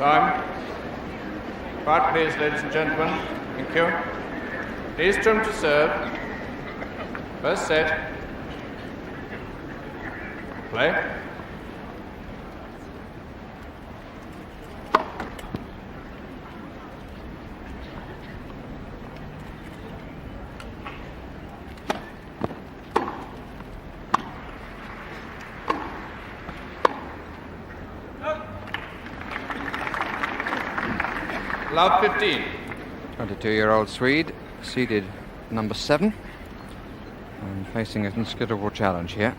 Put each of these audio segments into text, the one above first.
Time. Quiet, please, ladies and gentlemen. Thank you. Nystrom to serve. First set. Play. Love 15. 22-year-old Swede, seeded number 7, and facing a considerable challenge here.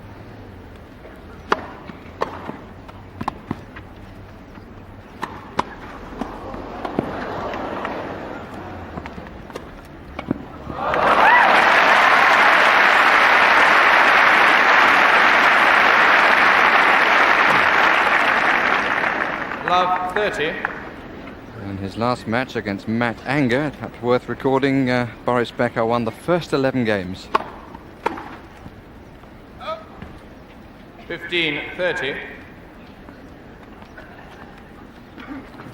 Love 30. In his last match against Matt Anger, perhaps worth recording, Boris Becker won the first 11 games. 15-30.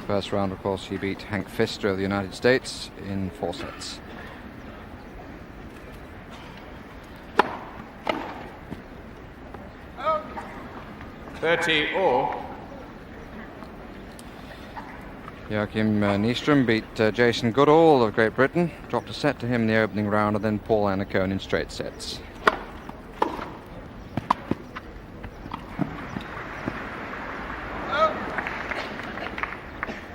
First round, of course, he beat Hank Pfister of the United States in 4 sets. $30-all. Joakim Nystrom beat Jason Goodall of Great Britain, dropped a set to him in the opening round, and then Paul Annacone in straight sets.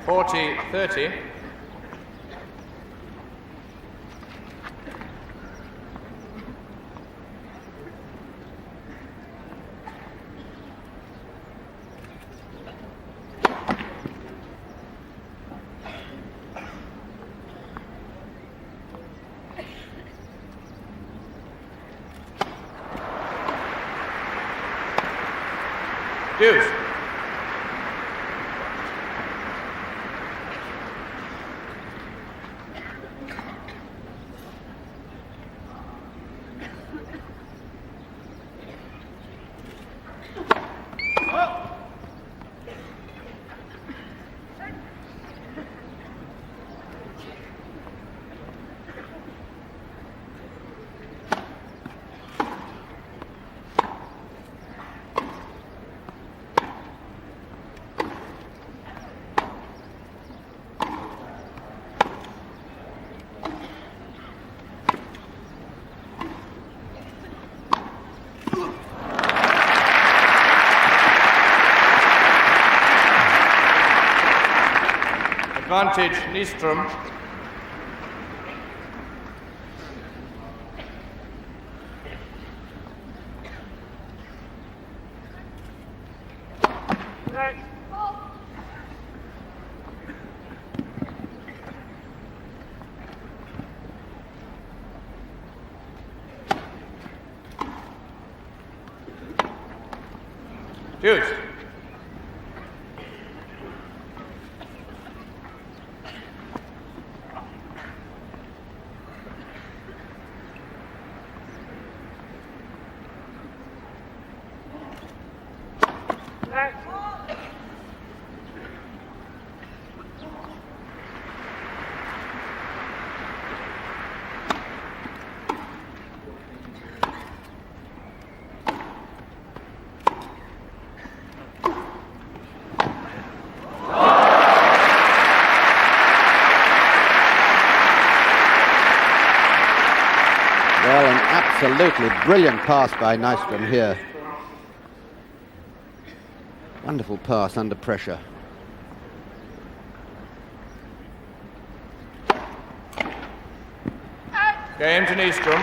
$40-30. Deuce. Advantage, Nystrom. Deuce. Well, an absolutely brilliant pass by Nystrom here. Wonderful pass under pressure. Game to Nystrom.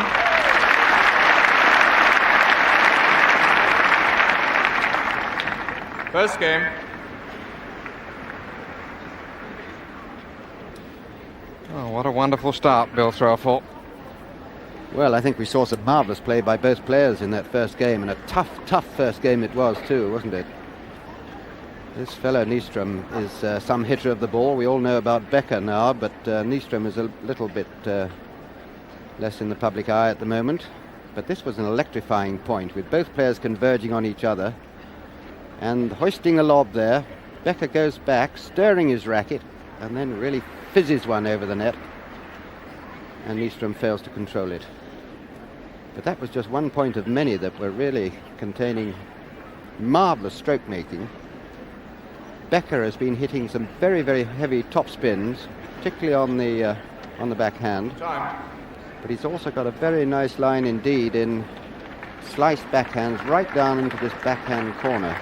First game. Oh, what a wonderful start, Bill Threlfall. Well, I think we saw some marvellous play by both players in that first game, and a tough first game it was too, wasn't it? This fellow Nystrom is some hitter of the ball. We all know about Becker now, but Nystrom is a little bit less in the public eye at the moment. But this was an electrifying point, with both players converging on each other and hoisting a lob there. Becker goes back, stirring his racket, and then really fizzes one over the net. And Nystrom fails to control it. But that was just one point of many that were really containing marvellous stroke making. Becker has been hitting some very, very heavy top spins, particularly on the backhand. Time. But he's also got a very nice line indeed in sliced backhands right down into this backhand corner.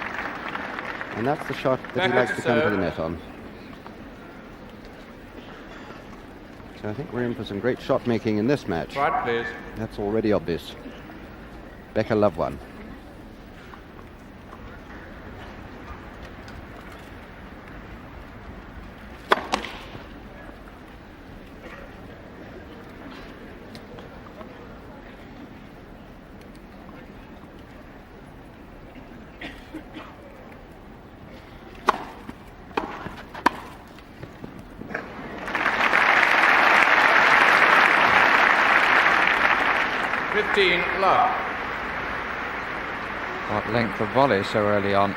And that's the shot that he likes to come to the net on. So I think we're in for some great shot making in this match. Right, please. That's already obvious. Becker love one. Love. What length of volley so early on.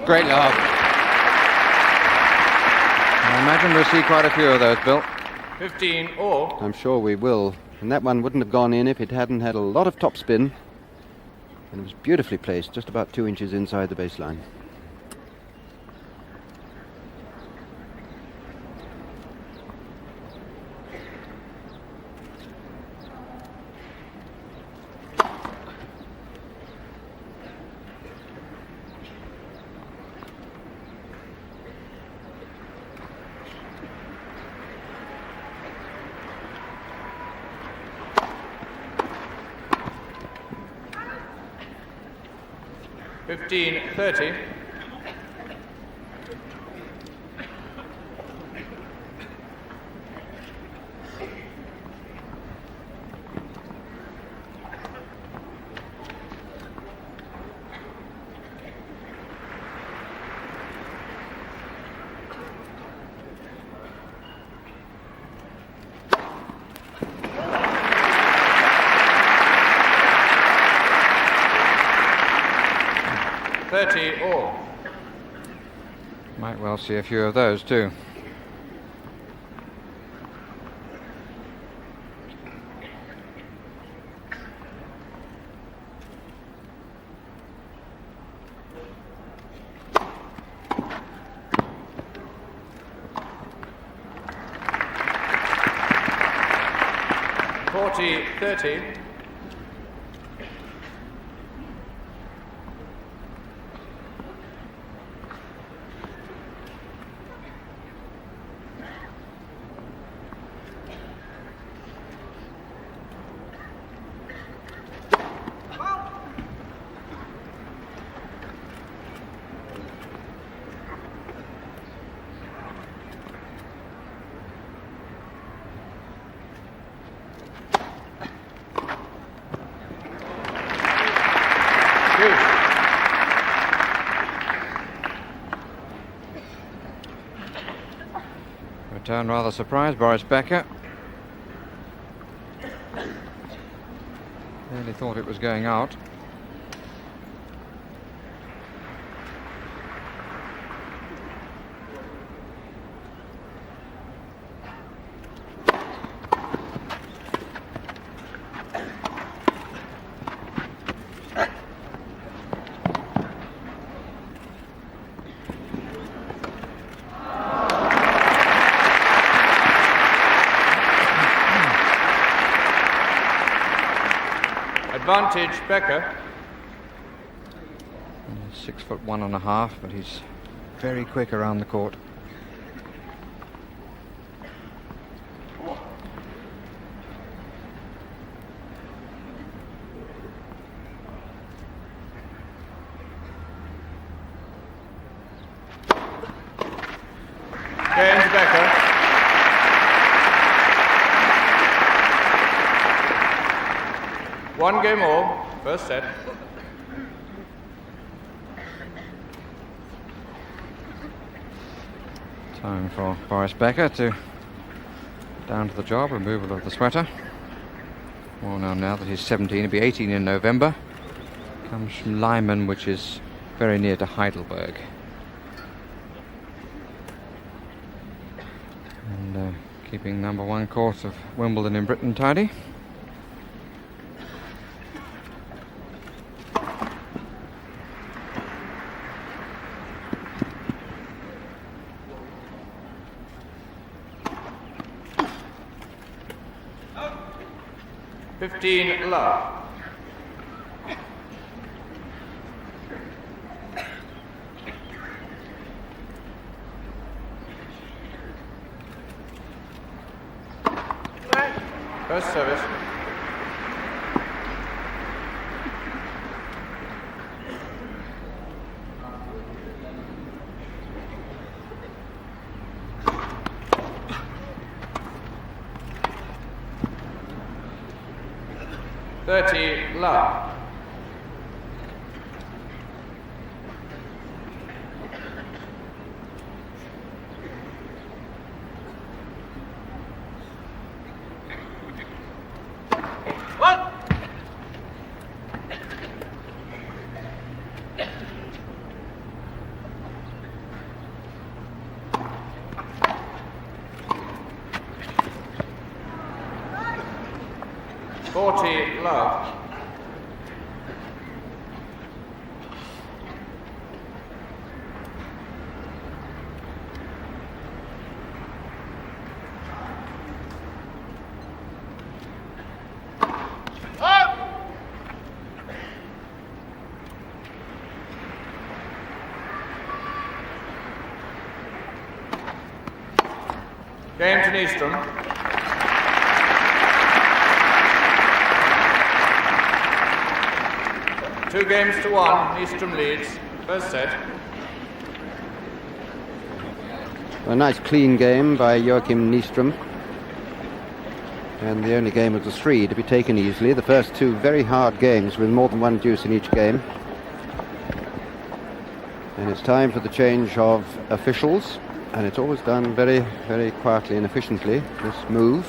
Great love. I imagine we'll see quite a few of those, Bill. 15 all. I'm sure we will. And that one wouldn't have gone in if it hadn't had a lot of topspin. And it was beautifully placed, just about 2 inches inside the baseline. $15-30. All. Might well see a few of those too. $40-30. Returned rather surprised, Boris Becker. Really thought it was going out. Advantage, Becker. 6'1.5", but he's very quick around the court. 1 game all, first set. Time for Boris Becker to down to the job, removal of the sweater. Well, now that he's 17, he'll be 18 in November. Comes from Lyman, which is very near to Heidelberg. And keeping number 1 course of Wimbledon in Britain tidy. Love. First service. Love. Love. Game to Nystrom. 2 games to 1, Nystrom leads. First set. A nice clean game by Joakim Nystrom. And the only game of the 3 to be taken easily. The first 2 very hard games with more than 1 deuce in each game. And it's time for the change of officials. And it's always done very, very quietly and efficiently, this move.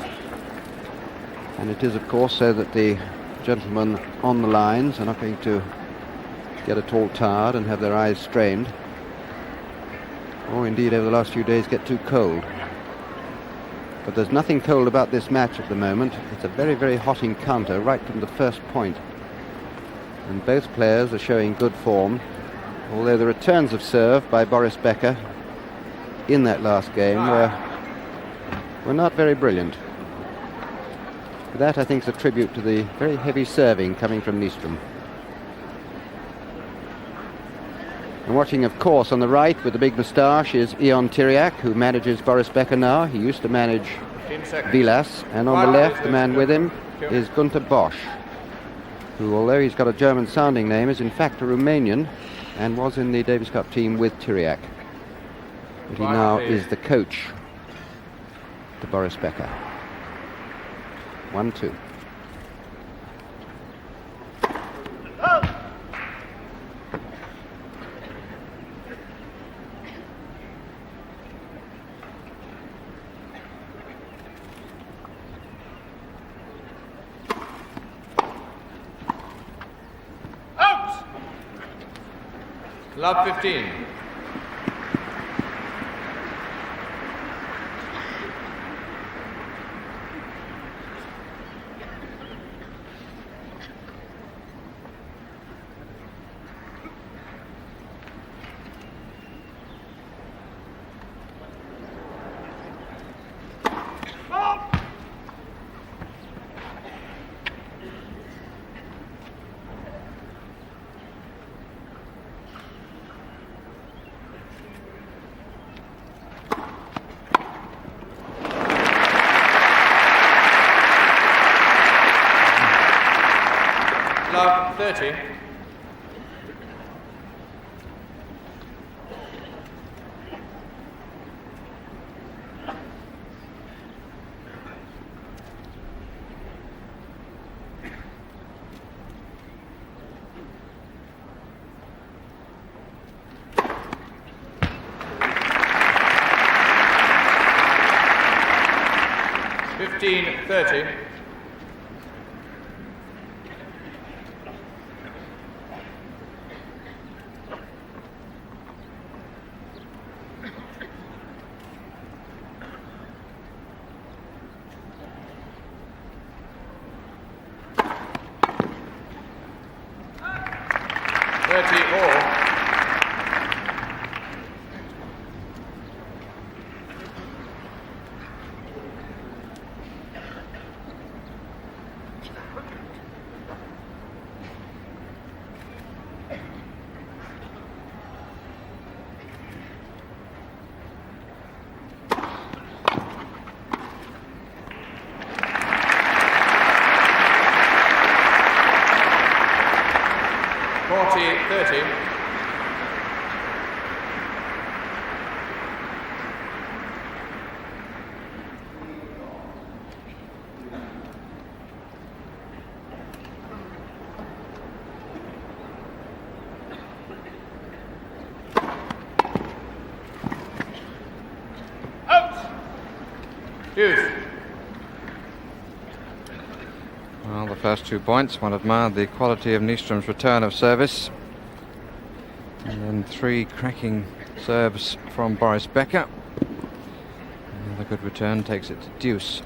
And it is, of course, so that the gentlemen on the lines are not going to get at all tired and have their eyes strained, or indeed over the last few days get too cold. But there's nothing cold about this match at the moment. It's a very, very hot encounter right from the first point, and both players are showing good form, although the returns of serve by Boris Becker in that last game were not very brilliant. That, I think, is a tribute to the very heavy serving coming from Nystrom. And watching, of course, on the right with the big moustache is Ion Tiriac, who manages Boris Becker now. He used to manage Vilas. And on the left, the man with him is Gunther Bosch, who, although he's got a German-sounding name, is in fact a Romanian and was in the Davis Cup team with Tiriac. But he now is the coach to Boris Becker. 1-2. Out! Love 15. Love 30. 30 all. Deuce. Well, the first 2 points, one admired the quality of Nystrom's return of service. And then 3 cracking serves from Boris Becker. Another good return takes it to deuce.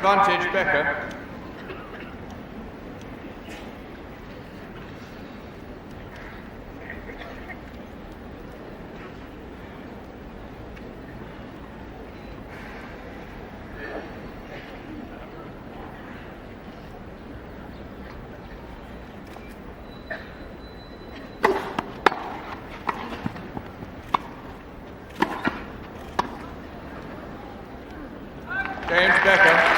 Advantage Becker. James Becker.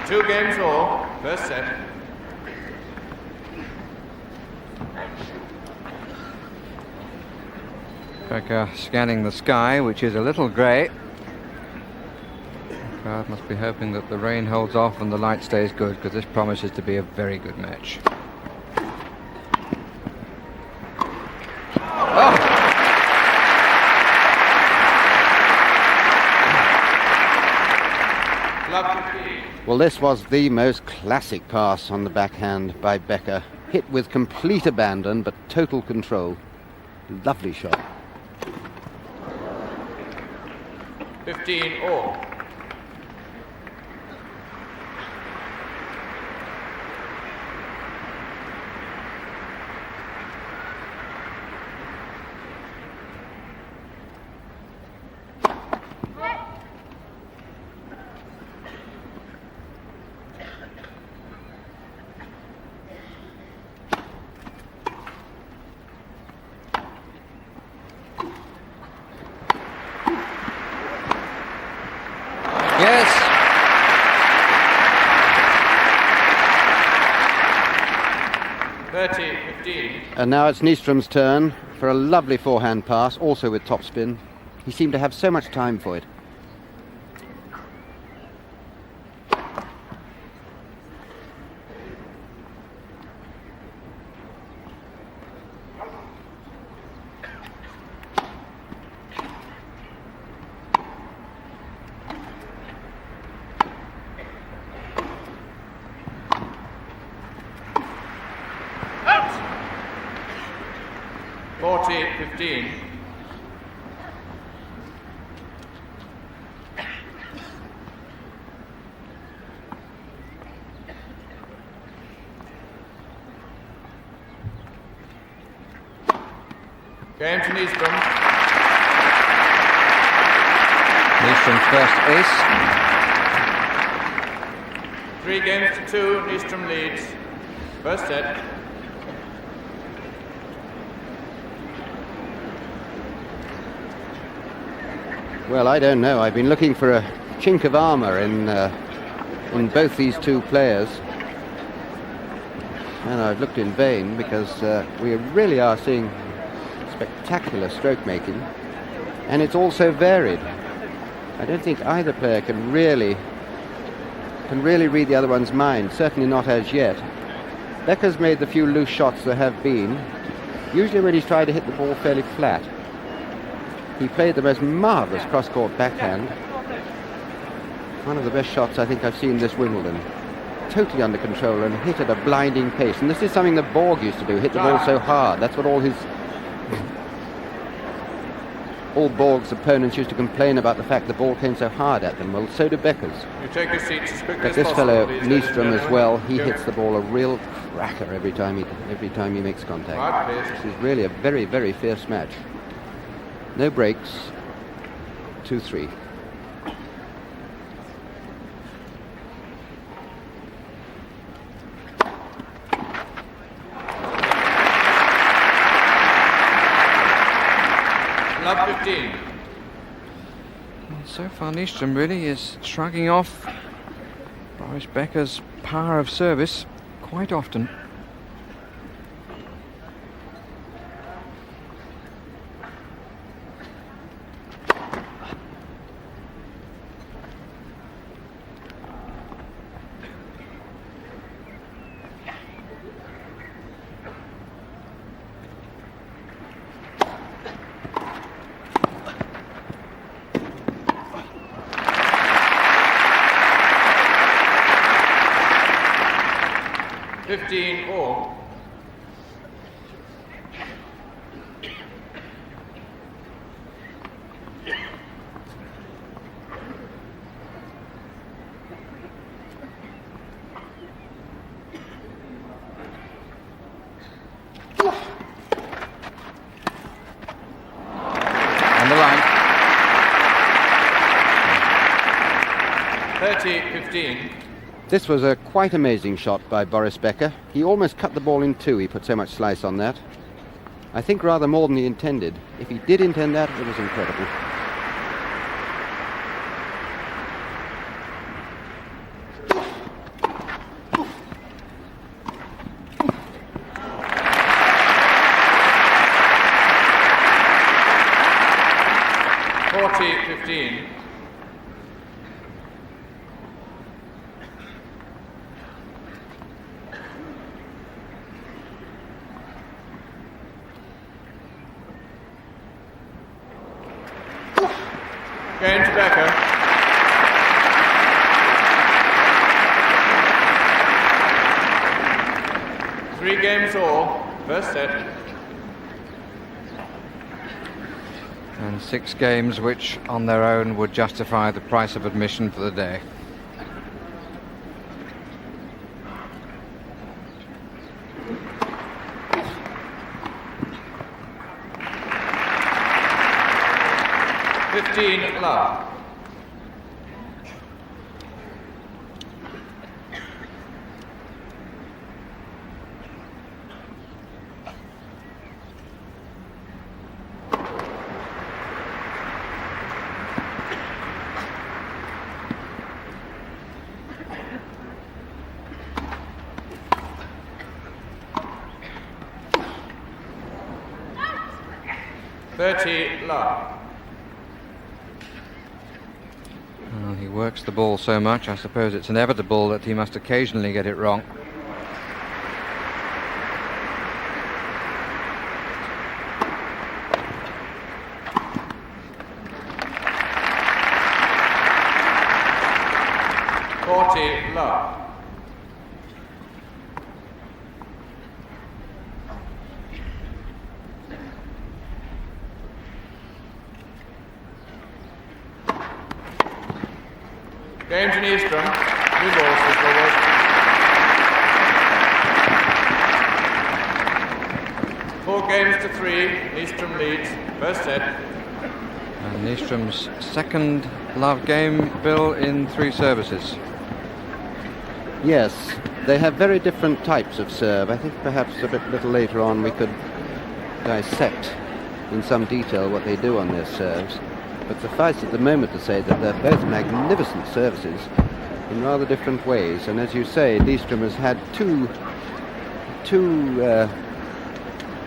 Two games all, first set. Becker scanning the sky, which is a little grey. The crowd must be hoping that the rain holds off and the light stays good, because this promises to be a very good match. Well, this was the most classic pass on the backhand by Becker. Hit with complete abandon, but total control. Lovely shot. 15 all. Yes. And now it's Nystrom's turn for a lovely forehand pass, also with topspin. He seemed to have so much time for it. Out! 40-15. Game to Nystrom. Nystrom's first ace. 3 games to 2, Nystrom leads. First set. Well, I don't know. I've been looking for a chink of armour in both these two players. And I've looked in vain, because we really are seeing spectacular stroke making. And it's also varied. I don't think either player can really can really read the other one's mind. Certainly not as yet. Becker's made the few loose shots there have been, usually when he's tried to hit the ball fairly flat. He played the most marvellous cross-court backhand. One of the best shots I think I've seen this Wimbledon. Totally under control and hit at a blinding pace. And this is something that Borg used to do, hit the ball so hard. That's what all Borg's opponents used to complain about, the fact the ball came so hard at them. Well, so do Becker's. You take your seats as quickly But as this possible, fellow please, ladies and Nystrom as gentlemen. well, he Thank you. hits the ball a real cracker every time he makes contact. Right, please. This is really a very, very fierce match. No breaks. 2-3. Love 15. So far, Nystrom really is shrugging off Boris Becker's power of service quite often. All. On the line. 30-15. This was a quite amazing shot by Boris Becker. He almost cut the ball in two. He put so much slice on that. I think rather more than he intended. If he did intend that, it was incredible. Going to Becker. Three games all. First set. And 6 games which on their own would justify the price of admission for the day. Love. Love. Well, he works the ball so much, I suppose it's inevitable that he must occasionally get it wrong. Love. Game to Nystrom. New balls to forward. Four games to 3. Nystrom leads. First set. And Nystrom's second love game, Bill, in 3 services. Yes, they have very different types of serve. I think perhaps a little later on we could dissect in some detail what they do on their serves. But suffice at the moment to say that they're both magnificent services in rather different ways. And as you say, Nystrom has had two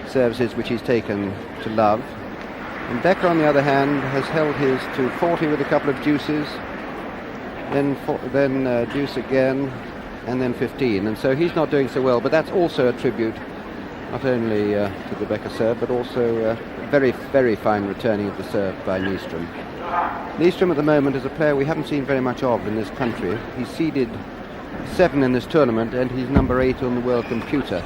services which he's taken to love. And Becker, on the other hand, has held his to 40 with a couple of deuces. then deuce again, and then 15. And so he's not doing so well, but that's also a tribute not only to the Becker serve, but also very, very fine returning of the serve by Nystrom. Nystrom at the moment is a player we haven't seen very much of in this country. He's seeded 7 in this tournament, and he's number 8 on the world computer.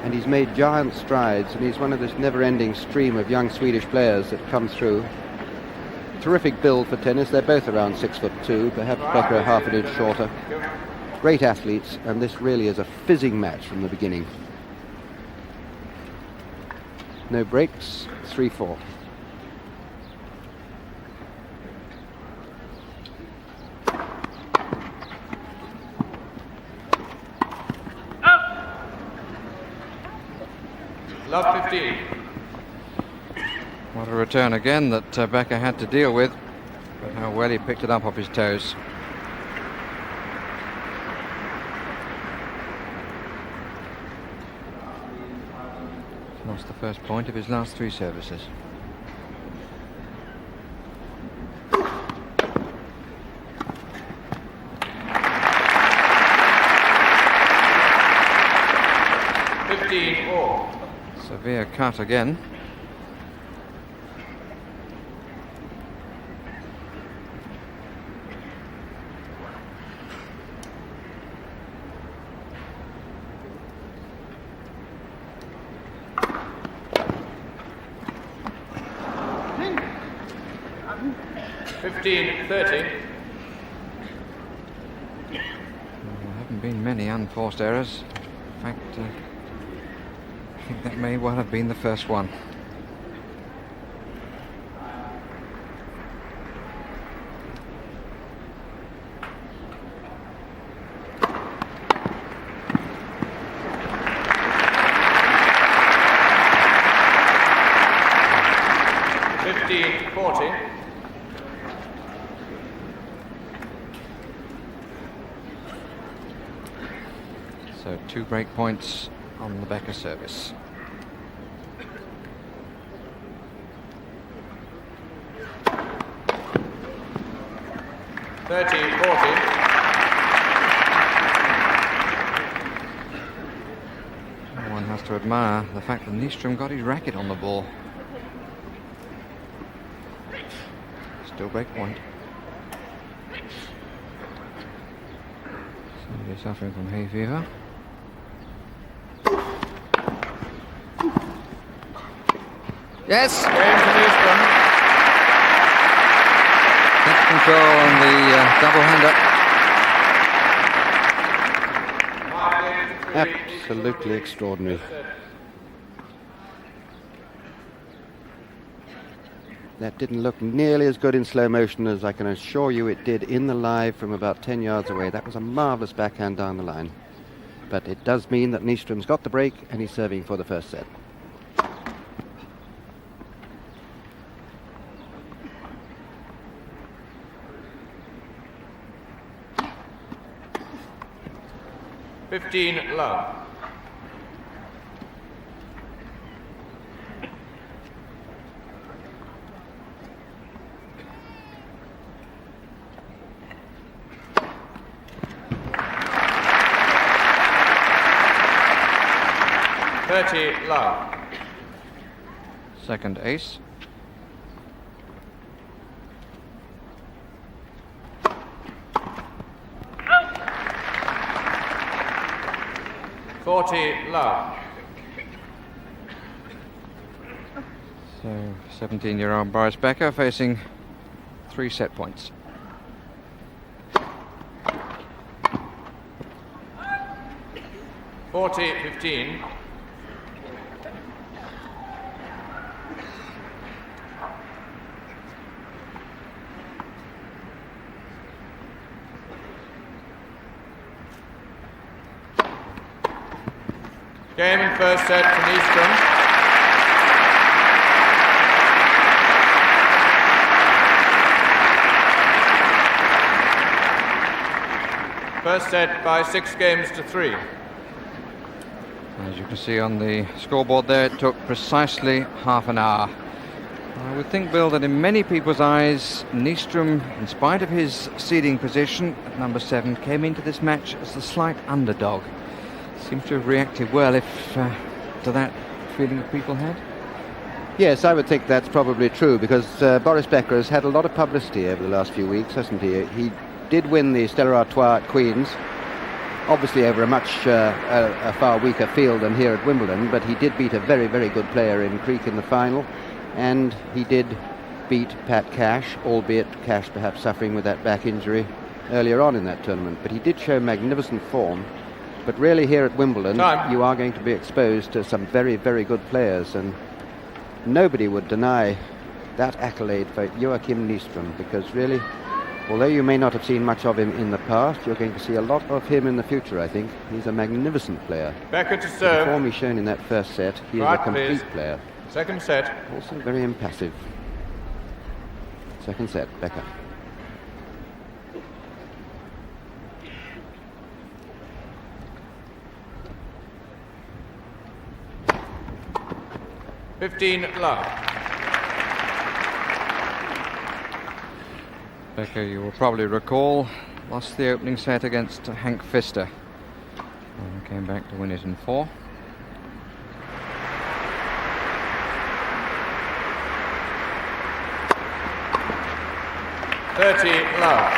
And he's made giant strides, and he's one of this never-ending stream of young Swedish players that come through. Terrific build for tennis. They're both around 6'2", perhaps Becker half an inch shorter. Great athletes, and this really is a fizzing match from the beginning. No breaks, 3-4. Love 15. What a return again that Becker had to deal with, but how well he picked it up off his toes. Lost the first point of his last 3 services. Severe cut again. There haven't been many unforced errors. In fact, I think that may well have been the first one. So 2 break points on the Becker service. One has to admire the fact that Nystrom got his racket on the ball. Still break point. Somebody suffering from hay fever. Yes! That's control on the double-hander. Absolutely extraordinary. That didn't look nearly as good in slow motion as I can assure you it did in the live from about 10 yards away. That was a marvellous backhand down the line. But it does mean that Nystrom's got the break and he's serving for the first set. Love. Love. Second ace. Love. So 17-year-old Boris Becker facing 3 set points. (40-15). Game in first set to Nystrom. First set by 6-3. As you can see on the scoreboard there, it took precisely half an hour I would think, Bill, that in many people's eyes, Nystrom, in spite of his seeding position at number 7, came into this match as the slight underdog. Seems to have reacted well to that feeling that people had. Yes, I would think that's probably true, because Boris Becker has had a lot of publicity over the last few weeks, hasn't he? He did win the Stella Artois at Queen's, obviously over a much a far weaker field than here at Wimbledon, but he did beat a very, very good player in Creek in the final, and he did beat Pat Cash, albeit Cash perhaps suffering with that back injury earlier on in that tournament. But he did show magnificent form. But really here at Wimbledon, you are going to be exposed to some very, very good players, and nobody would deny that accolade for Joakim Nystrom, because really, although you may not have seen much of him in the past, you're going to see a lot of him in the future, I think. He's a magnificent player. Becker to serve. The form he's shown in that first set, he is a complete player. Second set. Also very impassive. Second set, Becker. love. Becker, you will probably recall, lost the opening set against Hank Pfister and came back to win it in 4. Love.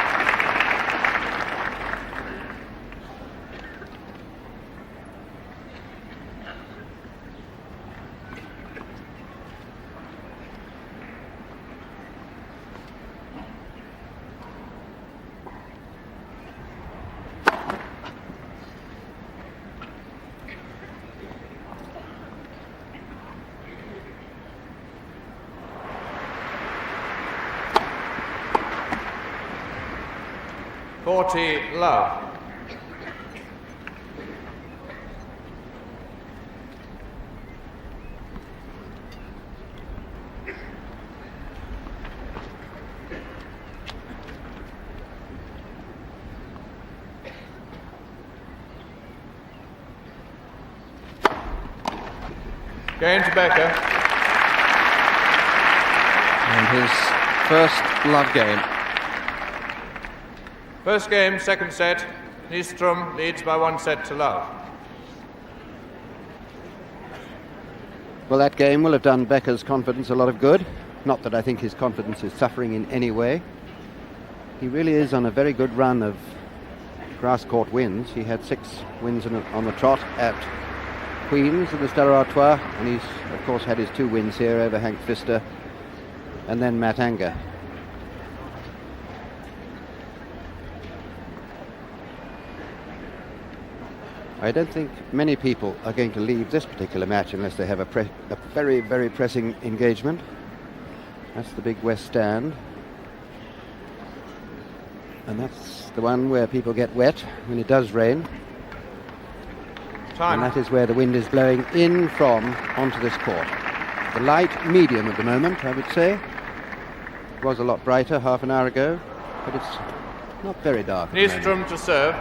Love. Game to Becker. And his first love game. First game, second set. Nystrom leads by 1 set to love. Well, that game will have done Becker's confidence a lot of good. Not that I think his confidence is suffering in any way. He really is on a very good run of grass court wins. He had 6 wins on the trot at Queen's in the Stella Artois, and he's of course had his 2 wins here over Hank Pfister and then Matt Anger. I don't think many people are going to leave this particular match unless they have a very, very pressing engagement. That's the big West Stand. And that's the one where people get wet when it does rain. Time. And that is where the wind is blowing in from onto this court. The light medium at the moment, I would say. It was a lot brighter half an hour ago, but it's not very dark. Nystrom to serve.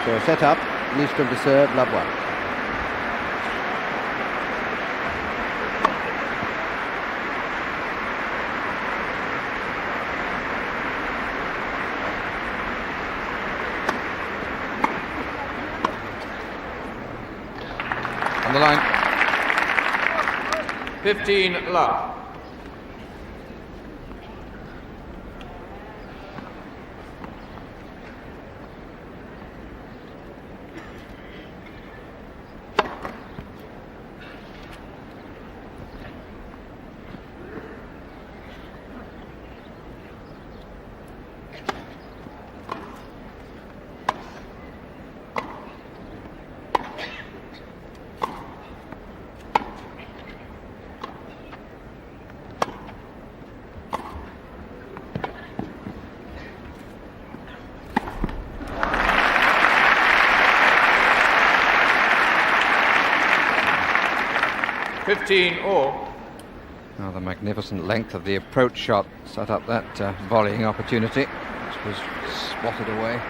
So set up, Nystrom to serve, love 1. On the line. 15 love. Now the magnificent length of the approach shot set up that volleying opportunity, which was swatted away.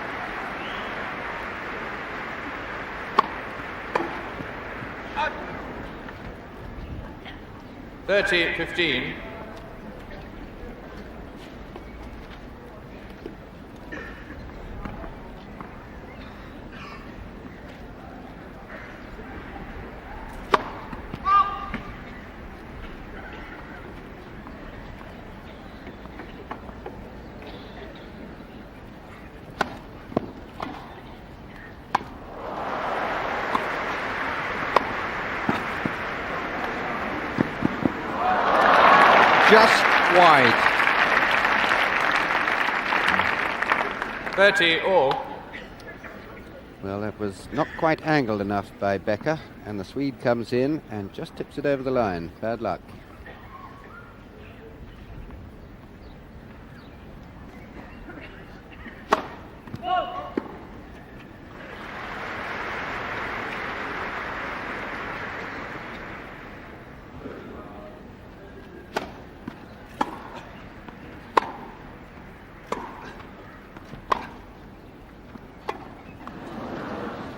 30-15. Just wide. 30-all. Well, that was not quite angled enough by Becker, and the Swede comes in and just tips it over the line. Bad luck.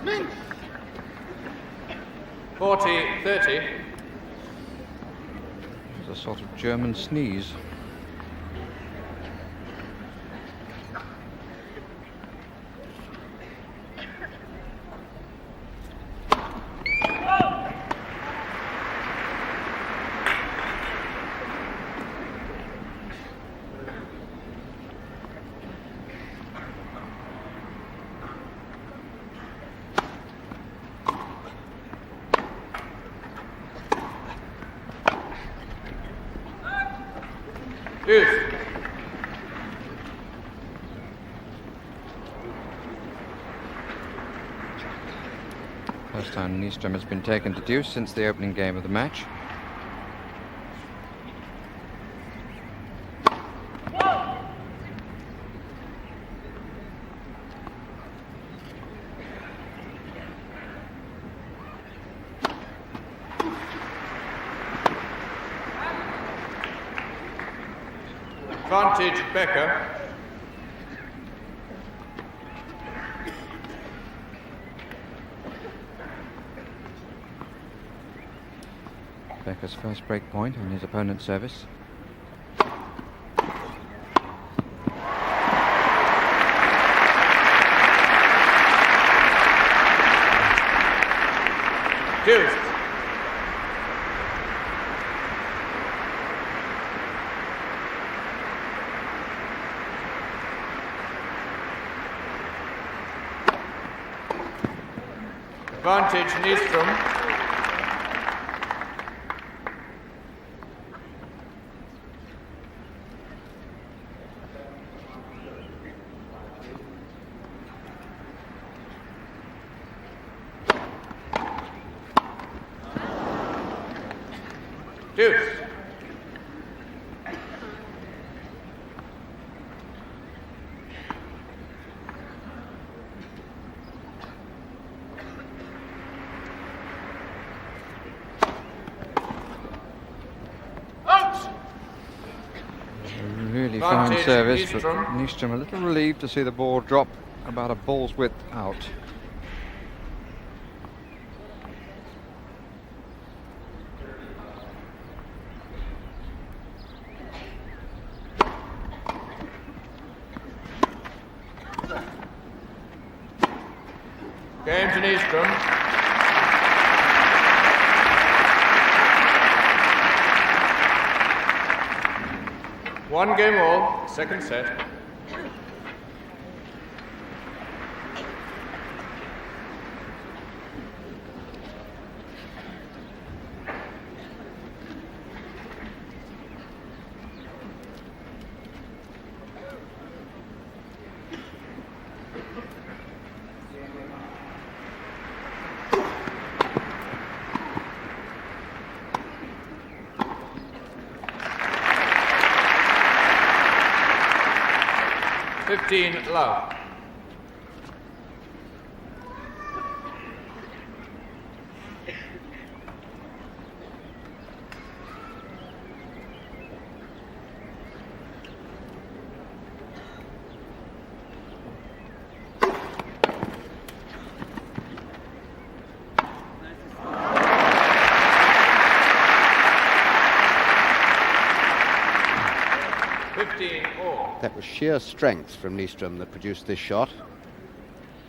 Minx. 40-30. It's a sort of German sneeze. Deuce. First time Nystrom has been taken to deuce since the opening game of the match. Advantage Becker. Becker's first break point on his opponent's service. Deuce. Advantage Nystrom. Deuce. Really fine Advantage service, but Nystrom. Nystrom a little relieved to see the ball drop about a ball's width out. Game to Nystrom. One game all, second set. Love. 15 all. That was sheer strength from Nystrom that produced this shot.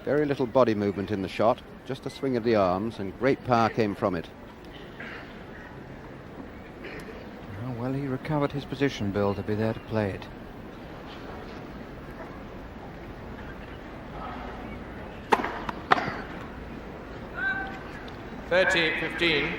Very little body movement in the shot, just a swing of the arms, and great power came from it. Oh, well, he recovered his position, Bill, to be there to play it. (30-15).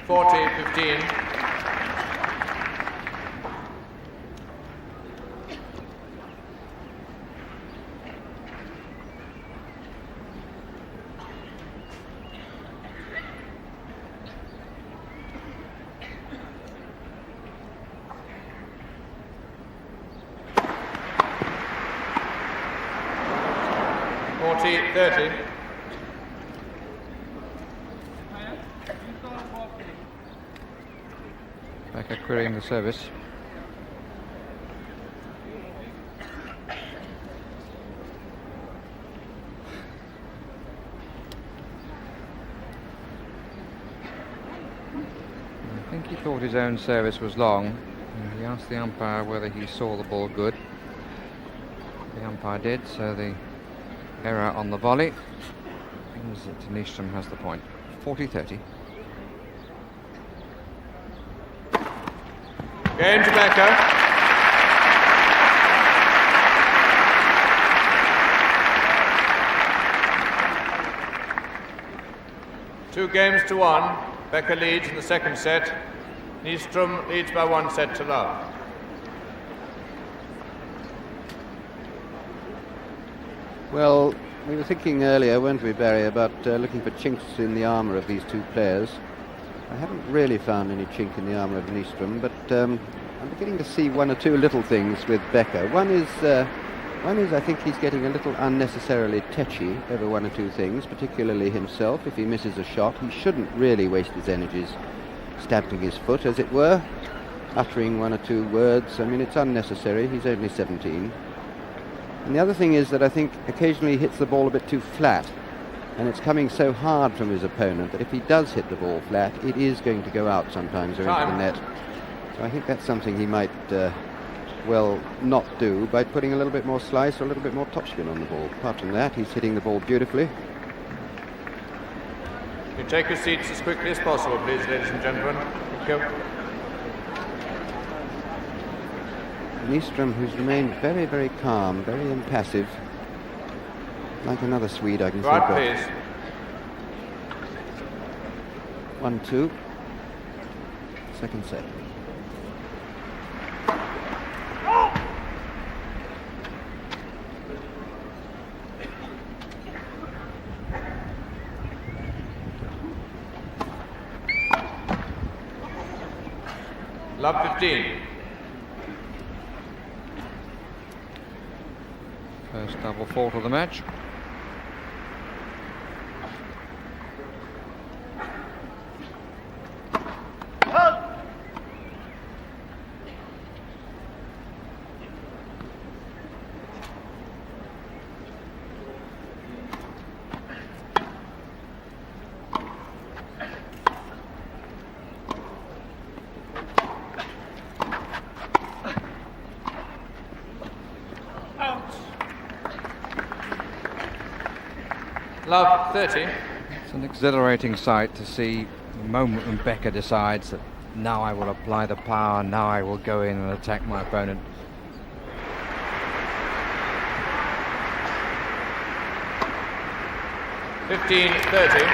(40-15). (40-30). Becker querying the service. I think he thought his own service was long. He asked the umpire whether he saw the ball good. The umpire did, so the error on the volley means that Nystrom has the point. 40-30. Game to Becker. Two games to one. Becker leads in the second set. Nystrom leads by 1 set to love. Well, we were thinking earlier, weren't we, Barry, about looking for chinks in the armour of these two players. I haven't really found any chink in the armour of Nystrom, but I'm beginning to see one or two little things with Becker. One is I think he's getting a little unnecessarily tetchy over one or two things, particularly himself. If he misses a shot, he shouldn't really waste his energies stamping his foot, as it were, uttering one or two words. I mean, it's unnecessary. He's only 17. And the other thing is that I think occasionally he hits the ball a bit too flat, and it's coming so hard from his opponent that if he does hit the ball flat, it is going to go out sometimes or into the net. So I think that's something he might well not do by putting a little bit more slice or a little bit more topspin on the ball. Apart from that, he's hitting the ball beautifully. You take your seats as quickly as possible, please, ladies and gentlemen. Thank you. Nystrom, who's remained very, very calm, very impassive, like another Swede I can think of. Right, please. 1-2. Second set. Love 15. First double fault of the match. Love 30. It's an exhilarating sight to see the moment when Becker decides that now I will apply the power, now I will go in and attack my opponent. (15-30).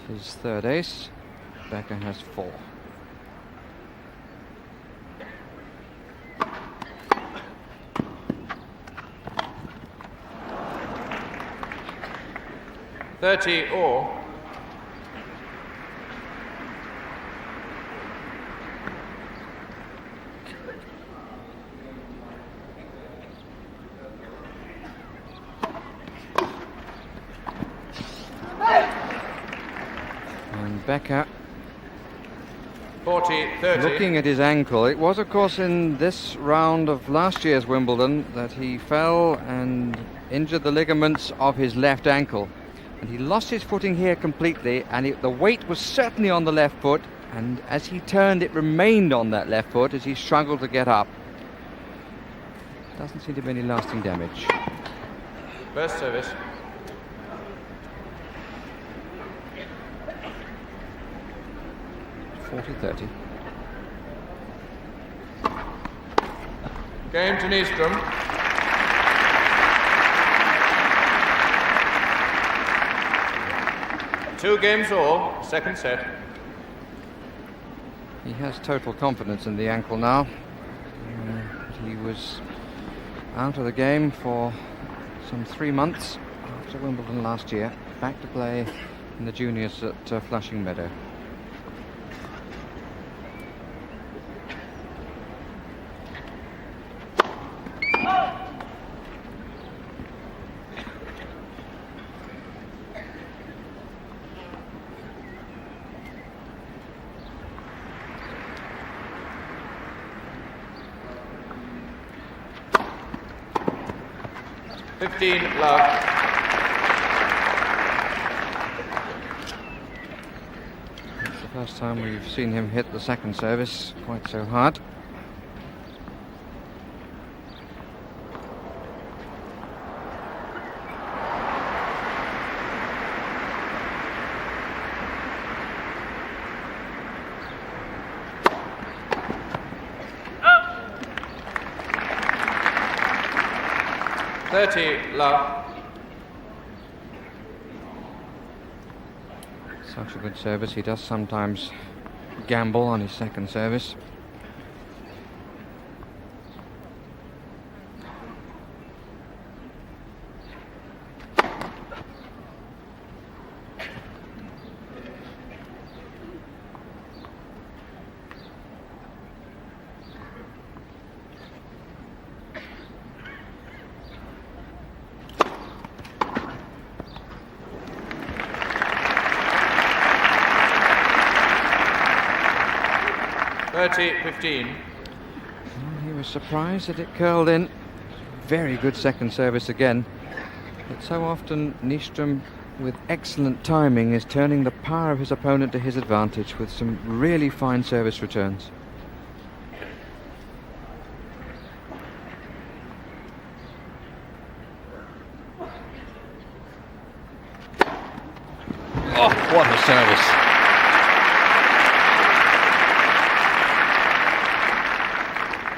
It's his third ace. Becker has 4. (30-all). Becker 40-30. looking at his ankle. It was, of course, in this round of last year's Wimbledon that he fell and injured the ligaments of his left ankle. And he lost his footing here completely, and the weight was certainly on the left foot, and as he turned it remained on that left foot as he struggled to get up. Doesn't seem to be any lasting damage. First service. (40-30). Game to Nystrom. Two games all, second set. He has total confidence in the ankle now. He was out of the game for some 3 months after Wimbledon last year. Back to play in the juniors at Flushing Meadow. Love. It's the first time we've seen him hit the second service quite so hard. Love. Such a good service. He does sometimes gamble on his second service. He was surprised that it curled in. Very good second service again. But so often Nystrom, with excellent timing, is turning the power of his opponent to his advantage with some really fine service returns. Oh, what a service!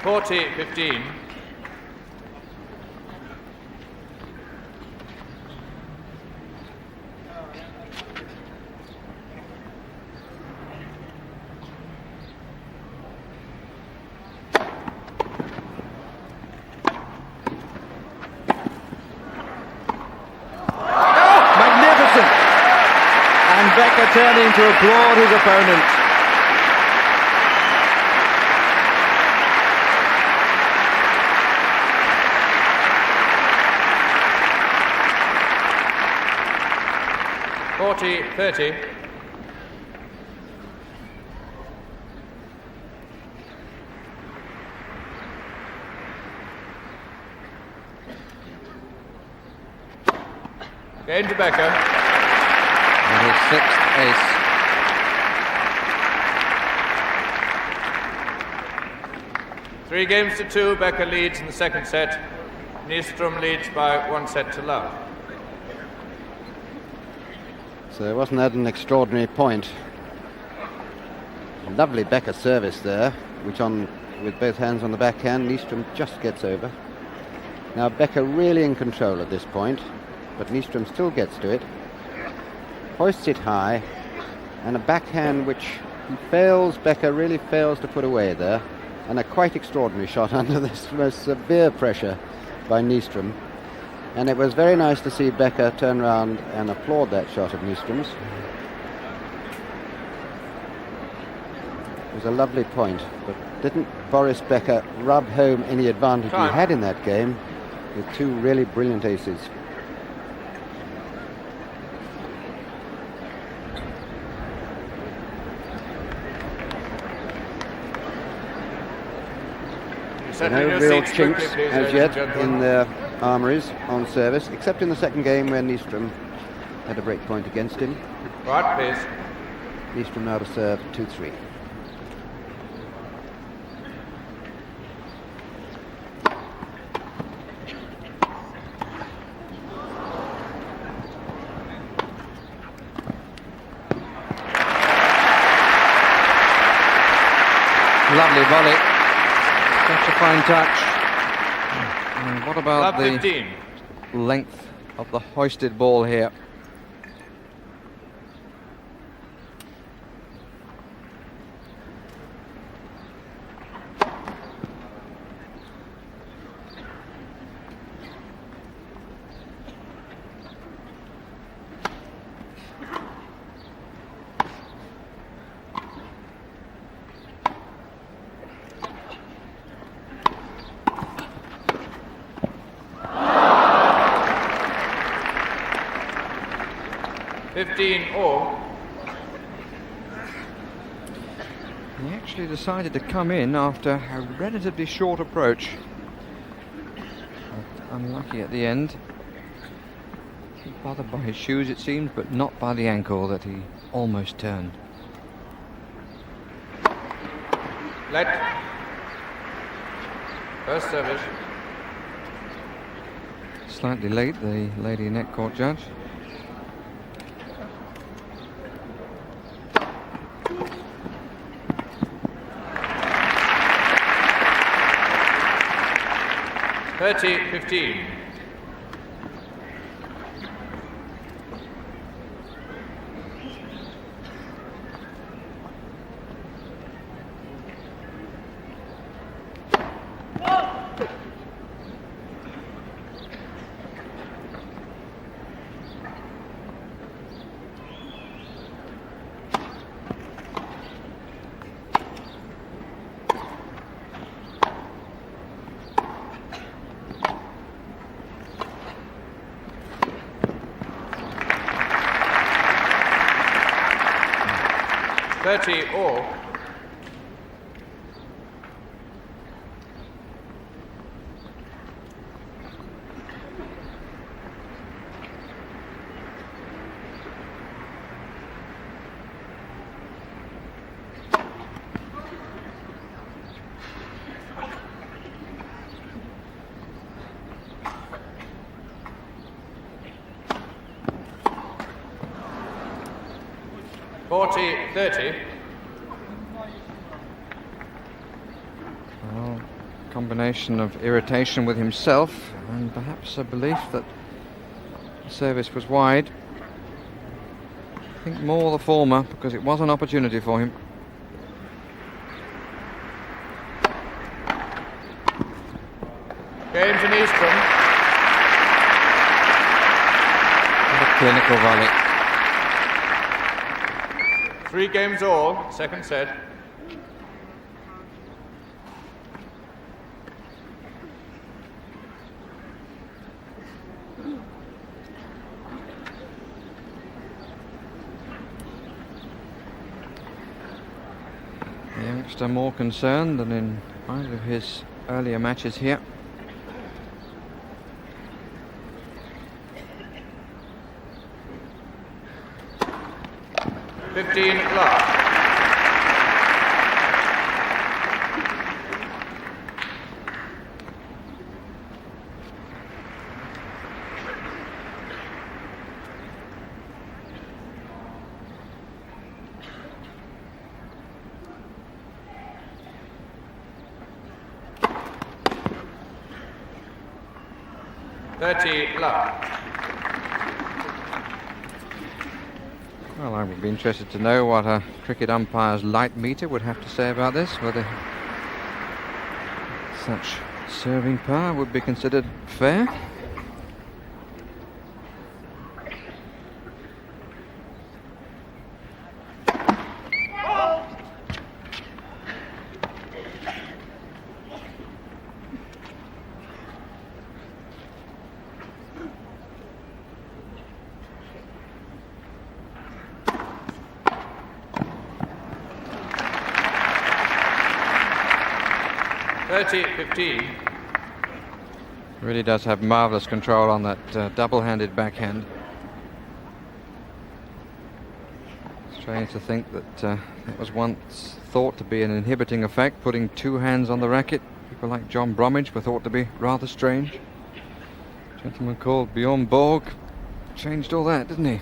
(40-15). Magnificent! And Becker turning to applaud his opponent. (40-30). Game to Becker. And his sixth ace. Three games to two. Becker leads in the second set. Nystrom leads by 1 set to love. So wasn't that an extraordinary point? Lovely Becker service there, which with both hands on the backhand, Nystrom just gets over. Now Becker really in control at this point, but Nystrom still gets to it. Hoists it high, and a backhand which Becker really fails to put away there, and a quite extraordinary shot under this most severe pressure by Nystrom. And it was very nice to see Becker turn around and applaud that shot of Nystrom's. It was a lovely point, but didn't Boris Becker rub home any advantage he had in that game with two really brilliant aces? Settle No your real seats quickly, chinks please, as ladies yet and in gentlemen. their armouries on service, except in the second game where Nystrom had a break point against him. Right, please. Nystrom now to serve 2-3. Lovely volley. Such a fine touch. And what about Love the 15. length of the hoisted ball here? He actually decided to come in after a relatively short approach. But unlucky at the end. Bothered by his shoes it seems, but not by the ankle that he almost turned. Let. First service. Slightly late, the lady net court judge. Thirty 15. All. $40-30. Well, combination of irritation with himself and perhaps a belief that the service was wide. I think more the former, because it was an opportunity for him. Game to Nystrom. What a clinical volley. 3 games all, second set. The youngster more concerned than in either of his earlier matches here. $15. 30 love. Well, I would be interested to know what a cricket umpire's light meter would have to say about this, whether such serving power would be considered fair. 30-15. Really does have marvellous control on that double-handed backhand. Strange to think that it was once thought to be an inhibiting effect, putting two hands on the racket. People like John Bromwich were thought to be rather strange. A gentleman called Bjorn Borg changed all that, didn't he?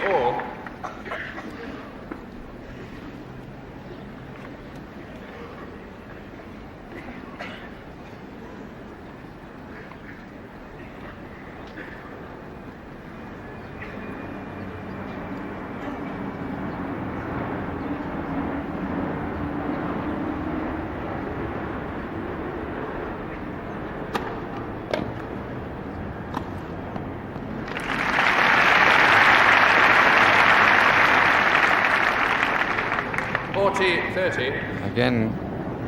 All. Again,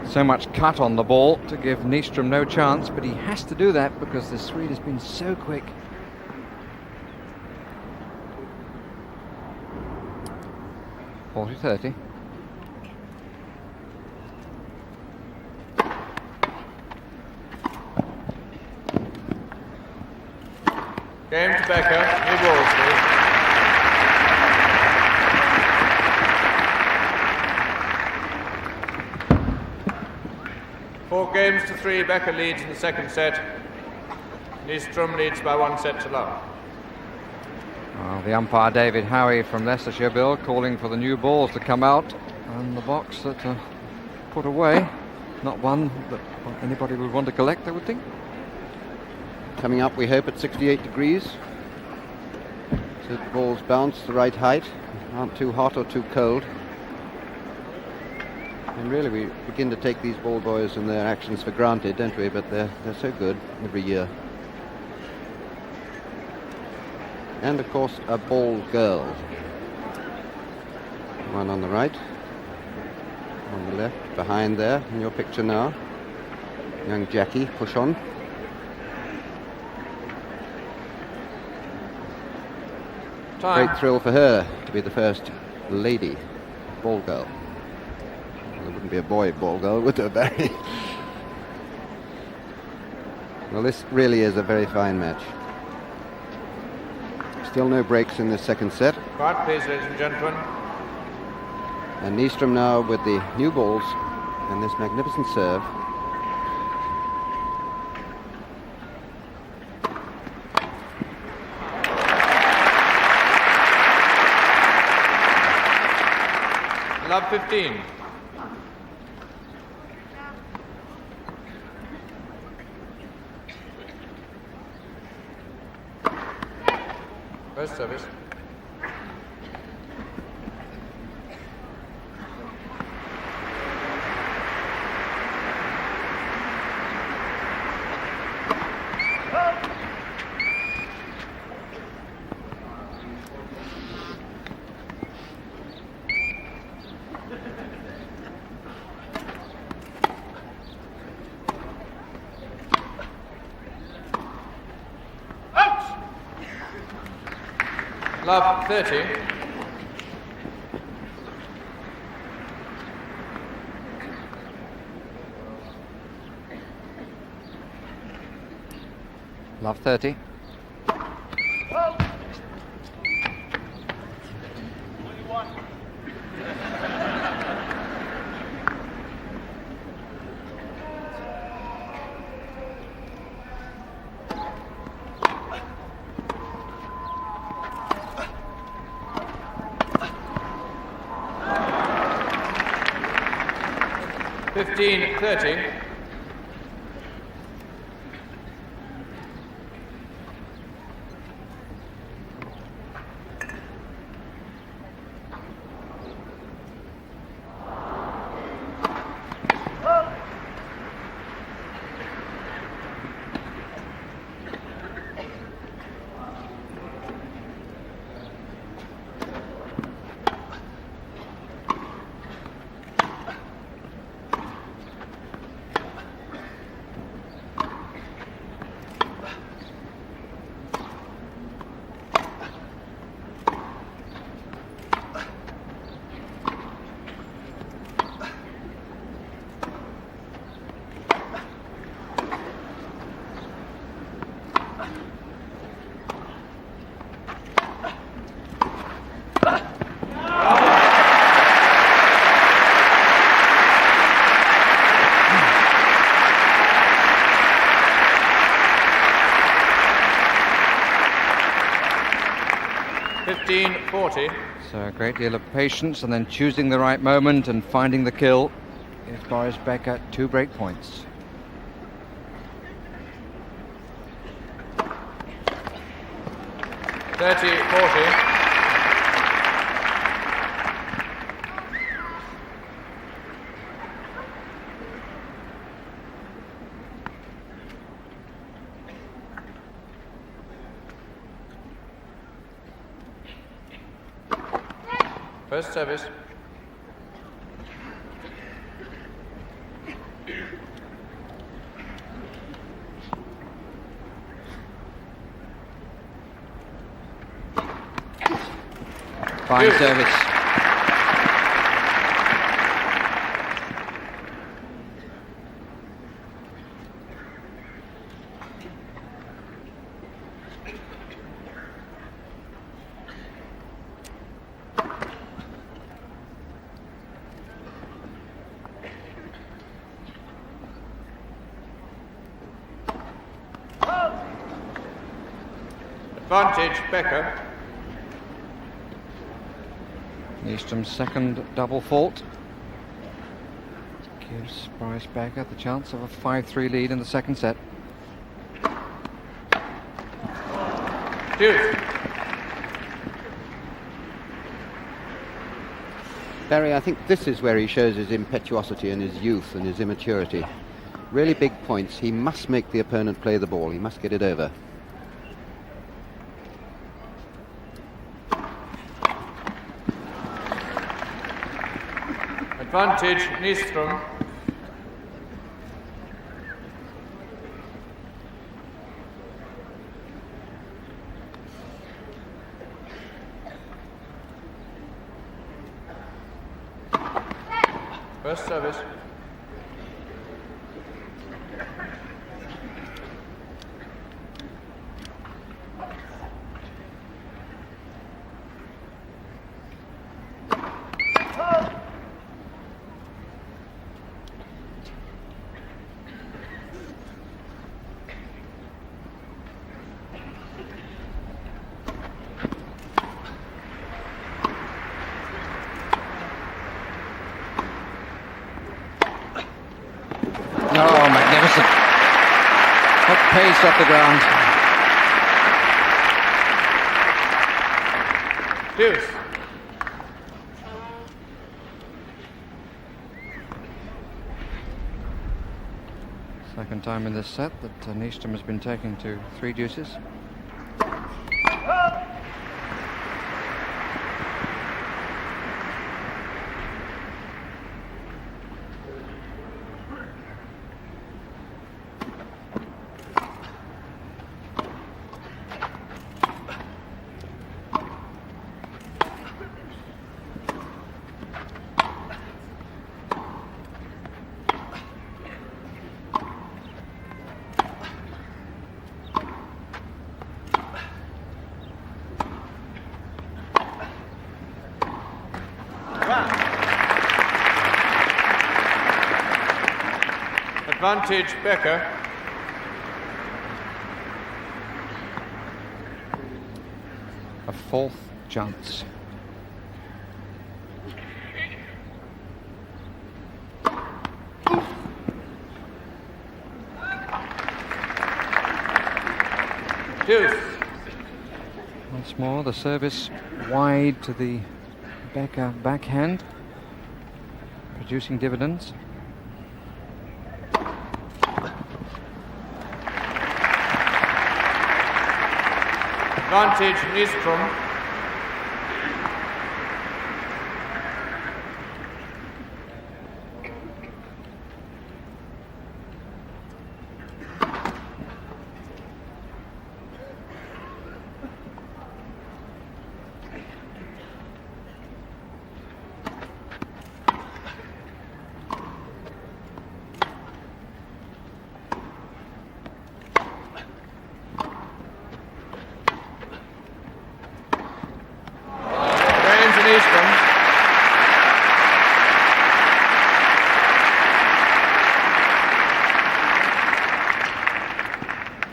so much cut on the ball to give Nystrom no chance, but he has to do that because the Swede has been so quick. (40-30). Game to Becker, new balls, please. Four games to 3, Becker leads in the second set. Nystrom leads by 1 set to love. Well, the umpire David Howie from Leicestershire, Bill, calling for the new balls to come out, and the box that are put away. Not one that anybody would want to collect, I would think. Coming up, we hope, at 68 degrees. So the balls bounce the right height, aren't too hot or too cold. And really, we begin to take these ball boys and their actions for granted, don't we? But they're so good every year. And of course, a ball girl. One on the right, on the left, behind there in your picture now. Young Jackie, push on. Time. Great thrill for her to be the first lady ball girl. There wouldn't be a boy ball girl, would there, Barry? Well, this really is a very fine match. Still no breaks in this second set. Quiet, please, ladies and gentlemen. And Nystrom now with the new balls and this magnificent serve. Love 15. First service. Love 30. Love 30. (15-30). 15-40. So a great deal of patience and then choosing the right moment and finding the kill is Boris Becker. 2 break points. First service. Fine service. Advantage, Becker. Nystrom's second double fault gives Boris Becker the chance of a 5-3 lead in the second set. Deuce. Barry, I think this is where he shows his impetuosity and his youth and his immaturity. Really big points. He must make the opponent play the ball. He must get it over. Advantage, Nystrom. First service. Oh, magnificent. What pace off the ground. Deuce. Second time in this set that Nystrom has been taken to 3 deuces. Advantage, Becker. A 4th chance. Deuce. Once more, the service wide to the Becker backhand, producing dividends. Advantage, Nystrom.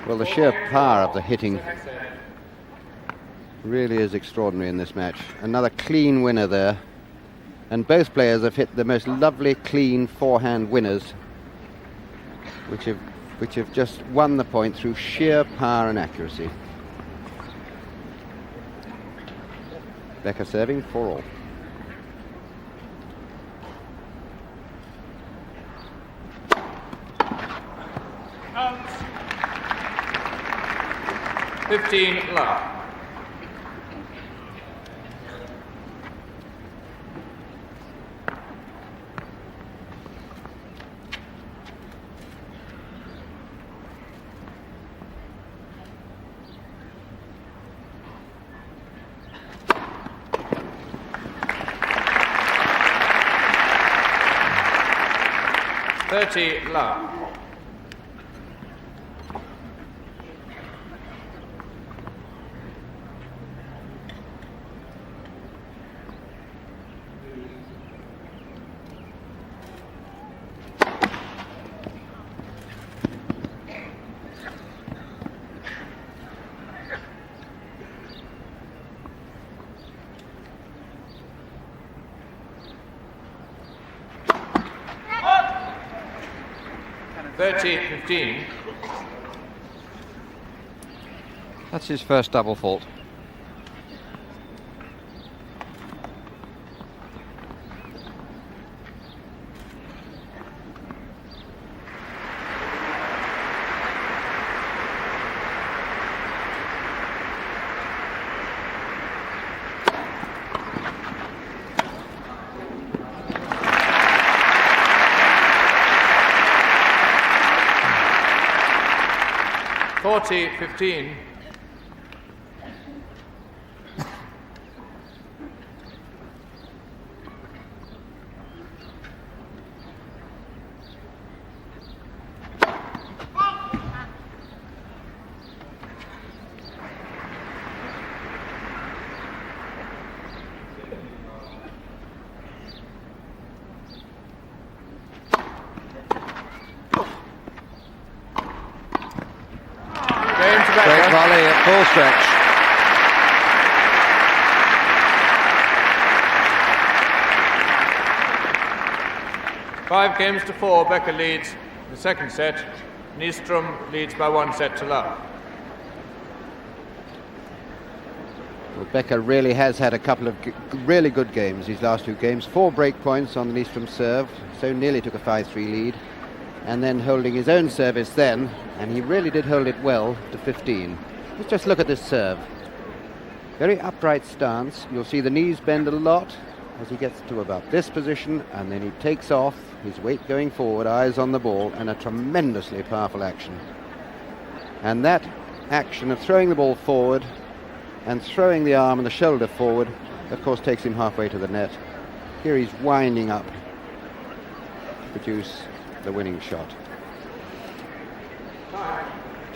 Well, the sheer power of the hitting Really is extraordinary in this match. Another clean winner there. And both players have hit the most lovely, clean forehand winners, which have just won the point through sheer power and accuracy. Becker serving 4-all. Out. 15 love. Love. $30-15. That's his first double fault. $40-15. Great volley at full stretch. Five games to 4, Becker leads the second set. Nystrom leads by 1 set to love. Well, Becker really has had a couple of really good games, these last 2 games. 4 break points on the Nystrom serve, so nearly took a 5-3 lead. And then holding his own service then, and he really did hold it well to 15. Let's just look at this serve. Very upright stance. You'll see the knees bend a lot as he gets to about this position, and then he takes off, his weight going forward, eyes on the ball, and a tremendously powerful action. And that action of throwing the ball forward and throwing the arm and the shoulder forward, of course, takes him halfway to the net. Here he's winding up to produce the winning shot.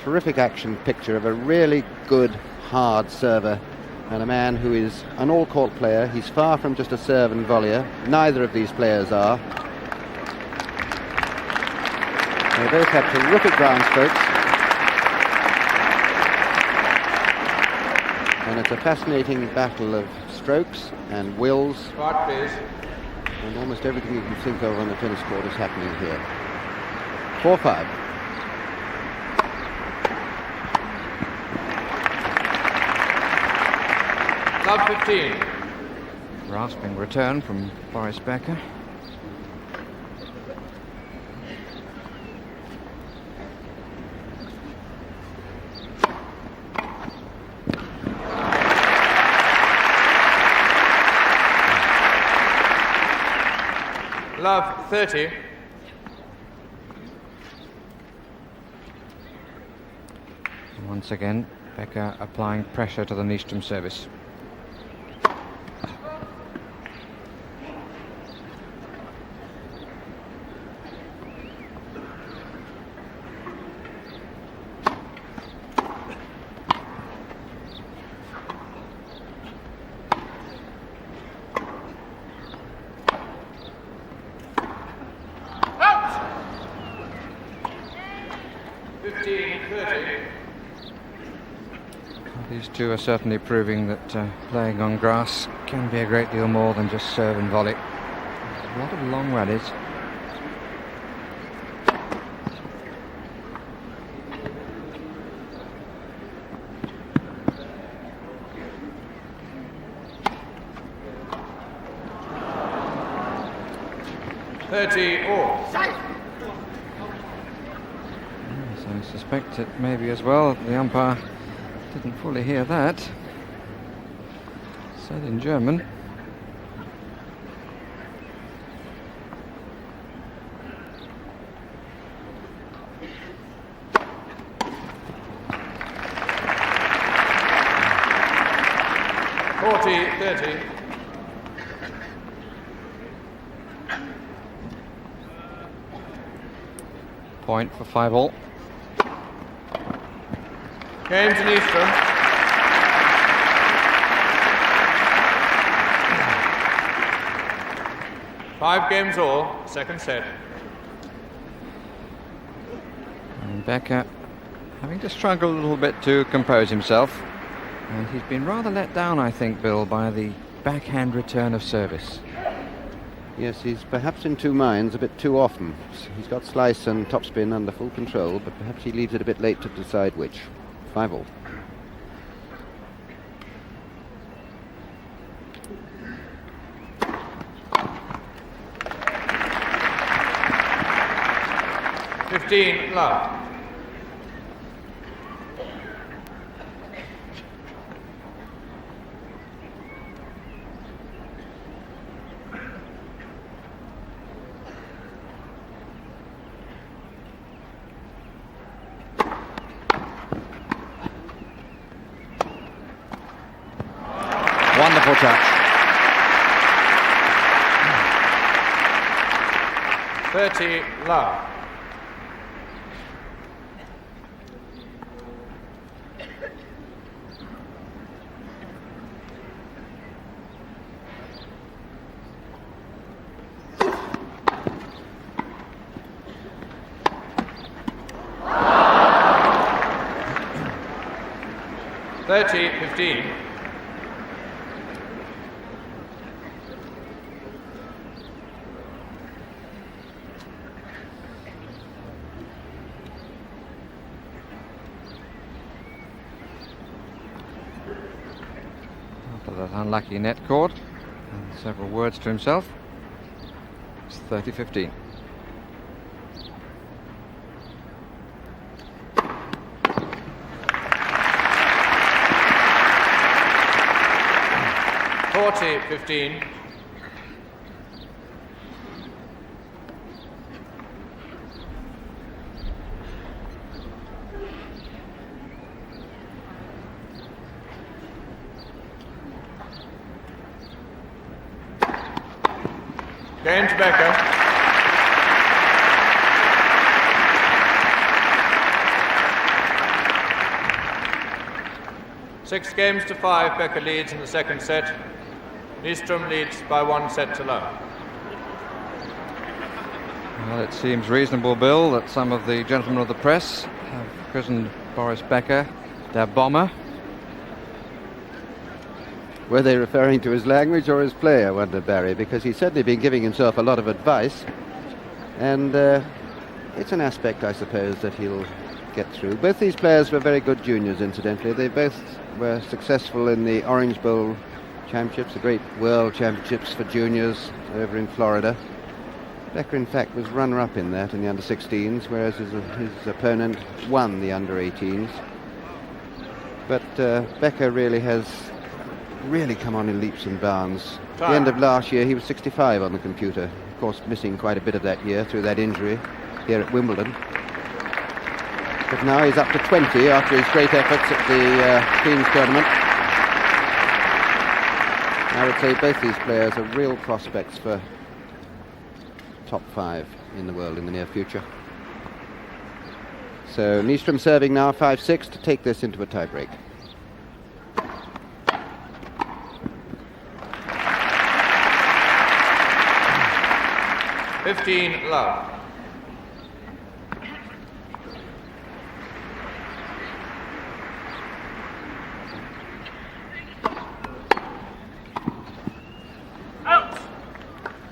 Terrific action picture of a really good, hard server, and a man who is an all-court player. He's far from just a serve and volleyer. Neither of these players are. They both have terrific ground strokes. And it's a fascinating battle of strokes and wills. Part, please. And almost everything you can think of on the tennis court is happening here. 4-5. Love 15. Rasping return from Boris Becker. Love 30. Once again, Becker applying pressure to the Nystrom service. These two are certainly proving that playing on grass can be a great deal more than just serve and volley. A lot of long rallies. Yes, I suspect it maybe as well. The umpire didn't fully hear that. Said in German. Point for 5-all. Game to Nystrom. Five games all, second set. And Becker having to struggle a little bit to compose himself. And he's been rather let down, I think, Bill, by the backhand return of service. Yes, he's perhaps in two minds a bit too often. He's got slice and topspin under full control, but perhaps he leaves it a bit late to decide which. 5-all. Love. Wonderful touch. 30 love. $30-15. After that unlucky net cord and several words to himself, it's 30-15. $40-15. Game to Becker. Six games to 5, Becker leads in the second set. Nystrom leads by 1 set to love. Well, it seems reasonable, Bill, that some of the gentlemen of the press have christened Boris Becker their bomber. Were they referring to his language or his play, I wonder, Barry, because he's certainly been giving himself a lot of advice, and it's an aspect, I suppose, that he'll get through. Both these players were very good juniors, incidentally. They both were successful in the Orange Bowl Championships, the great World Championships for juniors over in Florida. Becker, in fact, was runner-up in that in the under-16s, whereas his opponent won the under-18s. But Becker really has come on in leaps and bounds. At the end of last year, he was 65 on the computer. Of course, missing quite a bit of that year through that injury here at Wimbledon. But now he's up to 20 after his great efforts at the Queen's Tournament. I would say both these players are real prospects for top 5 in the world in the near future. So Nystrom serving now 5-6 to take this into a tiebreak. $15 love.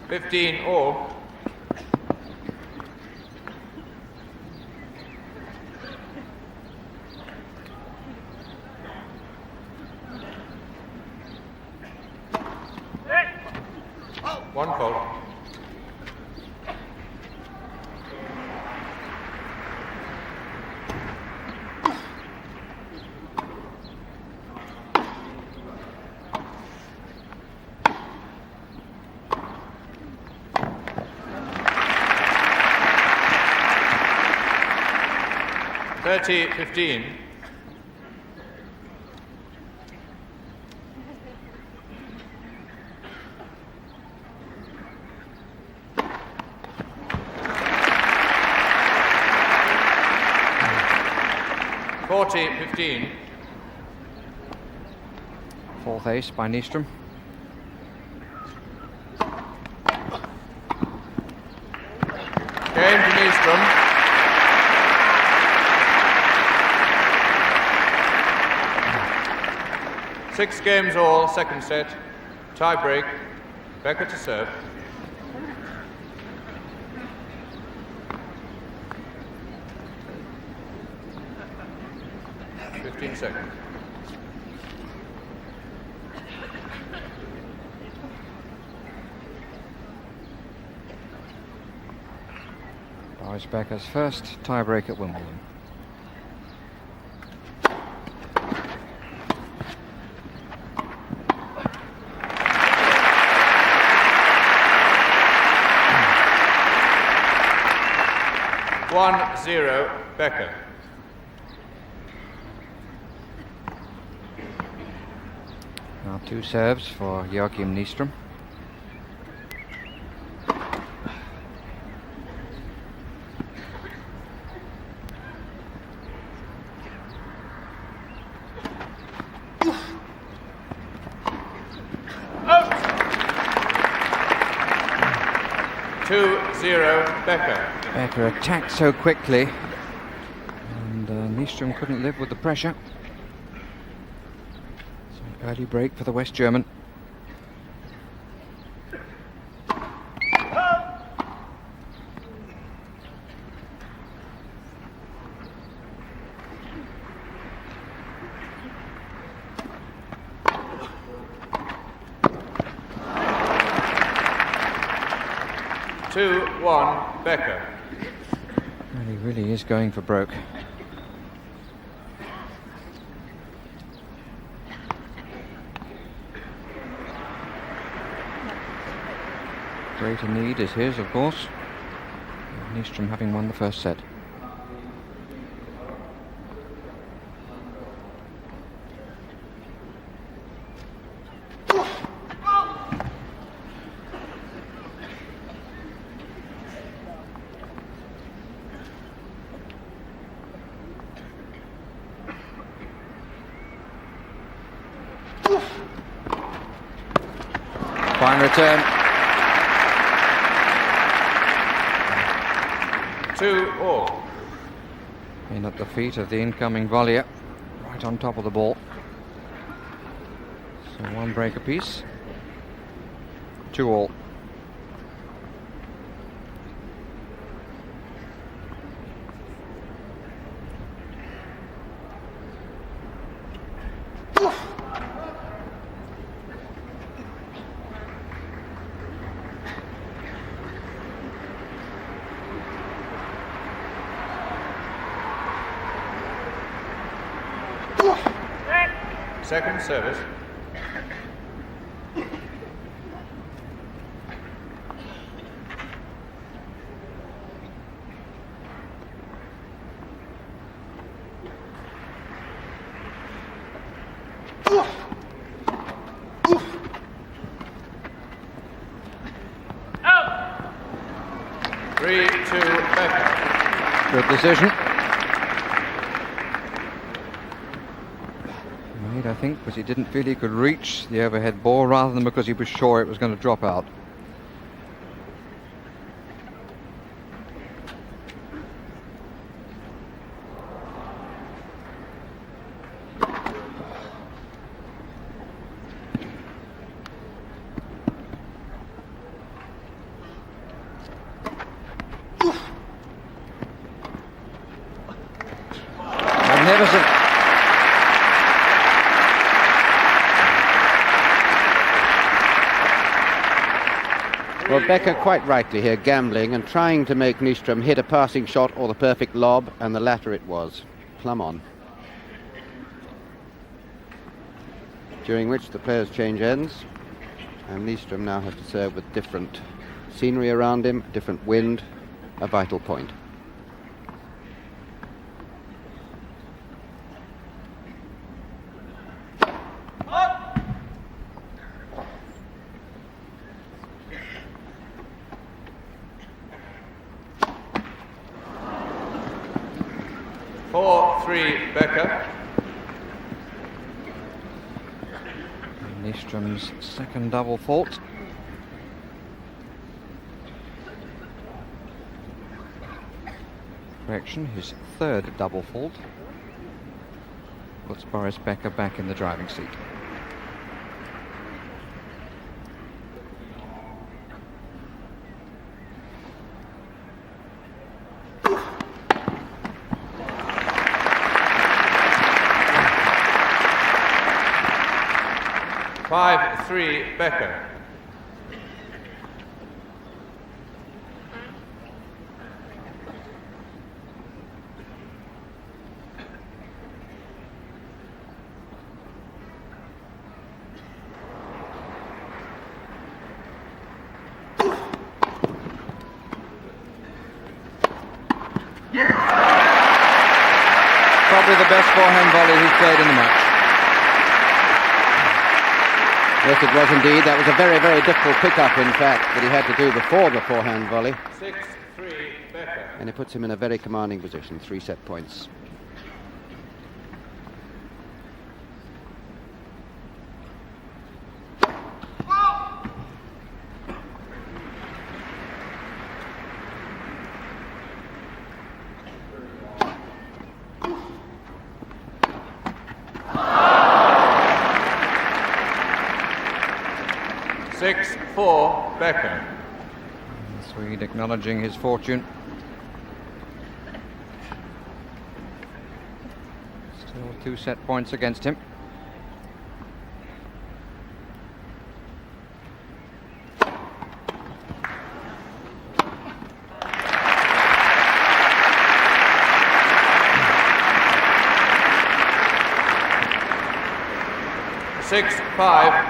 15 all. One fault. Thirty 15. $40-15. Fourth ace by Nystrom. Game to Nystrom. Six games all, second set. Tie break. Becker to serve. 15 seconds. Boris Becker's first tiebreak at Wimbledon. One 0 Becker. Now two serves for Joakim Nystrom. Out. 2-0 Becker. Becker attacked so quickly, and Nystrom couldn't live with the pressure. So an early break for the West German. Two-1 Becker. Well, he really is going for broke. Greater need is his, of course. Nystrom having won the first set. Fine return. 2-all. In at the feet of the incoming volleyer, right on top of the ball. So one break apiece. 2-all. Second service. Out. 3-2 Becker. Good decision. I think, because he didn't feel he could reach the overhead ball rather than because he was sure it was going to drop out. magnificent. Well, Becker quite rightly here gambling and trying to make Nystrom hit a passing shot or the perfect lob, and the latter it was. Plumb on. During which the players change ends, and Nystrom now has to serve with different scenery around him, different wind, a vital point. Becker. Nystrom's second double fault. Correction, his third double fault puts Boris Becker back in the driving seat. Three Becker. Probably the best forehand volley he's played in the match. Yes, it was indeed. That was a very, very difficult pickup, in fact, that he had to do before the forehand volley. 6-3 Becker. And it puts him in a very commanding position, 3 set points. Becker. The Swede acknowledging his fortune. Still 2 set points against him.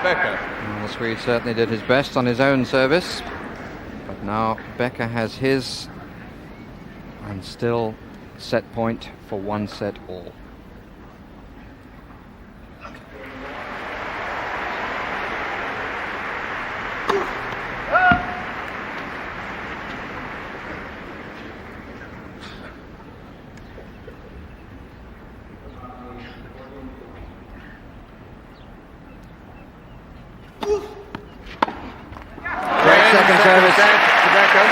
Becker. Well, the Swede certainly did his best on his own service, but now Becker has his, and still set point for 1 set all. Second service. To Becker.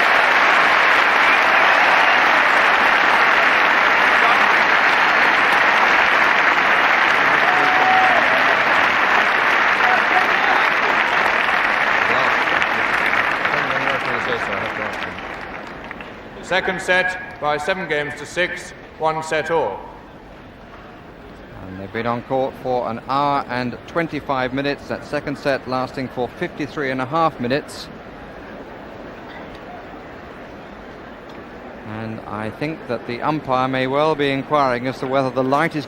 Second set by 7 games to 6, 1 set all. And they've been on court for 1 hour and 25 minutes. That second set lasting for 53.5 minutes. And I think that the umpire may well be inquiring as to whether the light is...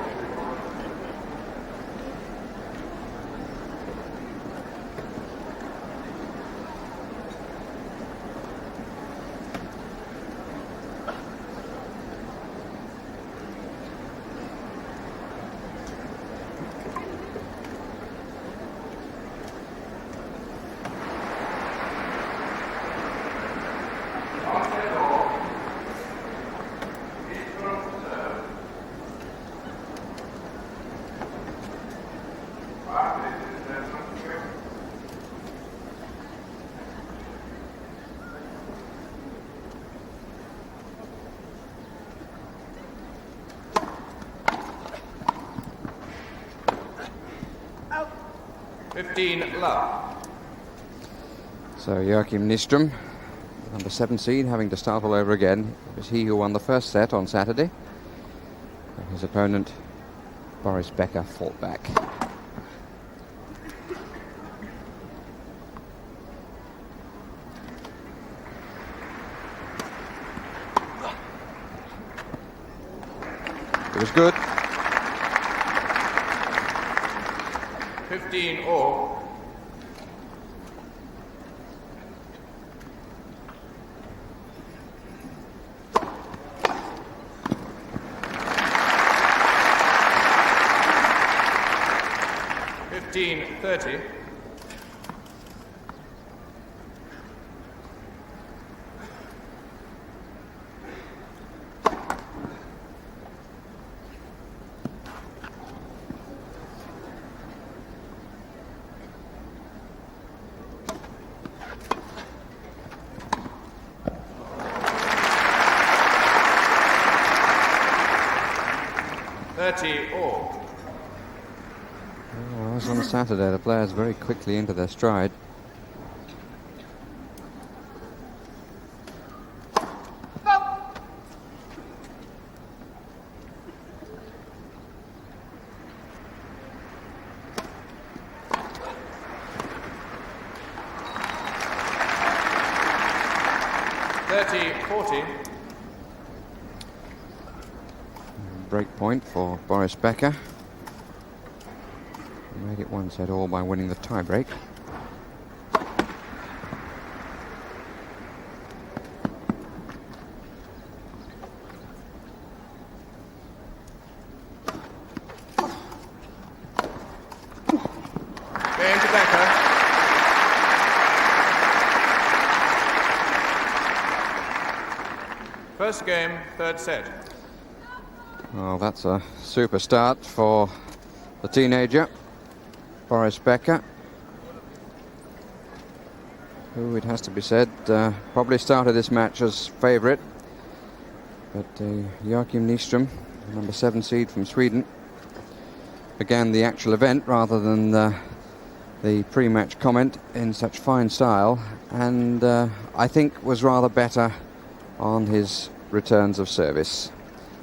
Love. So Joakim Nystrom, number 7 seed, having to start all over again. It was he who won the first set on Saturday. And his opponent Boris Becker fought back. It was good. 15 all. $15-30. 30 all. Oh, as on Saturday, the players very quickly into their stride. Break point for Boris Becker. He made it 1-set-all by winning the tiebreak. Game to Becker. First game, third set. Well, that's a super start for the teenager, Boris Becker, who, it has to be said, probably started this match as favourite. But Joakim Nystrom, number 7 seed from Sweden, began the actual event rather than the pre-match comment in such fine style, and I think was rather better on his returns of service.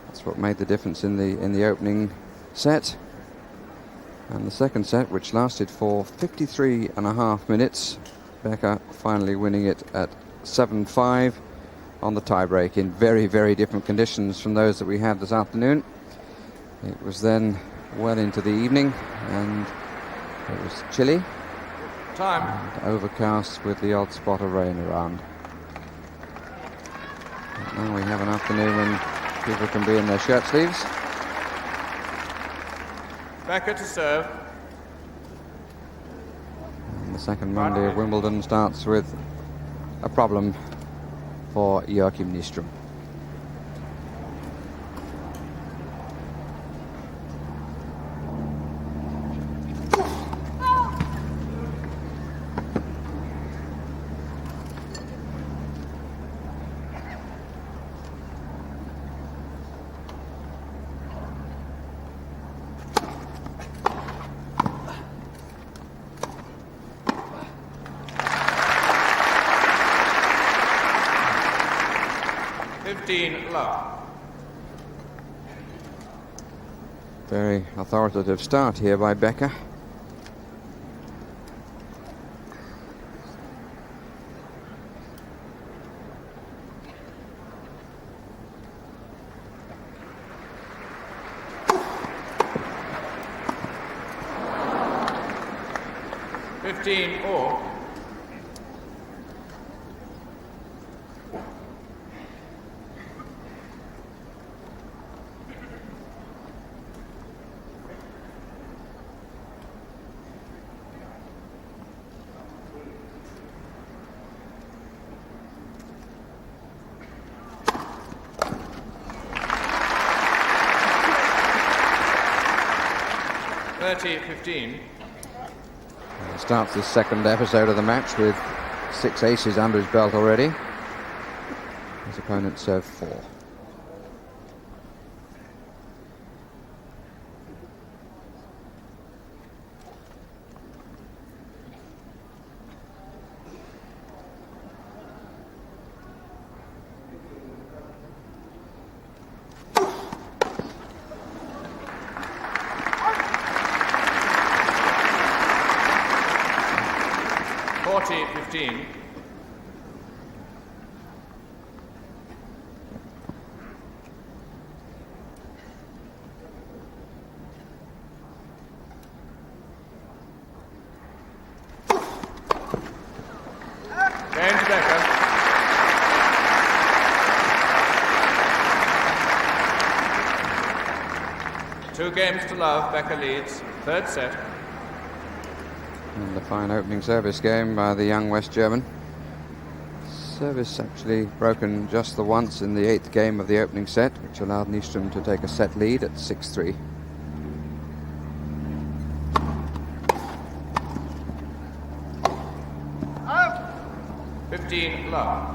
That's what made the difference in the opening set. And the second set, which lasted for 53.5 minutes, Becker finally winning it at 7-5 on the tiebreak in very, very different conditions from those that we had this afternoon. It was then well into the evening, and it was chilly. Time. And overcast with the odd spot of rain around. But now we have an afternoon when people can be in their shirt sleeves. Becker to serve. And the second Monday of Wimbledon starts with a problem for Joakim Nystrom. Love. Very authoritative start here by Becker. All. $15. He starts this second episode of the match with 6 aces under his belt already. His opponent served 4. 40-15. Game to Becker. Two games to love. Becker leads. Third set. And the fine opening service game by the young West German. Service actually broken just the once in the 8th game of the opening set, which allowed Nystrom to take a set lead at 6-3. Out. 15 love.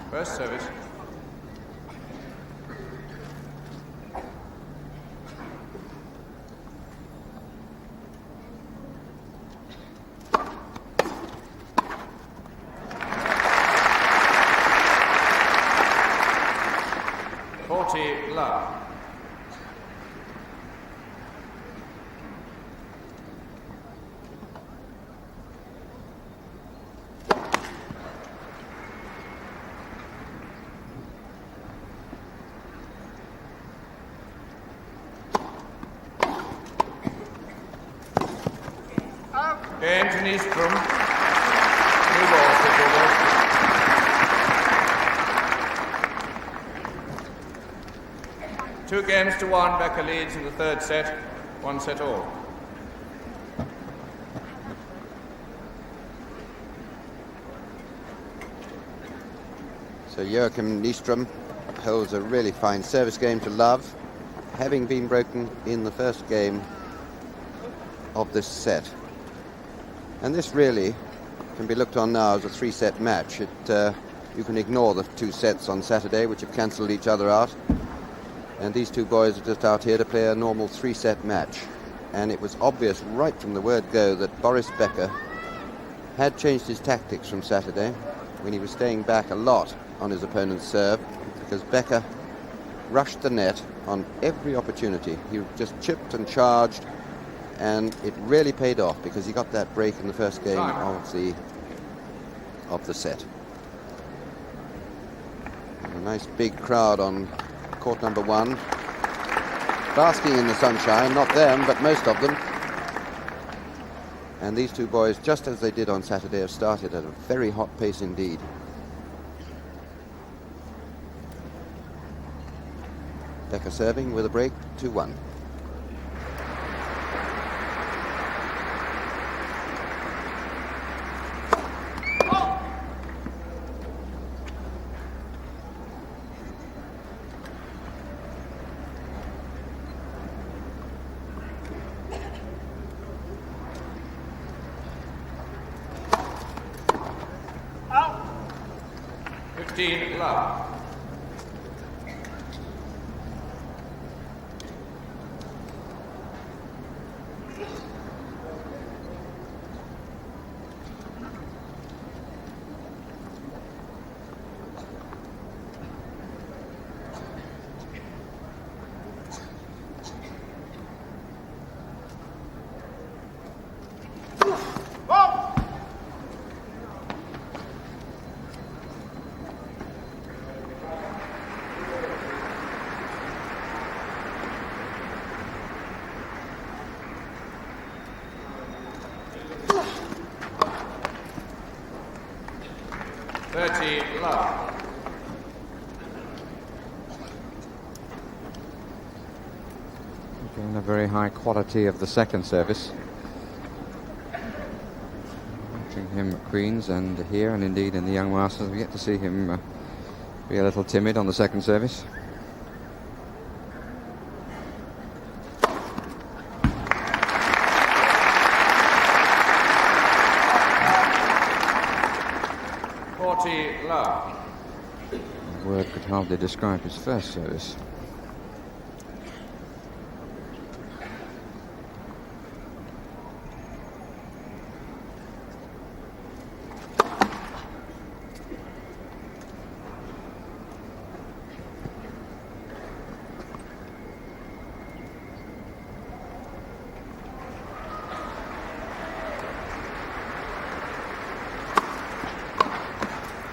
First service. Love. Game to Nystrom. New balls to Boris. Two games to one. Becker leads in the third set. One set all. So Joakim Nystrom holds a really fine service game to love, having been broken in the first game of this set. And this really can be looked on now as a 3-set match. You can ignore the 2 sets on Saturday, which have cancelled each other out. And these two boys are just out here to play a normal 3-set match. And it was obvious right from the word go that Boris Becker had changed his tactics from Saturday, when he was staying back a lot on his opponent's serve, because Becker rushed the net on every opportunity. He just chipped and charged, and it really paid off because he got that break in the first game of the set. And a nice big crowd on court number 1, basking in the sunshine, not them, but most of them. And these two boys, just as they did on Saturday, have started at a very hot pace indeed. Becker serving with a break, 2-1. Love. Love. Again, a very high quality of the second service. Watching him at Queen's and here, and indeed in the Young Masters, we get to see him be a little timid on the second service. 40 love. A word could hardly describe his first service.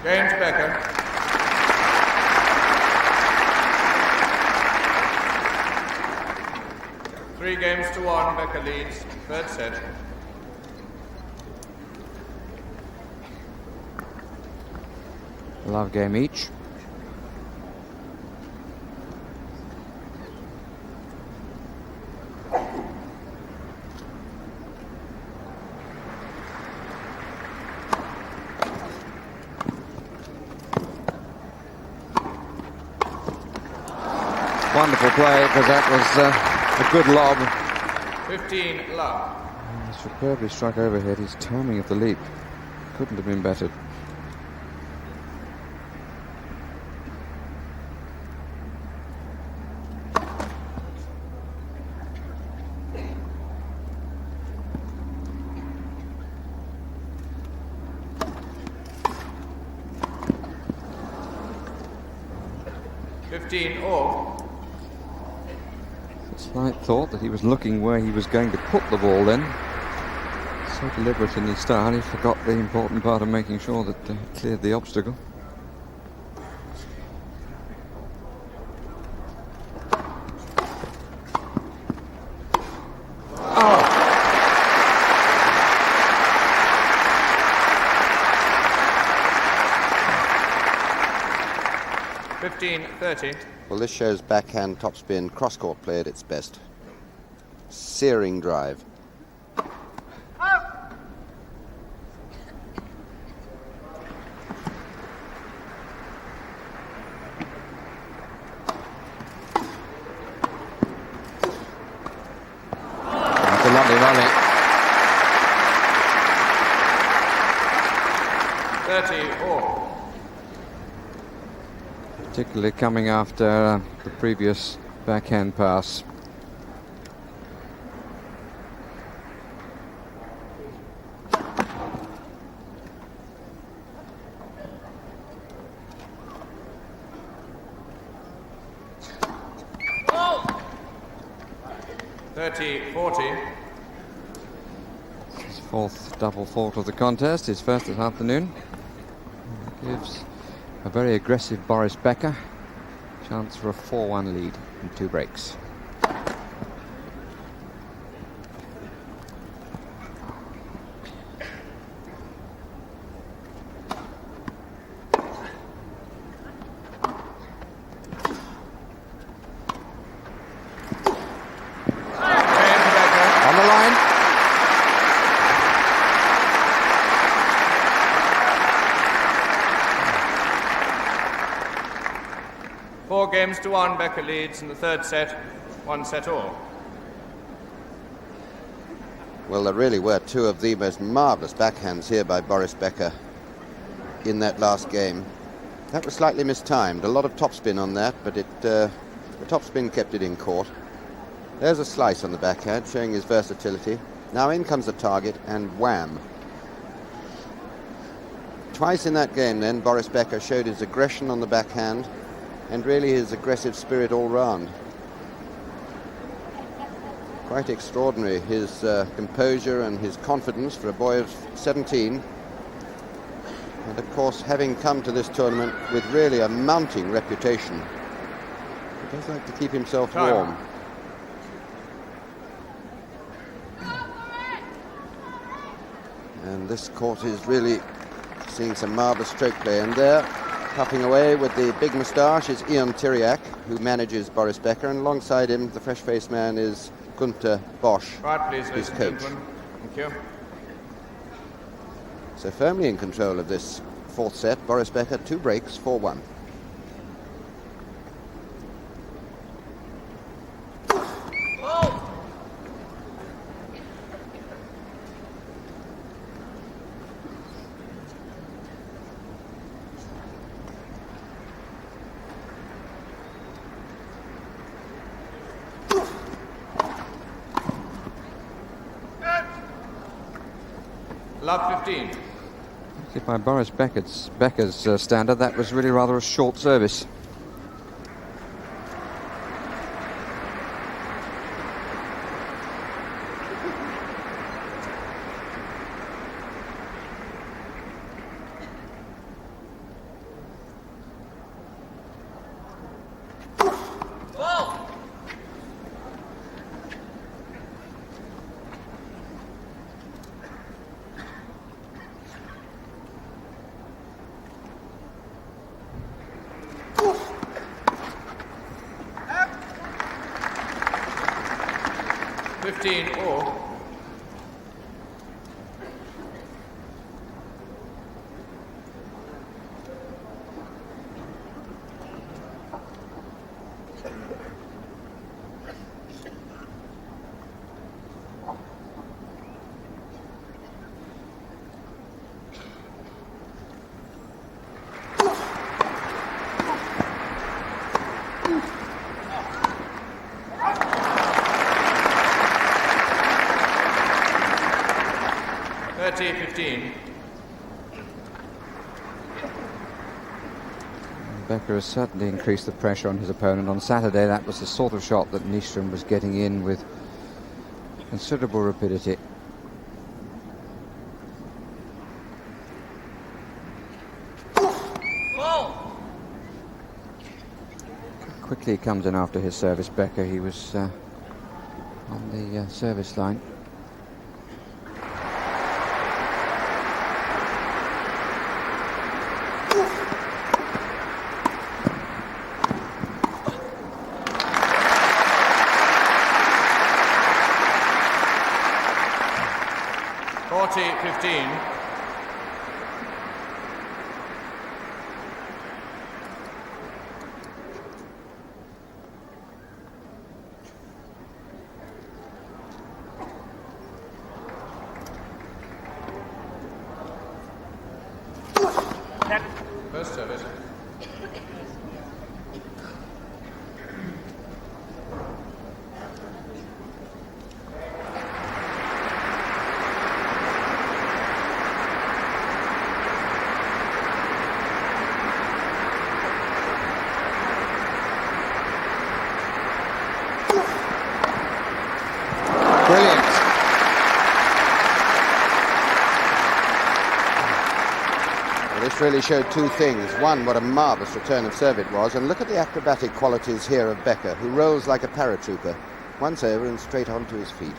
James Becker. Three games to one, Becker leads. Third set. Love game each. Wonderful play, because that was a good lob. 15 love. Superbly struck overhead. His timing of the leap couldn't have been better. Slight thought that he was looking where he was going to put the ball then. So deliberate in his start, he forgot the important part of making sure that he cleared the obstacle. Oh! 15-30. Well, this shows backhand topspin cross-court play at its best. Searing drive. That's a lovely volley. 30-all. Particularly coming after the previous backhand pass. Oh. 30-40. His fourth double fault of the contest, his first this afternoon. Gives a very aggressive Boris Becker chance for a 4-1 lead in 2 breaks. On the line. Four games to one, Becker leads in the third set, 1 set all. Well, there really were two of the most marvellous backhands here by Boris Becker in that last game. That was slightly mistimed. A lot of topspin on that, but the topspin kept it in court. There's a slice on the backhand showing his versatility. Now in comes the target and wham. Twice in that game then, Boris Becker showed his aggression on the backhand and really his aggressive spirit all round. Quite extraordinary, his composure and his confidence for a boy of 17. And of course, having come to this tournament with really a mounting reputation, he does like to keep himself warm. And this court is really seeing some marvellous stroke play. And there, puffing away with the big moustache, is Ian Tiriac, who manages Boris Becker. And alongside him, the fresh-faced man is Gunther Bosch, Right, please, his ladies and coach. gentlemen. Thank you. So firmly in control of this fourth set, Boris Becker, 2 breaks, 4-1. Love 15. By Boris Becker's standard, that was really rather a short service. Or 30-15. Becker has certainly increased the pressure on his opponent. On Saturday, that was the sort of shot that Nystrom was getting in with considerable rapidity. Quickly he comes in after his service, Becker. He was on the service line. First service. This really showed two things. One, what a marvellous return of serve it was, and look at the acrobatic qualities here of Becker, who rolls like a paratrooper, once over and straight onto his feet.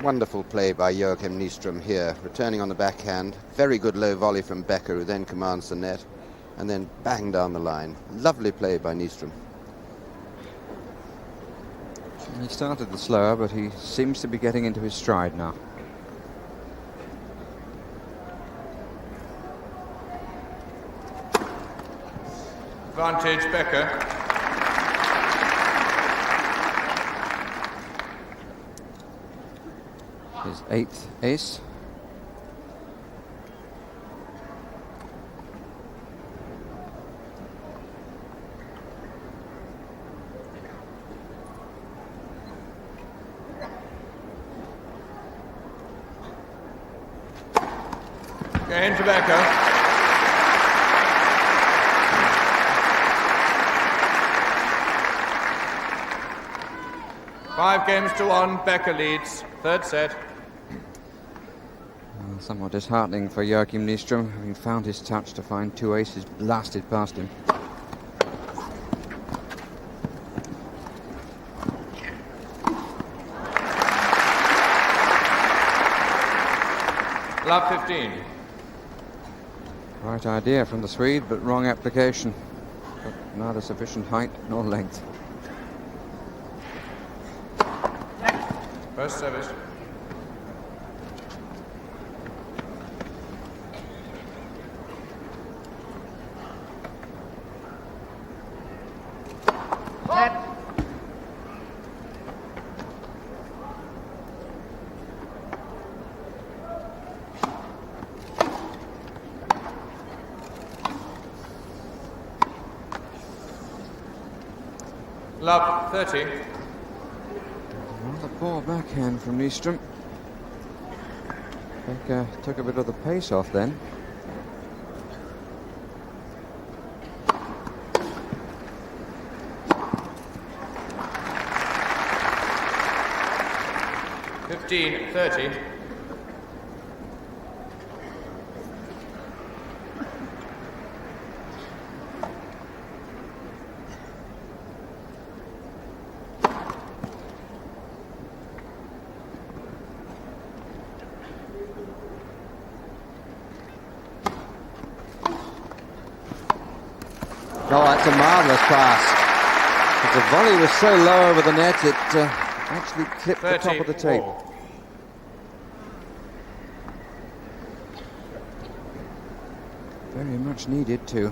Wonderful play by Joakim Nystrom here, returning on the backhand. Very good low volley from Becker, who then commands the net, and then bang down the line. Lovely play by Nystrom. He started the slower, but he seems to be getting into his stride now. Advantage Becker. His 8th ace. Again to Becker. Five games to 1, Becker leads. Third set. Somewhat disheartening for Joakim Nystrom, having found his touch to find two aces blasted past him. Love 15. Right idea from the Swede, but wrong application. But neither sufficient height nor length. First service. Love, 30. Rather poor backhand from Nystrom. Becker took a bit of the pace off then. $15, 30. Oh, that's a marvellous pass. But the volley was so low over the net, it actually clipped the top of the tape. 34. Very much needed too.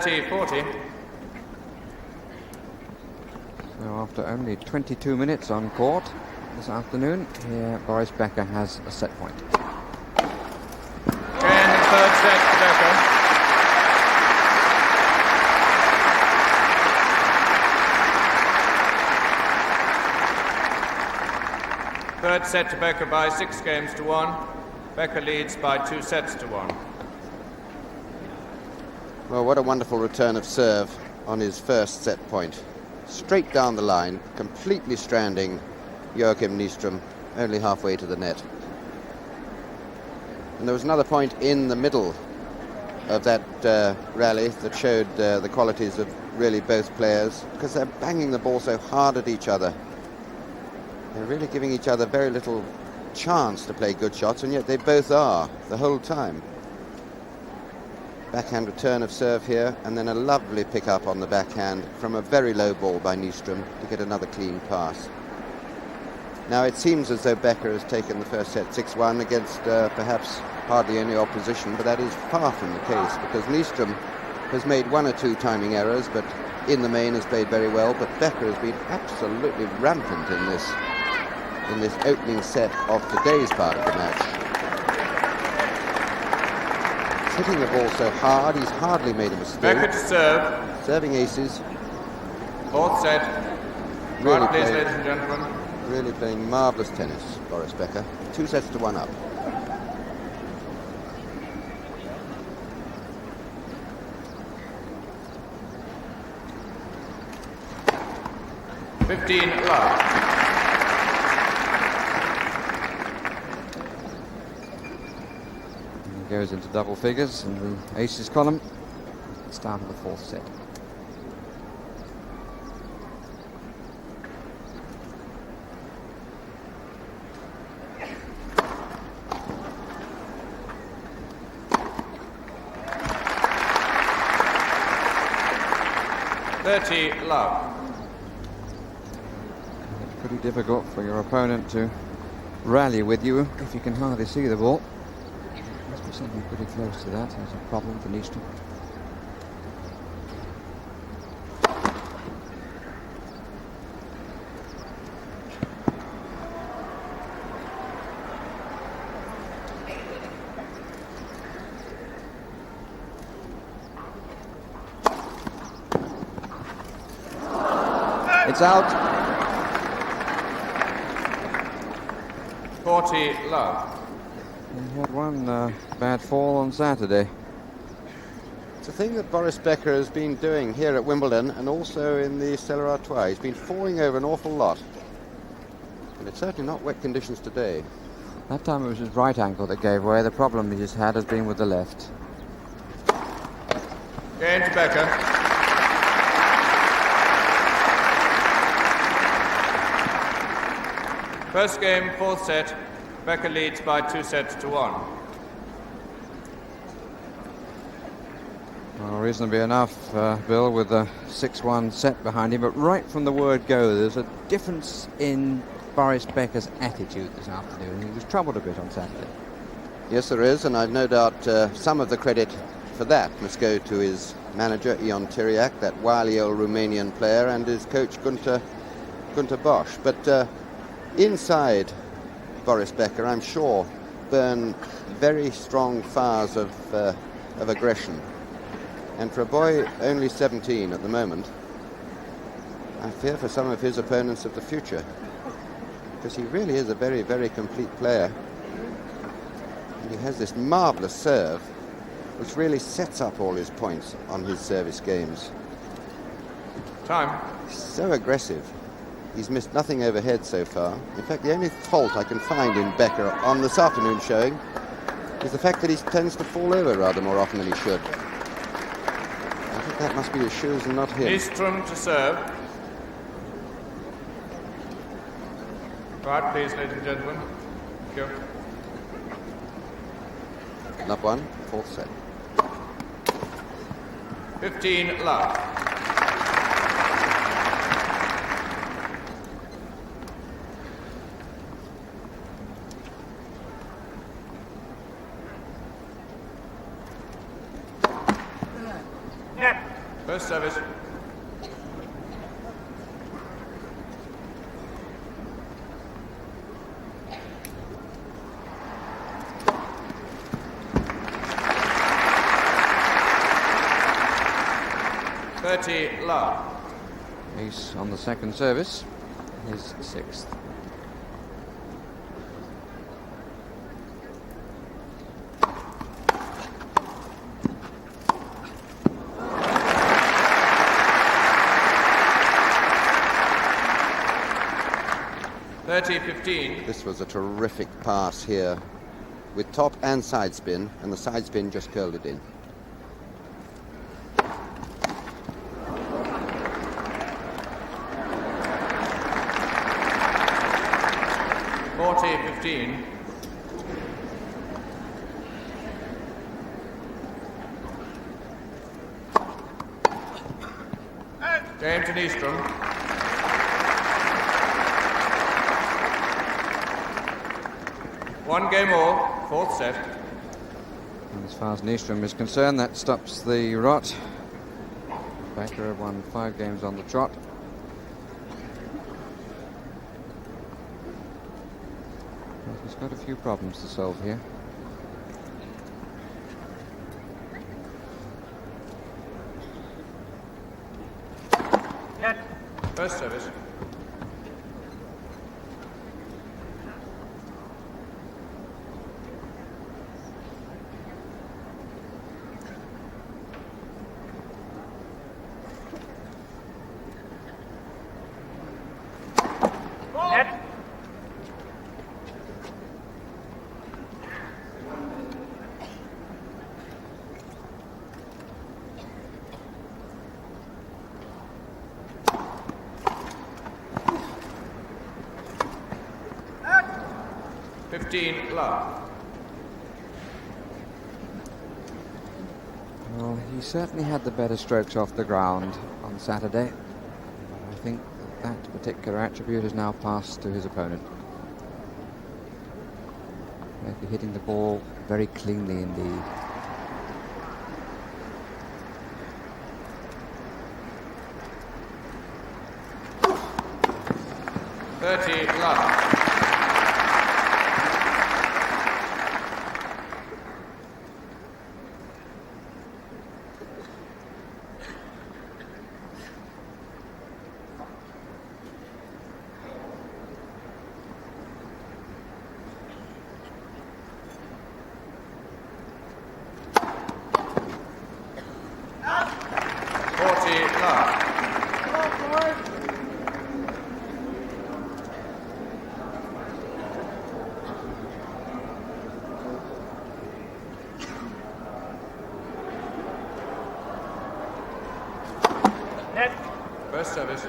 $40. So after only 22 minutes on court this afternoon, here Boris Becker has a set point. And the third set to Becker. Third set to Becker by 6 games to 1. Becker leads by 2 sets to 1. Well, what a wonderful return of serve on his first set point. Straight down the line, completely stranding Joakim Nystrom, only halfway to the net. And there was another point in the middle of that rally that showed the qualities of really both players, because they're banging the ball so hard at each other. They're really giving each other very little chance to play good shots, and yet they both are the whole time. Backhand return of serve here, and then a lovely pick-up on the backhand from a very low ball by Nystrom to get another clean pass. Now it seems as though Becker has taken the first set 6-1 against perhaps hardly any opposition, but that is far from the case, because Nystrom has made 1 or 2 timing errors, but in the main has played very well. But Becker has been absolutely rampant in this opening set of today's part of the match. Hitting the ball so hard, he's hardly made a mistake. Becker to serve. Serving aces. Fourth set. Really Right, please, playing, ladies and gentlemen. really playing marvellous tennis, Boris Becker. 2 sets to 1 up. $15 love. Goes into double figures in the aces column. Start of the fourth set. $30 love. It's pretty difficult for your opponent to rally with you if you can hardly see the ball. Must be something pretty close to that. There's a problem for Nystrom. It's out. 40 love. He had one bad fall on Saturday. It's a thing that Boris Becker has been doing here at Wimbledon and also in the Stella Artois. He's been falling over an awful lot. And it's certainly not wet conditions today. That time it was his right ankle that gave way. The problem he's had has been with the left. Game to Becker. First game, fourth set. Becker leads by 2-1. Well, reasonably enough, Bill, with the 6-1 set behind him. But right from the word go, there's a difference in Boris Becker's attitude this afternoon. He was troubled a bit on Saturday. Yes, there is, and I've no doubt some of the credit for that must go to his manager, Ion Tiriac, that wily old Romanian player, and his coach, Gunter Bosch. But inside Boris Becker, I'm sure, burn very strong fires of aggression. And for a boy only 17 at the moment, I fear for some of his opponents of the future, because he really is a very, very complete player. And he has this marvellous serve, which really sets up all his points on his service games. Time. So aggressive. He's missed nothing overhead so far. In fact, the only fault I can find in Becker on this afternoon showing is the fact that he tends to fall over rather more often than he should. I think that must be his shoes and not him. Nystrom to serve. Right, please, ladies and gentlemen. Thank you. Love one, fourth set. 15 love. First service. Love. Ace on the second service, his sixth. This was a terrific pass here with top and side spin, and the side spin just curled it in. Game to Nystrom. One game all, fourth set. And as far as Nystrom is concerned, that stops the rot. Becker won 5 games on the trot. But he's got a few problems to solve here. First service. Net. Love. Well, he certainly had the better strokes off the ground on Saturday. But I think that particular attribute has now passed to his opponent. Maybe hitting the ball very cleanly indeed. Love. First service.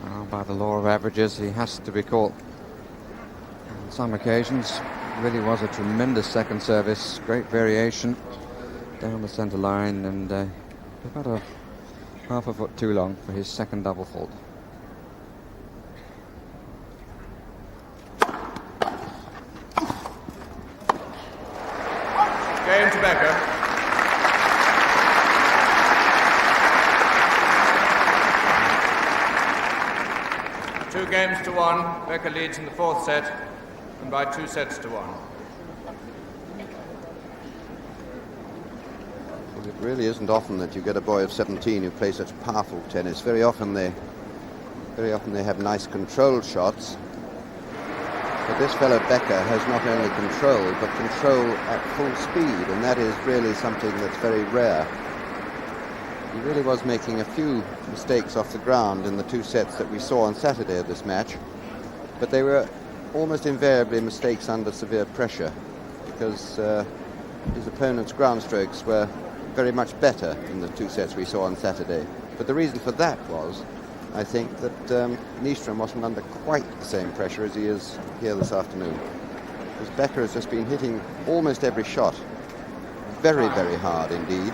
Well, by the law of averages, he has to be caught. On some occasions, really was a tremendous second service, great variation down the centre line, and about a half a foot too long for his second double fault. Game to Becker. 2-1. Becker leads in the fourth set, and by 2 sets to 1. Well, it really isn't often that you get a boy of 17 who plays such powerful tennis. Very often they have nice controlled shots. But this fellow Becker has not only control, but control at full speed, and that is really something that's very rare. He really was making a few mistakes off the ground in the 2 sets that we saw on Saturday of this match, but they were almost invariably mistakes under severe pressure, because his opponent's ground strokes were very much better in the 2 sets we saw on Saturday. But the reason for that was, I think, that Nystrom wasn't under quite the same pressure as he is here this afternoon, because Becker has just been hitting almost every shot very, very hard indeed.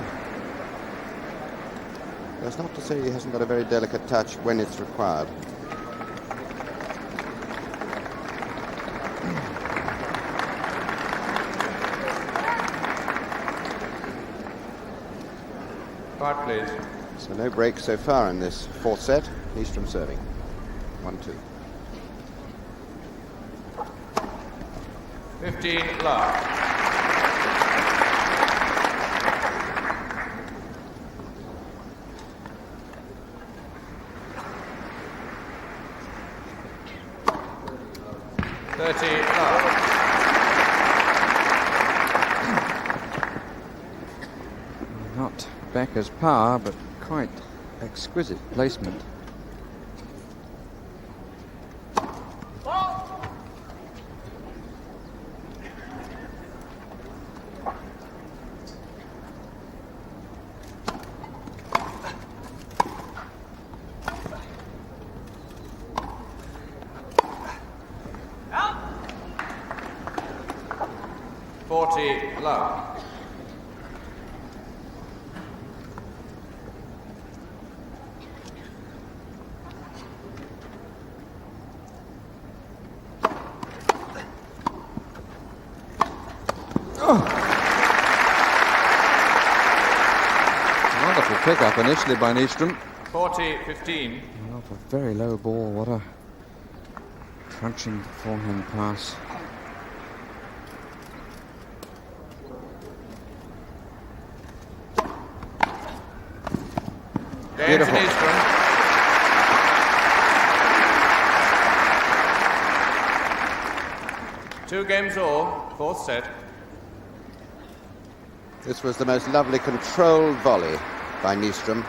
That's not to say he hasn't got a very delicate touch when it's required. Part, please. So no breaks so far in this 4th set. Nystrom serving. 1-2. 15 love. Not Becker's power, but quite exquisite placement. Love. Wonderful pick-up initially by Nystrom. 40-15. Off a very low ball. What a crunching forehand pass. Beautiful. 2 games all, 4th set. This was the most lovely controlled volley by Nystrom,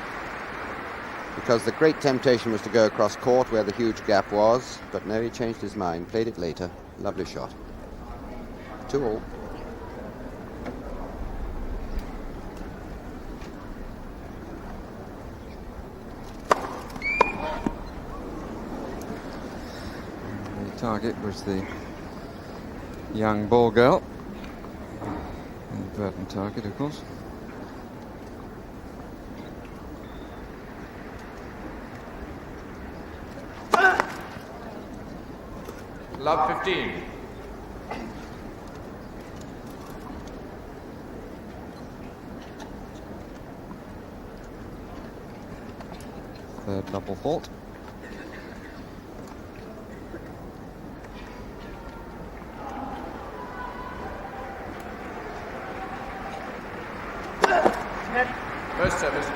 because the great temptation was to go across court where the huge gap was, but no, he changed his mind, played it later. Lovely shot. 2-all. Target was the young ball girl. Inadvertent target, of course. Love 15. Third double fault. First service.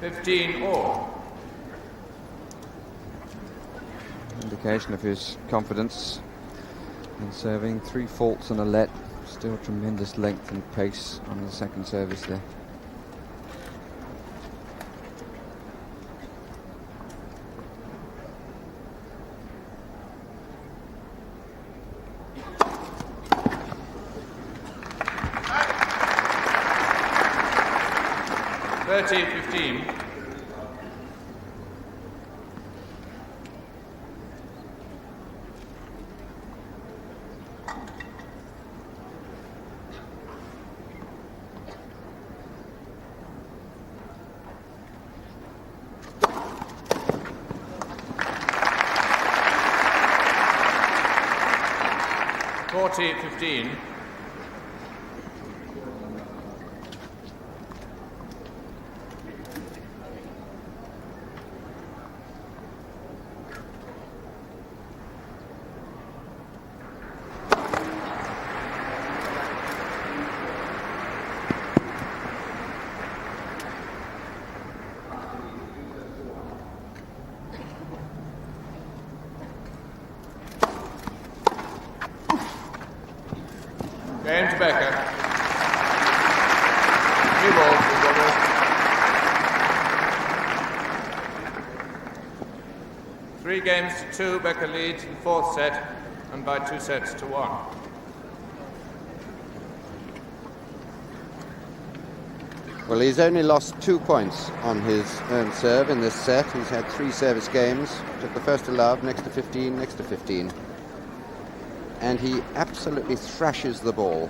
15 all. Indication of his confidence in serving. 3 faults and a let. Still tremendous length and pace on the second service there. $30-15. $40-15. Game to Becker. New ball for Boris. 3 games to 2, Becker leads in the 4th set, and by 2 sets to 1. Well, he's only lost 2 points on his own serve in this set. He's had 3 service games. Took the first to love, next to 15, next to 15. And he absolutely thrashes the ball.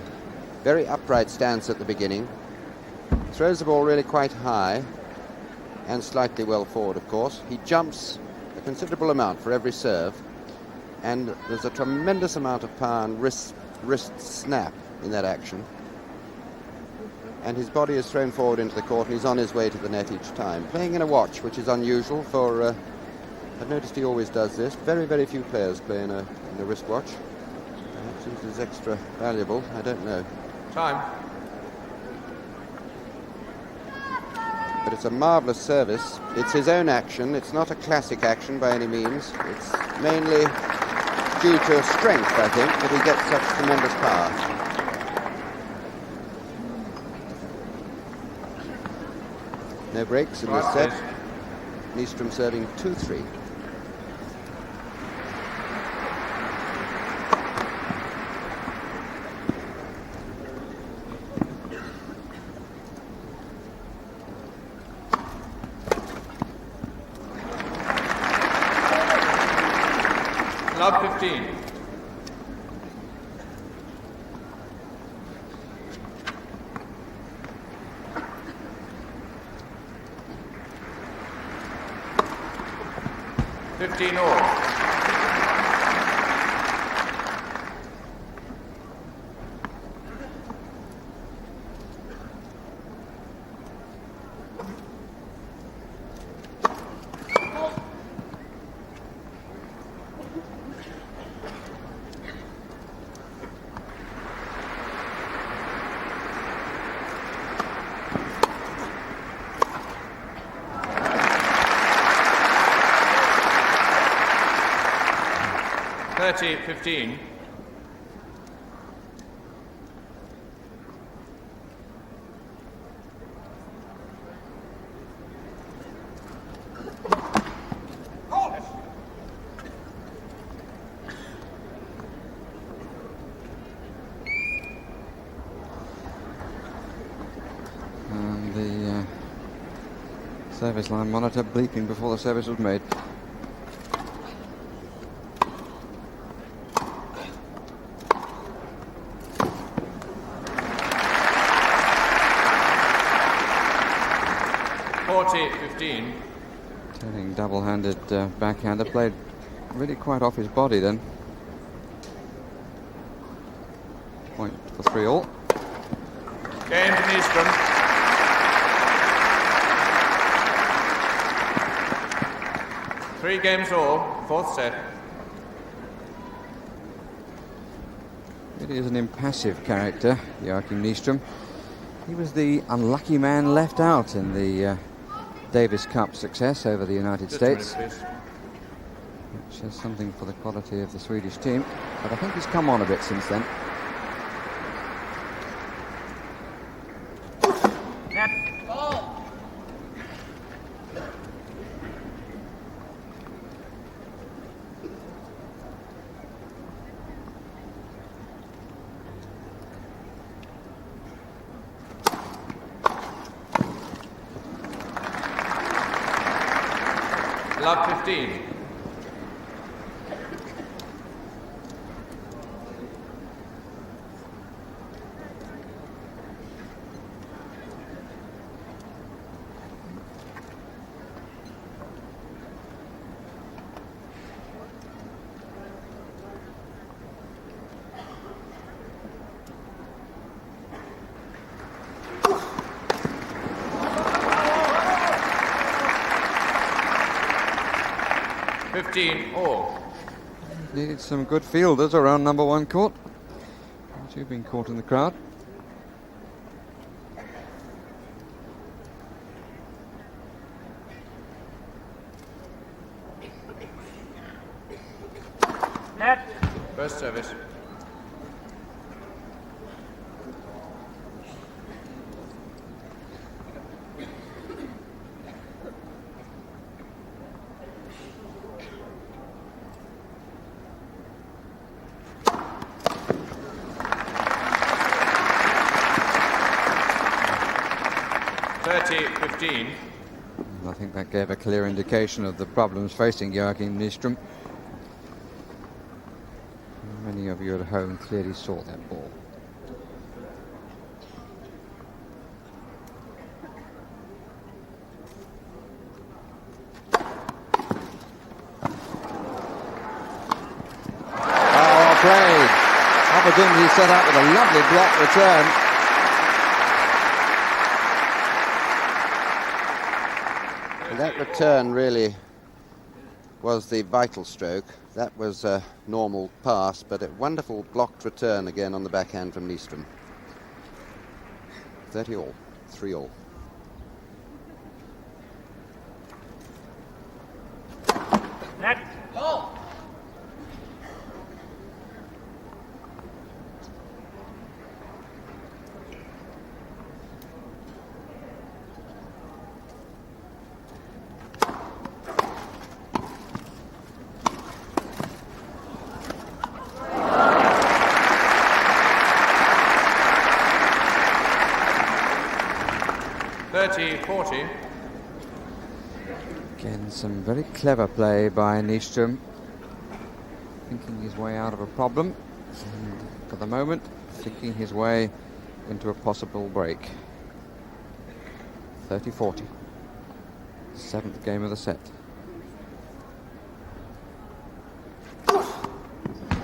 Very upright stance at the beginning. Throws the ball really quite high and slightly well forward, of course. He jumps a considerable amount for every serve, and there's a tremendous amount of power and wrist snap in that action. And his body is thrown forward into the court, and he's on his way to the net each time. Playing in a watch, which is unusual for... I've noticed he always does this. Very, very few players play in a wristwatch. Perhaps it is extra valuable. I don't know. Time. But it's a marvellous service. It's his own action. It's not a classic action by any means. It's mainly due to strength, I think, that he gets such tremendous power. No breaks in this set. Nystrom serving 2-3. Love 15. All. $30-15. And the service line monitor bleeping before the service was made. Turning double-handed backhander, played really quite off his body then. Point for 3 all. Game to Nystrom. Three games all, 4th set. It is an impassive character, Joakim Nystrom. He was the unlucky man left out in the Davis Cup success over the United Just a minute, States, please. which says something for the quality of the Swedish team. But I think he's come on a bit since then. Love 15. All. Needed some good fielders around number 1 court. You've been caught in the crowd. Net. First service. I think that gave a clear indication of the problems facing Joakim Nystrom. Many of you at home clearly saw that ball. Oh, played. Opportunity set up with a lovely block return. That return really was the vital stroke. That was a normal pass, but a wonderful blocked return again on the backhand from Nystrom. 30 all, 3 all. Net. Ball. Again, some very clever play by Nystrom, thinking his way out of a problem, and for the moment, thinking his way into a possible break. 30-40. 7th game of the set.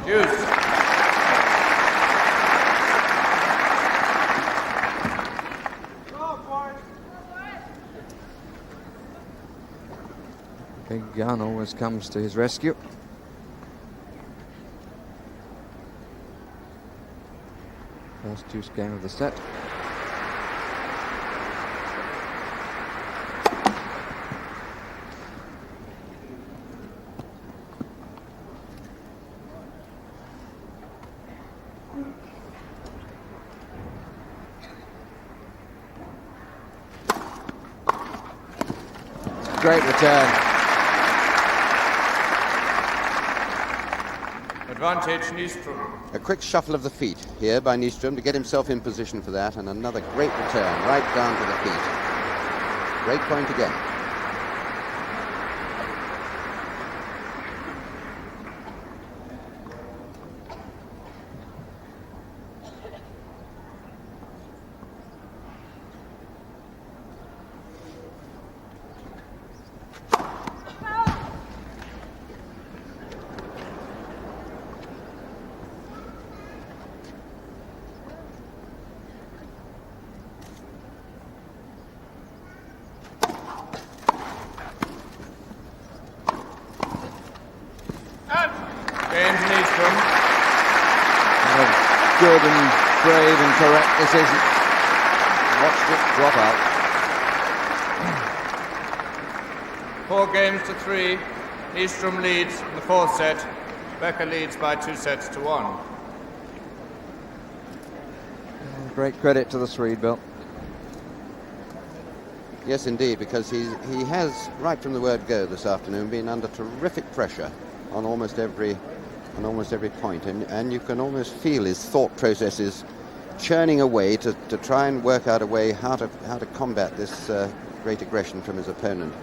Deuce. Big gun always comes to his rescue. First deuce game of the set. Great return. Advantage Nystrom. A quick shuffle of the feet here by Nystrom to get himself in position for that, and another great return right down to the feet. Great point again. Good and brave and correct decision. Watched it drop out. 4-3. Nystrom leads in the fourth set. Becker leads by 2-1. Great credit to the Swede, Bill. Yes, indeed, because he has, right from the word go this afternoon, been under terrific pressure on almost every point, and you can almost feel his thought processes churning away to try and work out a way how to combat this great aggression from his opponent.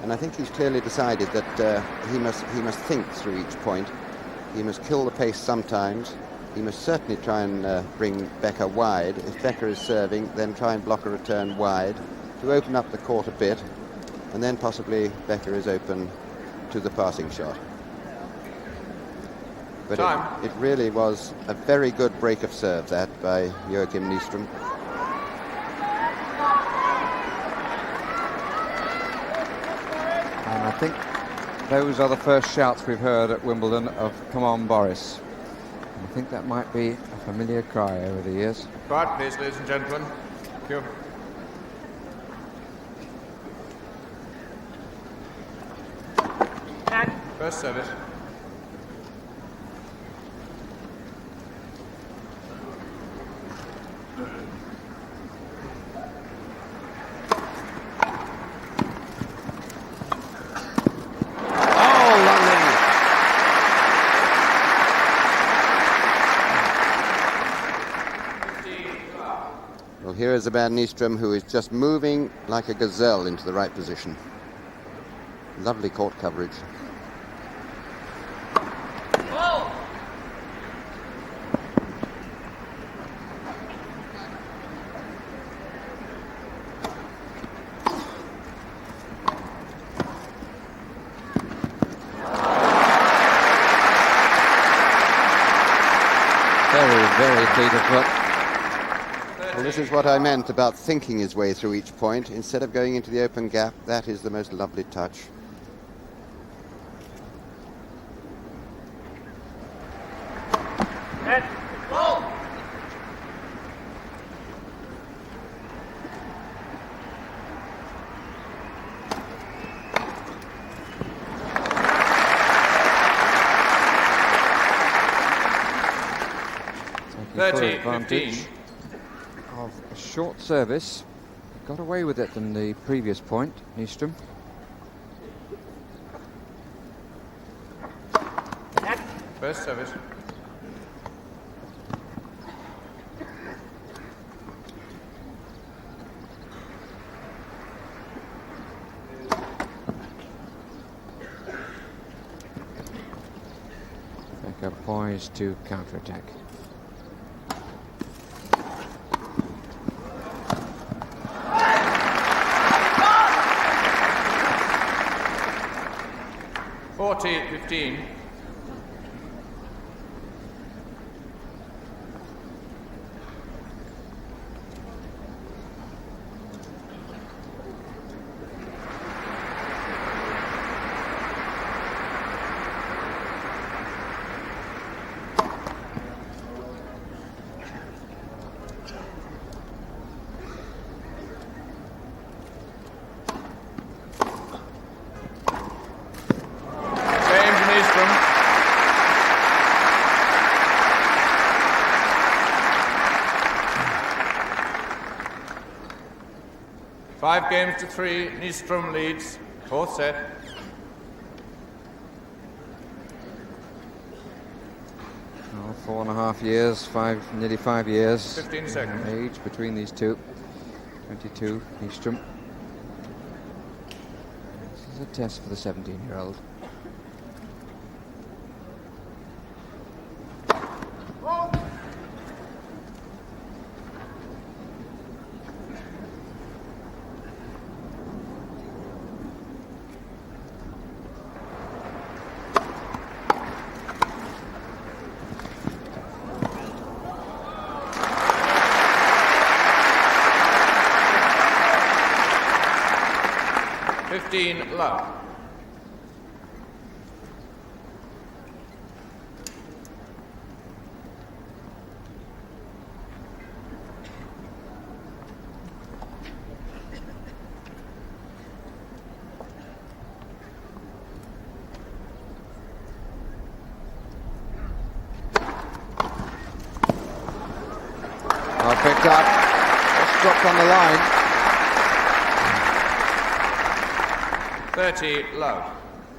And I think he's clearly decided that he must think through each point. He must kill the pace sometimes. He must certainly try and bring Becker wide. If Becker is serving, then try and block a return wide to open up the court a bit, and then possibly Becker is open to the passing shot. But it really was a very good break of serve, that, by Joakim Nystrom. And I think those are the first shouts we've heard at Wimbledon of "Come on, Boris." And I think that might be a familiar cry over the years. Quiet, please, ladies and gentlemen. Thank you. First service. Well, here is a man, Nystrom, who is just moving like a gazelle into the right position. Lovely court coverage. Very fleet of foot. Well, this is what I meant about thinking his way through each point. Instead of going into the open gap, that is the most lovely touch. Advantage of a short service. Got away with it in the previous point, Nystrom. First service. Becker poised to counter-attack. .15. Five games to 3. Nystrom leads. Fourth set. Oh, 4.5 years, nearly 5 years. 15 seconds. Age between these two. 22, Nystrom. This is a test for the 17-year-old. Love. dropped on the line. 30 love.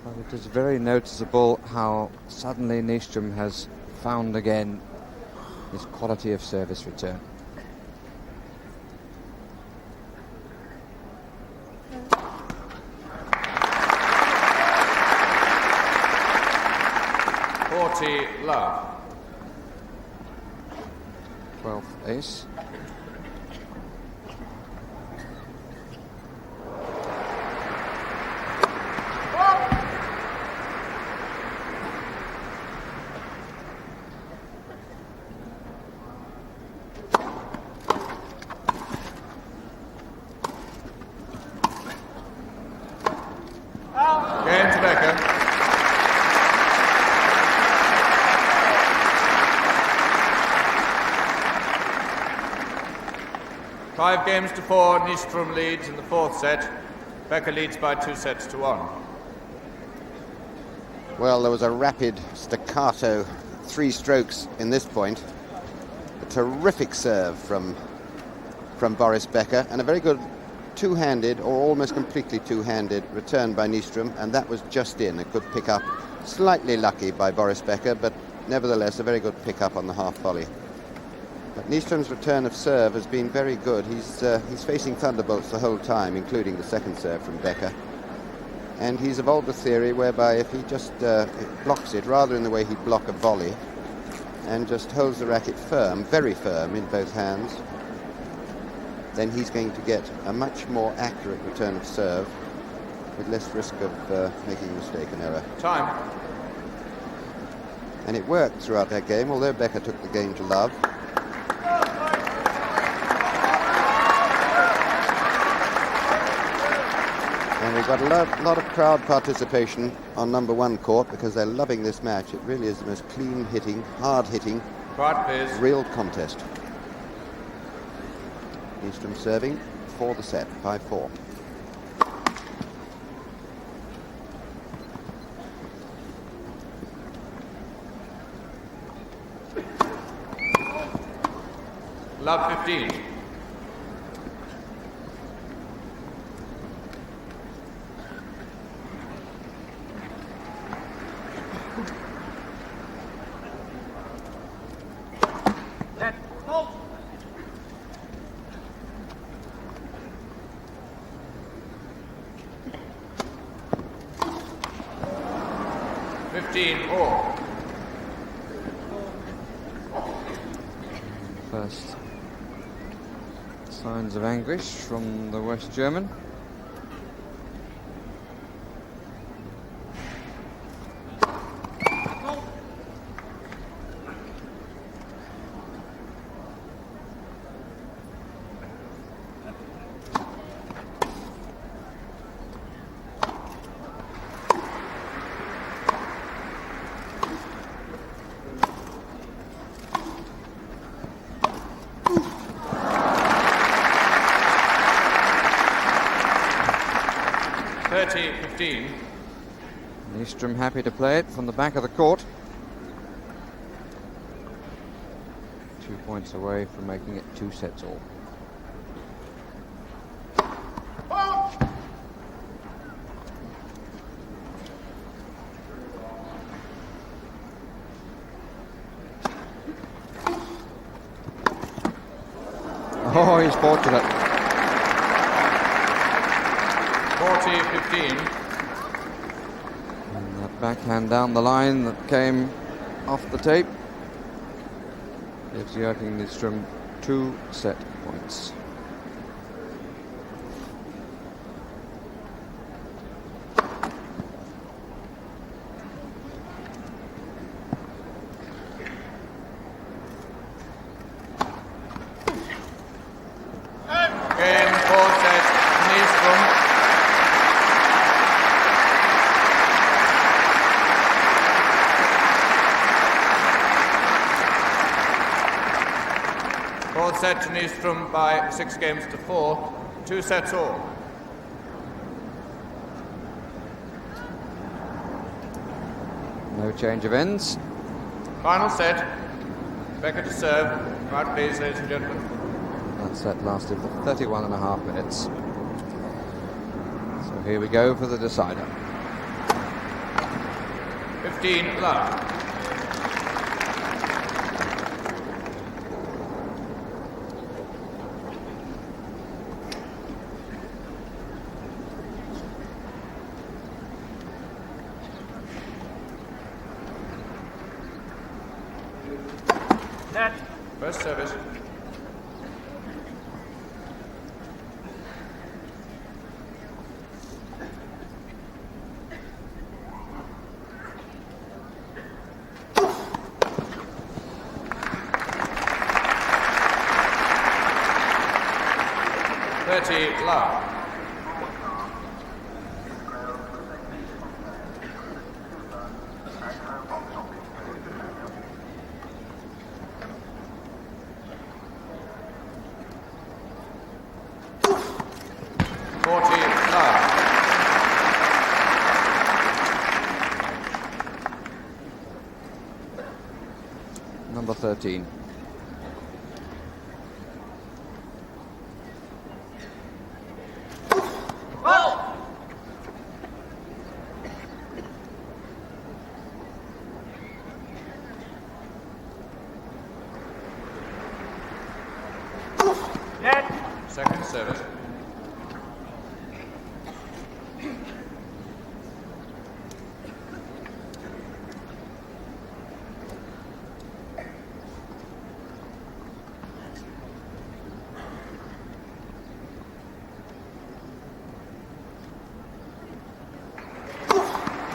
Well, it is very noticeable how suddenly Nystrom has found again his quality of service return. Love. 12th ace. Game to Becker. Five games to 4, Nystrom leads in the fourth set. Becker leads by 2-1. Well, there was a rapid staccato 3 strokes in this point. A terrific serve from Boris Becker, and a very good two-handed, or almost completely two-handed, return by Nystrom, and that was just in. A good pick-up, slightly lucky by Boris Becker, but nevertheless a very good pick-up on the half volley. But Nystrom's return of serve has been very good. He's facing thunderbolts the whole time, including the second serve from Becker. And he's evolved a theory whereby if he just blocks it, rather in the way he'd block a volley, and just holds the racket firm, very firm in both hands, then he's going to get a much more accurate return of serve with less risk of making a mistake, an error. Time. And it worked throughout that game, although Becker took the game to love. And we've got a lot of crowd participation on number 1 court because they're loving this match. It really is the most clean-hitting, hard-hitting, real contest. Nystrom serving for the set, 5-4. Love 15. First signs of anguish from the West German. Nystrom happy to play it from the back of the court. 2 points away from making it 2 sets all. Oh, he's fortunate. 40-15. And that backhand down the line that came off the tape gives Joakim Nystrom 2 set points. Set to Nystrom by 6 games to 4, 2 sets all. No change of ends. Final set. Becker to serve. Right, please, ladies and gentlemen. That set lasted for 31.5 minutes. So here we go for the decider. 15 love. Net. First service. Love. Number 13. Second service.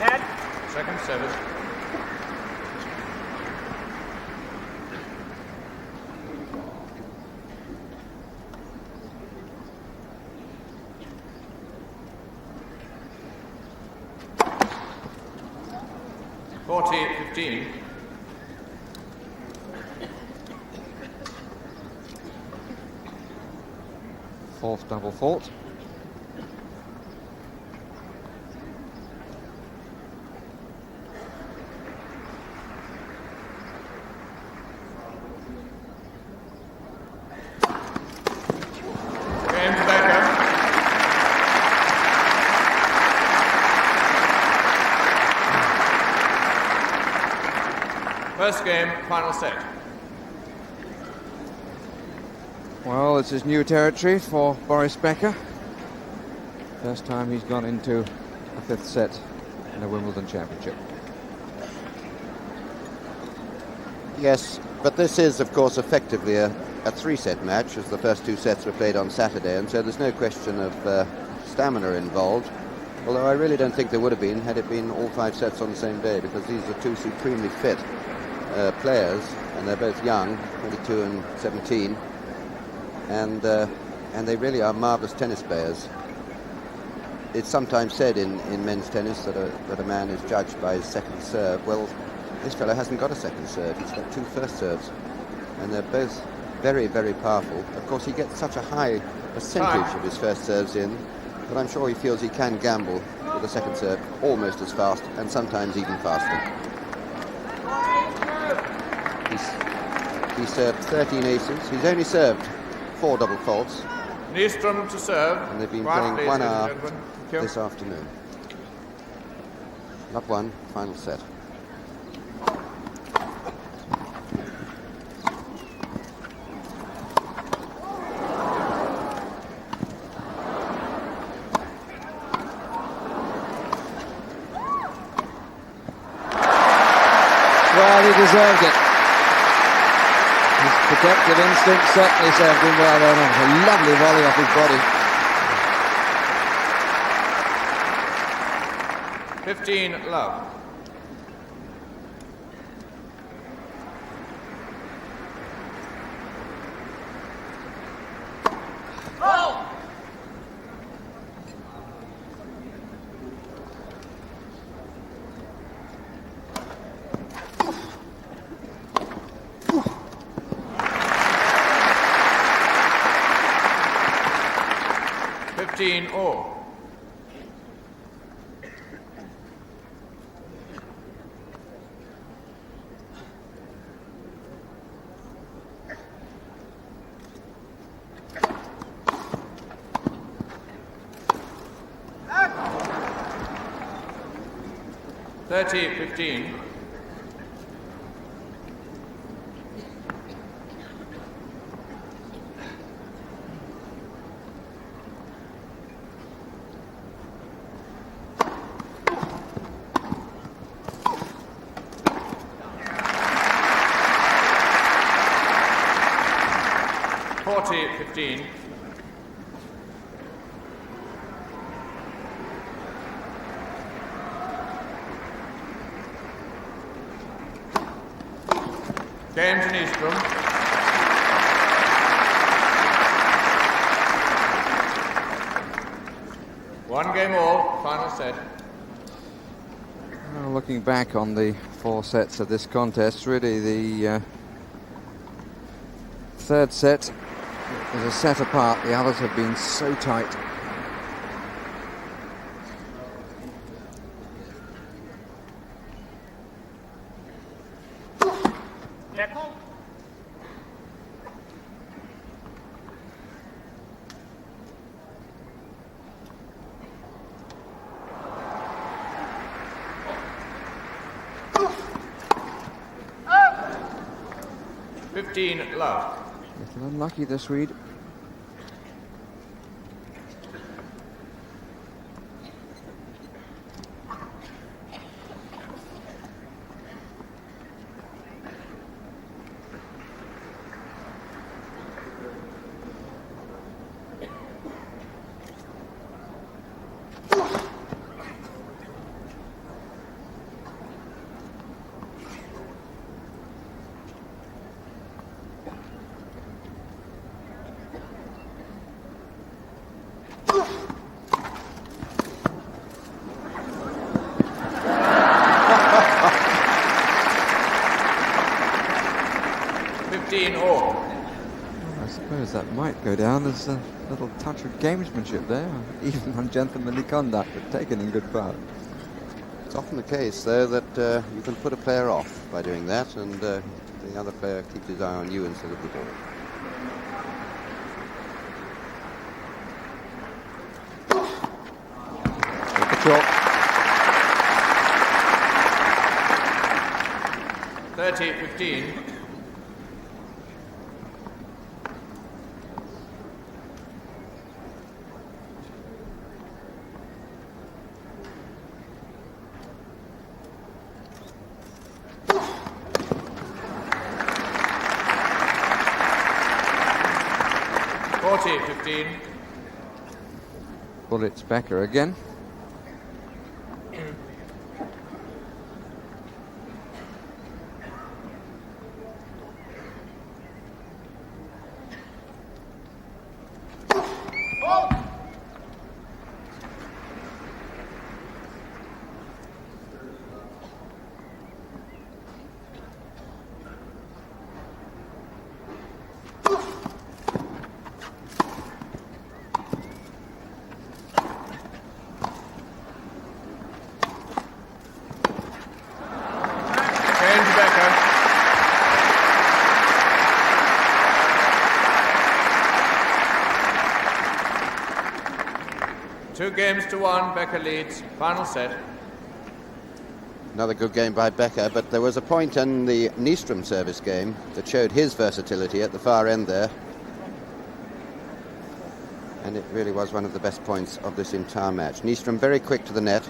Net. Second service. (40-15). Fourth double fault. Game to Becker. First game, final set. Well, this is new territory for Boris Becker. First time he's gone into a fifth set in a Wimbledon championship. Yes, but this is, of course, effectively a three-set match, as the first two sets were played on Saturday, and so there's no question of stamina involved. Although I really don't think there would have been had it been all 5 sets on the same day, because these are two supremely fit players, and they're both young, 22 and 17, and they really are marvellous tennis players. It's sometimes said in men's tennis that a man is judged by his second serve. Well, this fellow hasn't got a second serve, he's got 2 first serves, and they're both very, very powerful. Of course, he gets such a high percentage of his first serves in that I'm sure he feels he can gamble with a second serve almost as fast, and sometimes even faster. He served 13 aces. He's only served 4 double faults. Nystrom to serve. And they've been Right, playing 1 hour Thank you. this afternoon. Up 1, final set. Well, he deserved it. His protective instinct certainly served him well there. A lovely volley off his body. 15 love. All. 30-15. Game to Nystrom. One game all, final set. Well, looking back on the 4 sets of this contest, really the third set is a set apart. The others have been so tight. Love. Little unlucky, the Swede. I suppose that might go down as a little touch of gamesmanship there, even ungentlemanly conduct, but taken in good part. It's often the case, though, that you can put a player off by doing that, and the other player keeps his eye on you instead of the ball. Take the chalk. 30-15. Boris Becker again. Two games to one, Becker leads. Final set. Another good game by Becker, but there was a point in the Nystrom service game that showed his versatility at the far end there. And it really was one of the best points of this entire match. Nystrom very quick to the net.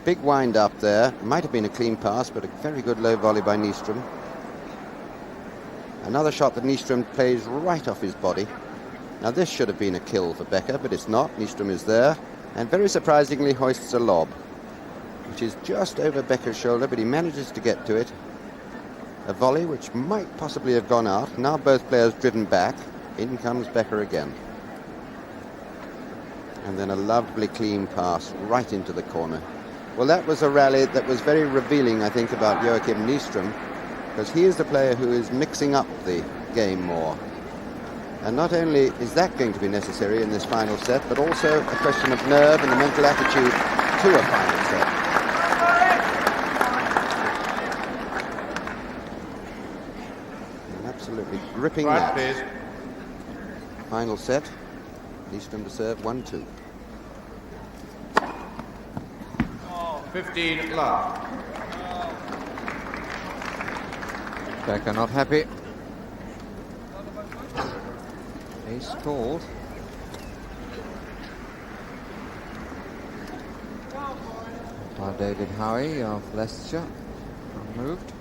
Big wind up there. Might have been a clean pass, but a very good low volley by Nystrom. Another shot that Nystrom plays right off his body. Now this should have been a kill for Becker, but it's not. Nystrom is there, and very surprisingly hoists a lob, which is just over Becker's shoulder, but he manages to get to it. A volley which might possibly have gone out. Now both players driven back. In comes Becker again. And then a lovely clean pass right into the corner. Well, that was a rally that was very revealing, I think, about Joakim Nystrom, because he is the player who is mixing up the game more. And not only is that going to be necessary in this final set, but also a question of nerve and the mental attitude to a final set. An absolutely gripping match. Please. Final set. Nystrom to serve 1-2. 15 love. Becker not happy. Ace called. By David Howie of Leicestershire. Unmoved.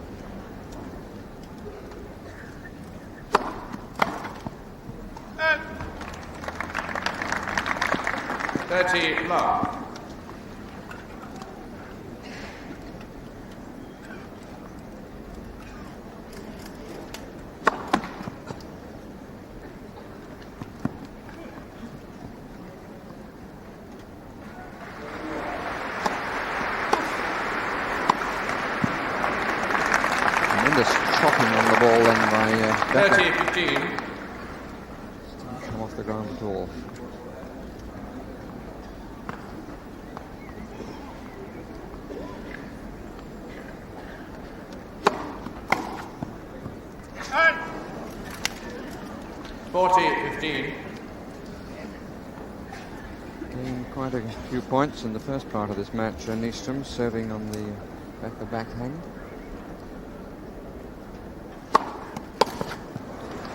And 30 love. Chopping on the ball then by Becker. 30-15. Didn't come off the ground at all. And 40-15. Gained quite a few points in the first part of this match. Nystrom serving on the Becker backhand.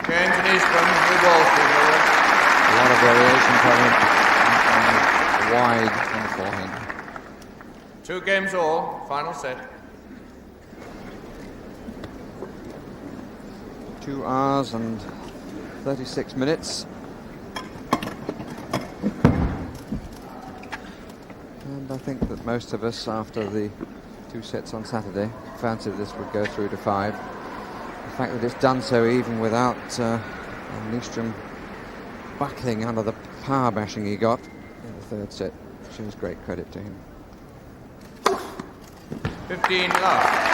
Going to Nystrom, new ball forward. A lot of variation coming wide on the forehand. 2 games all, final set. 2 hours and 36 minutes. And I think that most of us, after the 2 sets on Saturday, fancied this would go through to 5. The fact that it's done so even without Nystrom buckling under the power bashing he got in the 3rd set shows great credit to him. 15 love.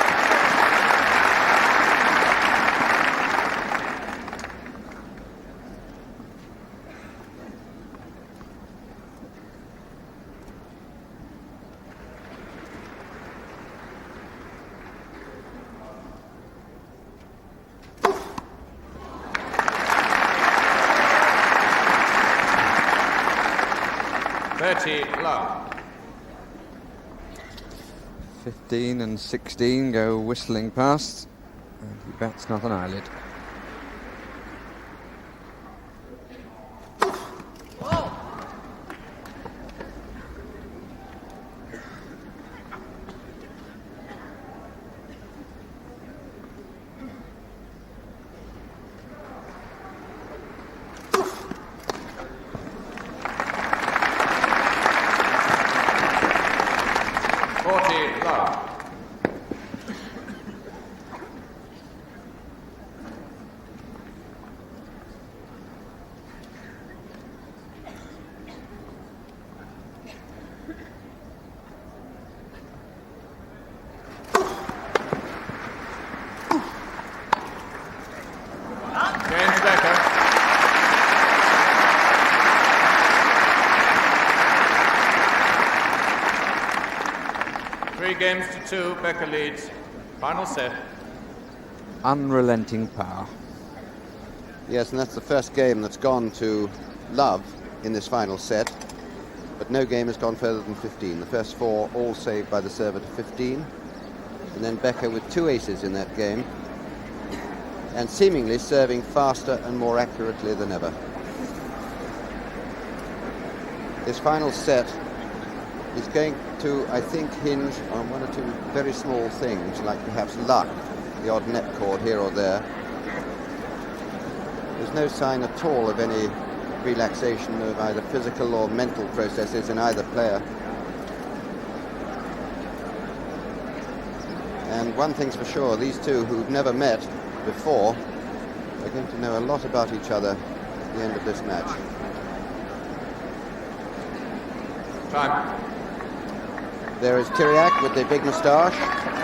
Love. 15 and 16 go whistling past, and he bats not an eyelid. Games to 2, Becker leads. Final set. Unrelenting power. Yes, and that's the first game that's gone to love in this final set. But no game has gone further than 15. The first 4 all saved by the server to 15. And then Becker with 2 aces in that game. And seemingly serving faster and more accurately than ever. This final set is going to, I think, hinge on 1 or 2 very small things, like perhaps luck, the odd net cord here or there. There's no sign at all of any relaxation of either physical or mental processes in either player. And one thing's for sure, these two who've never met before are going to know a lot about each other at the end of this match. Time. There is Tiriac with the big moustache,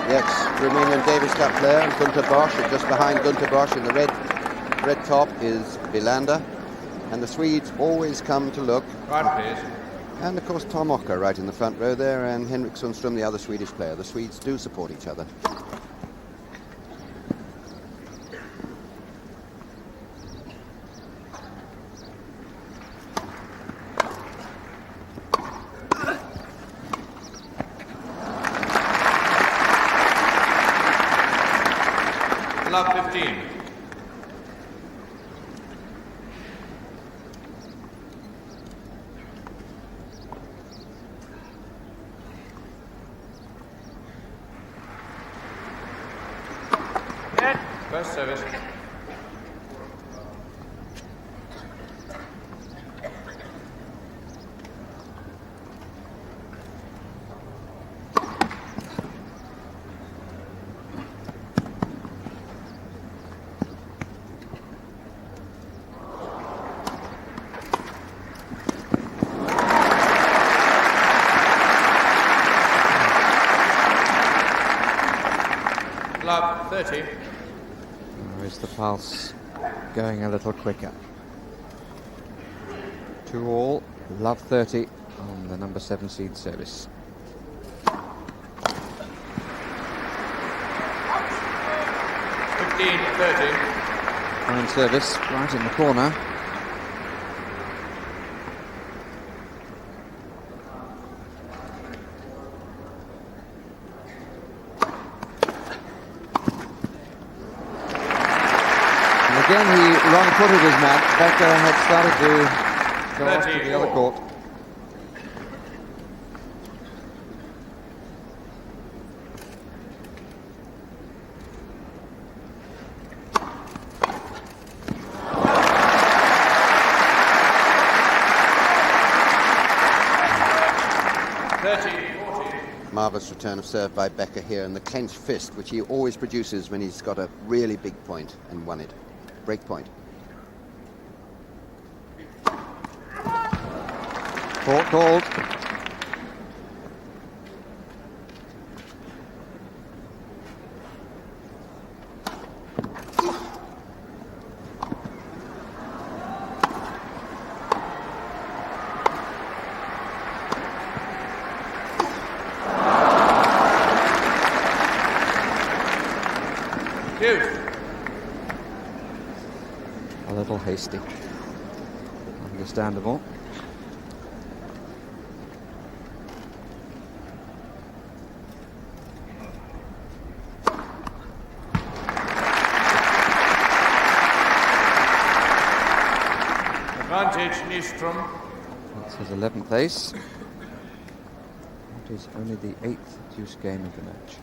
the ex-Romanian Davis Cup player, and Gunter Bosch, and just behind Gunter Bosch in the red top is Wilander. And the Swedes always come to look. Right, please. And of course Tom Ocker right in the front row there, and Henrik Sundström, the other Swedish player. The Swedes do support each other. Love 15. First service. Love 30. Is the pulse going a little quicker? 2-all, love 30 on the number 7 seed service. Fine service, right in the corner. Again, he wrong-footed his match. Becker had started to go off to the other court. Marvellous return of serve by Becker here, and the clenched fist, which he always produces when he's got a really big point and won it. Break point. Court called. A little hasty. Understandable. Advantage Nystrom. That's his 11th ace. It is only the 8th deuce game of the match.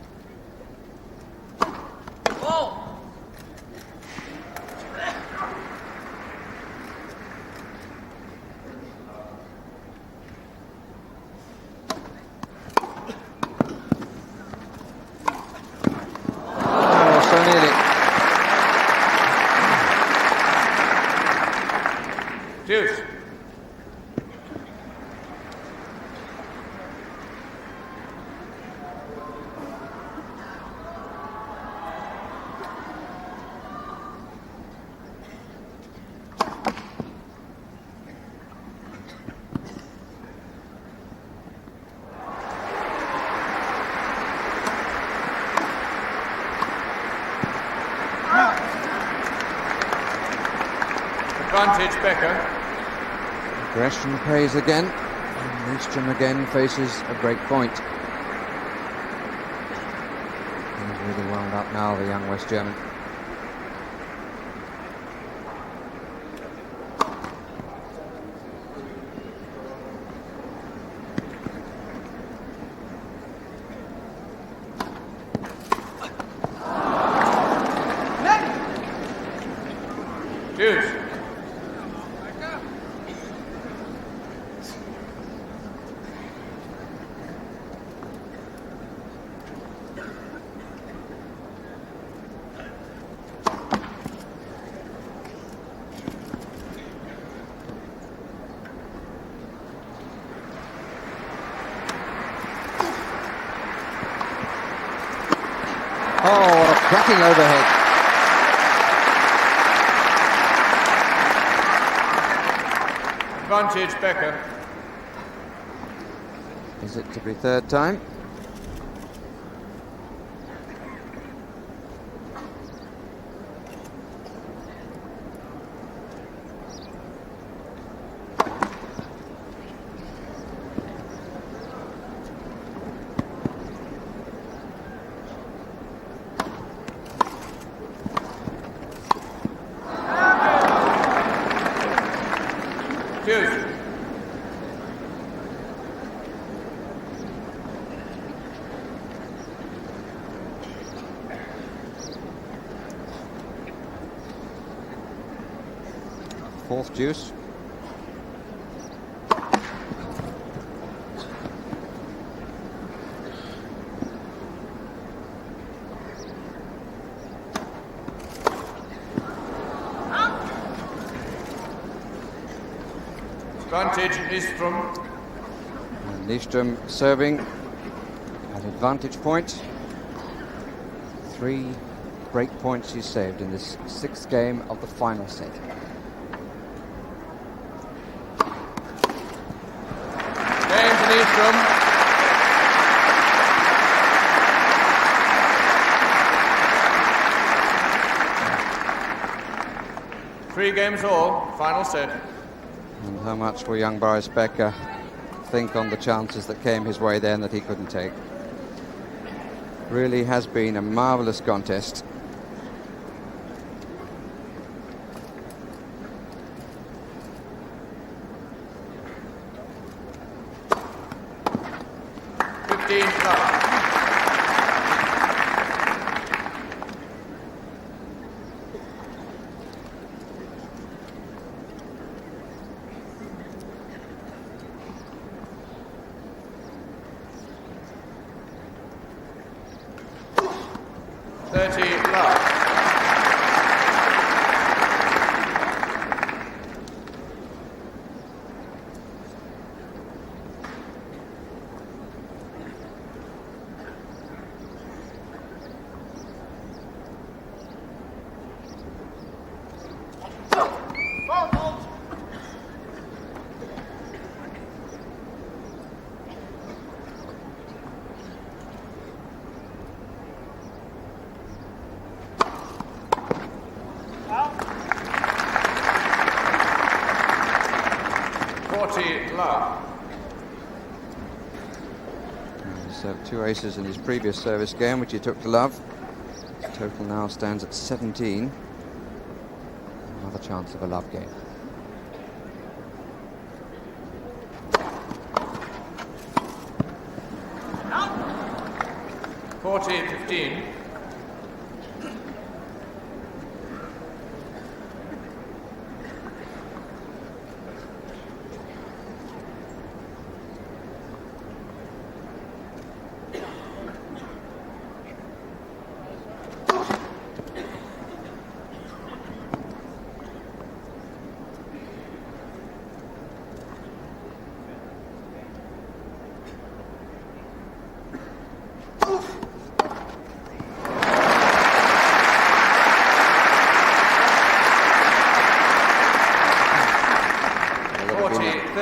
Deuce. Advantage Becker. Aggression pays again. And Nystrom again faces a break point. He's really wound up now, the young West German. Deuce. Oh, what a cracking overhead. Advantage Becker. Is it to be third time? fourth deuce. Advantage Nystrom. And Nystrom serving at advantage point. 3 break points he saved in this 6th game of the final set. Game to Nystrom. Three games all, final set. And how much will young Boris Becker think on the chances that came his way then that he couldn't take? Really has been a marvellous contest. Served 2 aces in his previous service game, which he took to love. Total now stands at 17. Another chance of a love game. (40-15).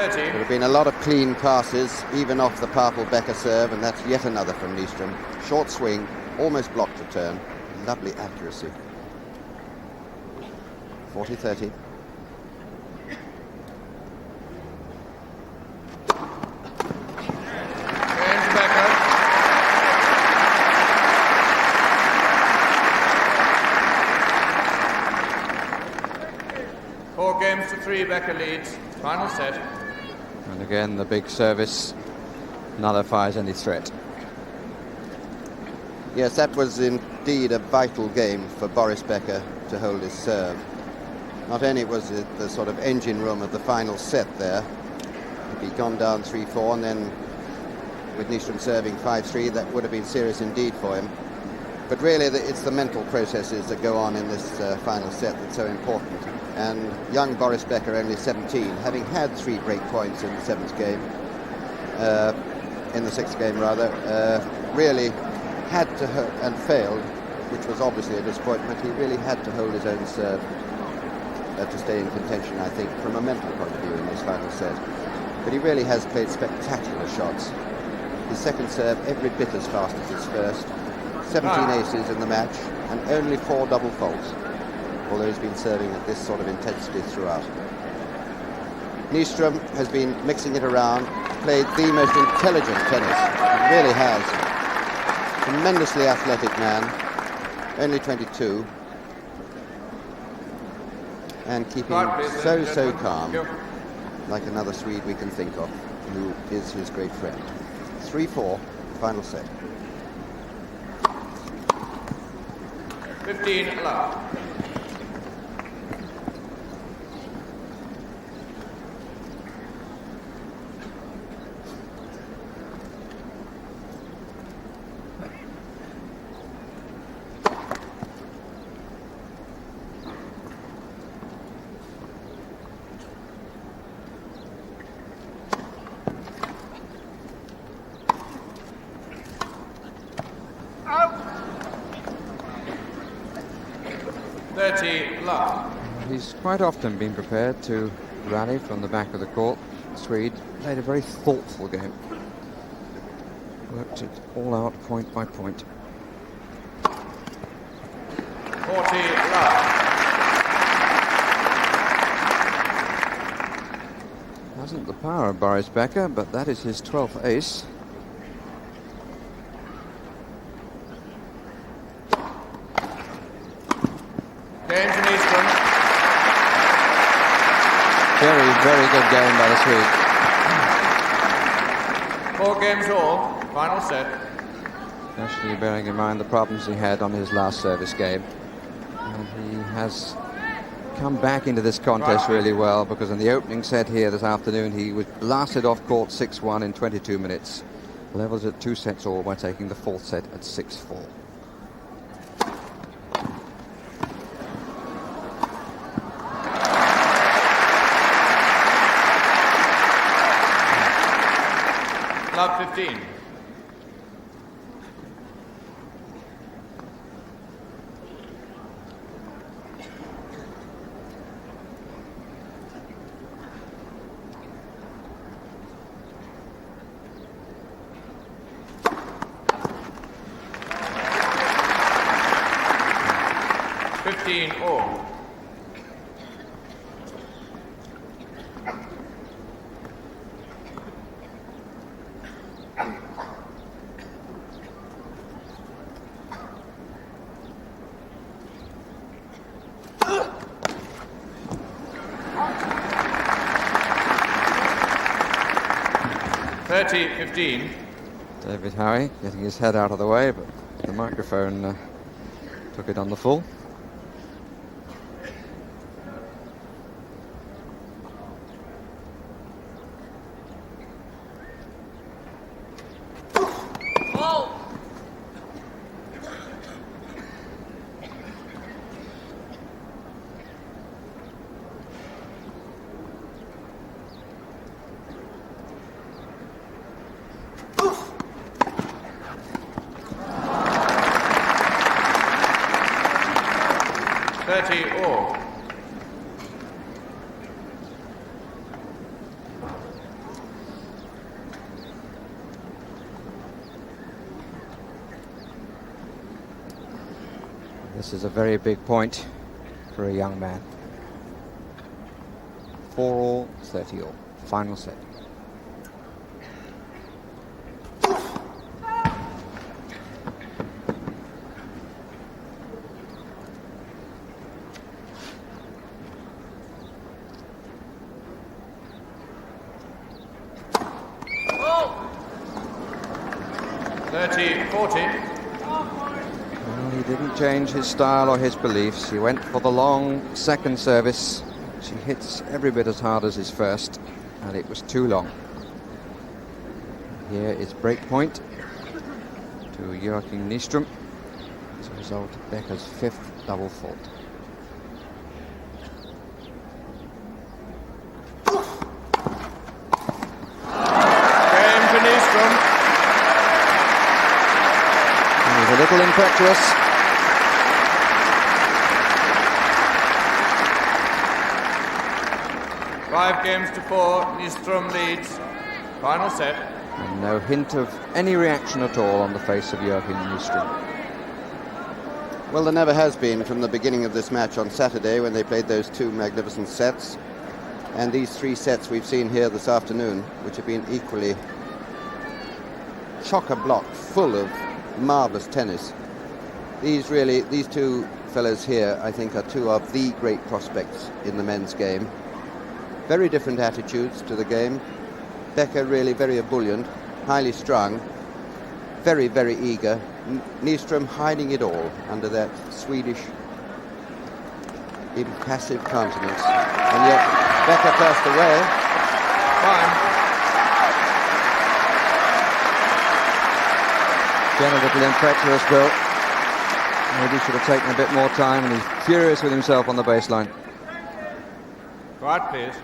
There have been a lot of clean passes, even off the powerful Becker serve, and that's yet another from Nystrom. Short swing, almost blocked return, lovely accuracy. 40-30. Four games to 3, Becker leads. Final set. And again, the big service nullifies any threat. Yes, that was indeed a vital game for Boris Becker to hold his serve. Not only was it the sort of engine room of the final set there, if he'd gone down 3-4 and then with Nystrom serving 5-3, that would have been serious indeed for him. But really, it's the mental processes that go on in this final set that's so important. And young Boris Becker, only 17, having had 3 break points in the 7th game, in the 6th game rather, really had to and failed, which was obviously a disappointment. He really had to hold his own serve to stay in contention, I think, from a mental point of view in this final set. But he really has played spectacular shots. His second serve every bit as fast as his first. 17 aces in the match and only 4 double faults, although he's been serving at this sort of intensity throughout. Nystrom has been mixing it around, played the most intelligent tennis. He really has. Tremendously athletic man, only 22, and keeping so calm, like another Swede we can think of, who is his great friend. 3-4, final set. 15 allowed. love. He's quite often been prepared to rally from the back of the court. Swede played a very thoughtful game. Worked it all out point by point. 40 love. Hasn't the power of Boris Becker, but that is his 12th ace. Game to Nystrom. Very, very good game by the Swede. 4 games all. Final set. Especially bearing in mind the problems he had on his last service game. And he has come back into this contest really well, because in the opening set here this afternoon he was blasted off court 6-1 in 22 minutes. Levels at 2 sets all by taking the 4th set at 6-4. Love 15. All. $30-15. David Howie getting his head out of the way, but the microphone took it on the full. All. This is a very big point for a young man. 4-all, 30-all. Final set. Well, he didn't change his style or his beliefs. He went for the long second service. She hits every bit as hard as his first, and it was too long. Here is break point to Joakim Nystrom as a result of Becker's 5th double fault. Game to Nystrom. He's a little impetuous. Five games to 4. Nystrom leads. Final set. And no hint of any reaction at all on the face of Joakim Nystrom. Well, there never has been from the beginning of this match on Saturday, when they played those 2 magnificent sets. And these 3 sets we've seen here this afternoon, which have been equally chock-a-block full of marvellous tennis. These 2 fellows here, I think, are 2 of the great prospects in the men's game. Very different attitudes to the game. Becker really very ebullient, highly strung, very, very eager. Nystrom hiding it all under that Swedish impassive countenance. And yet Becker first away. Fine. Again a little impetuous, Bill. Maybe should have taken a bit more time, and he's furious with himself on the baseline. Quiet, please.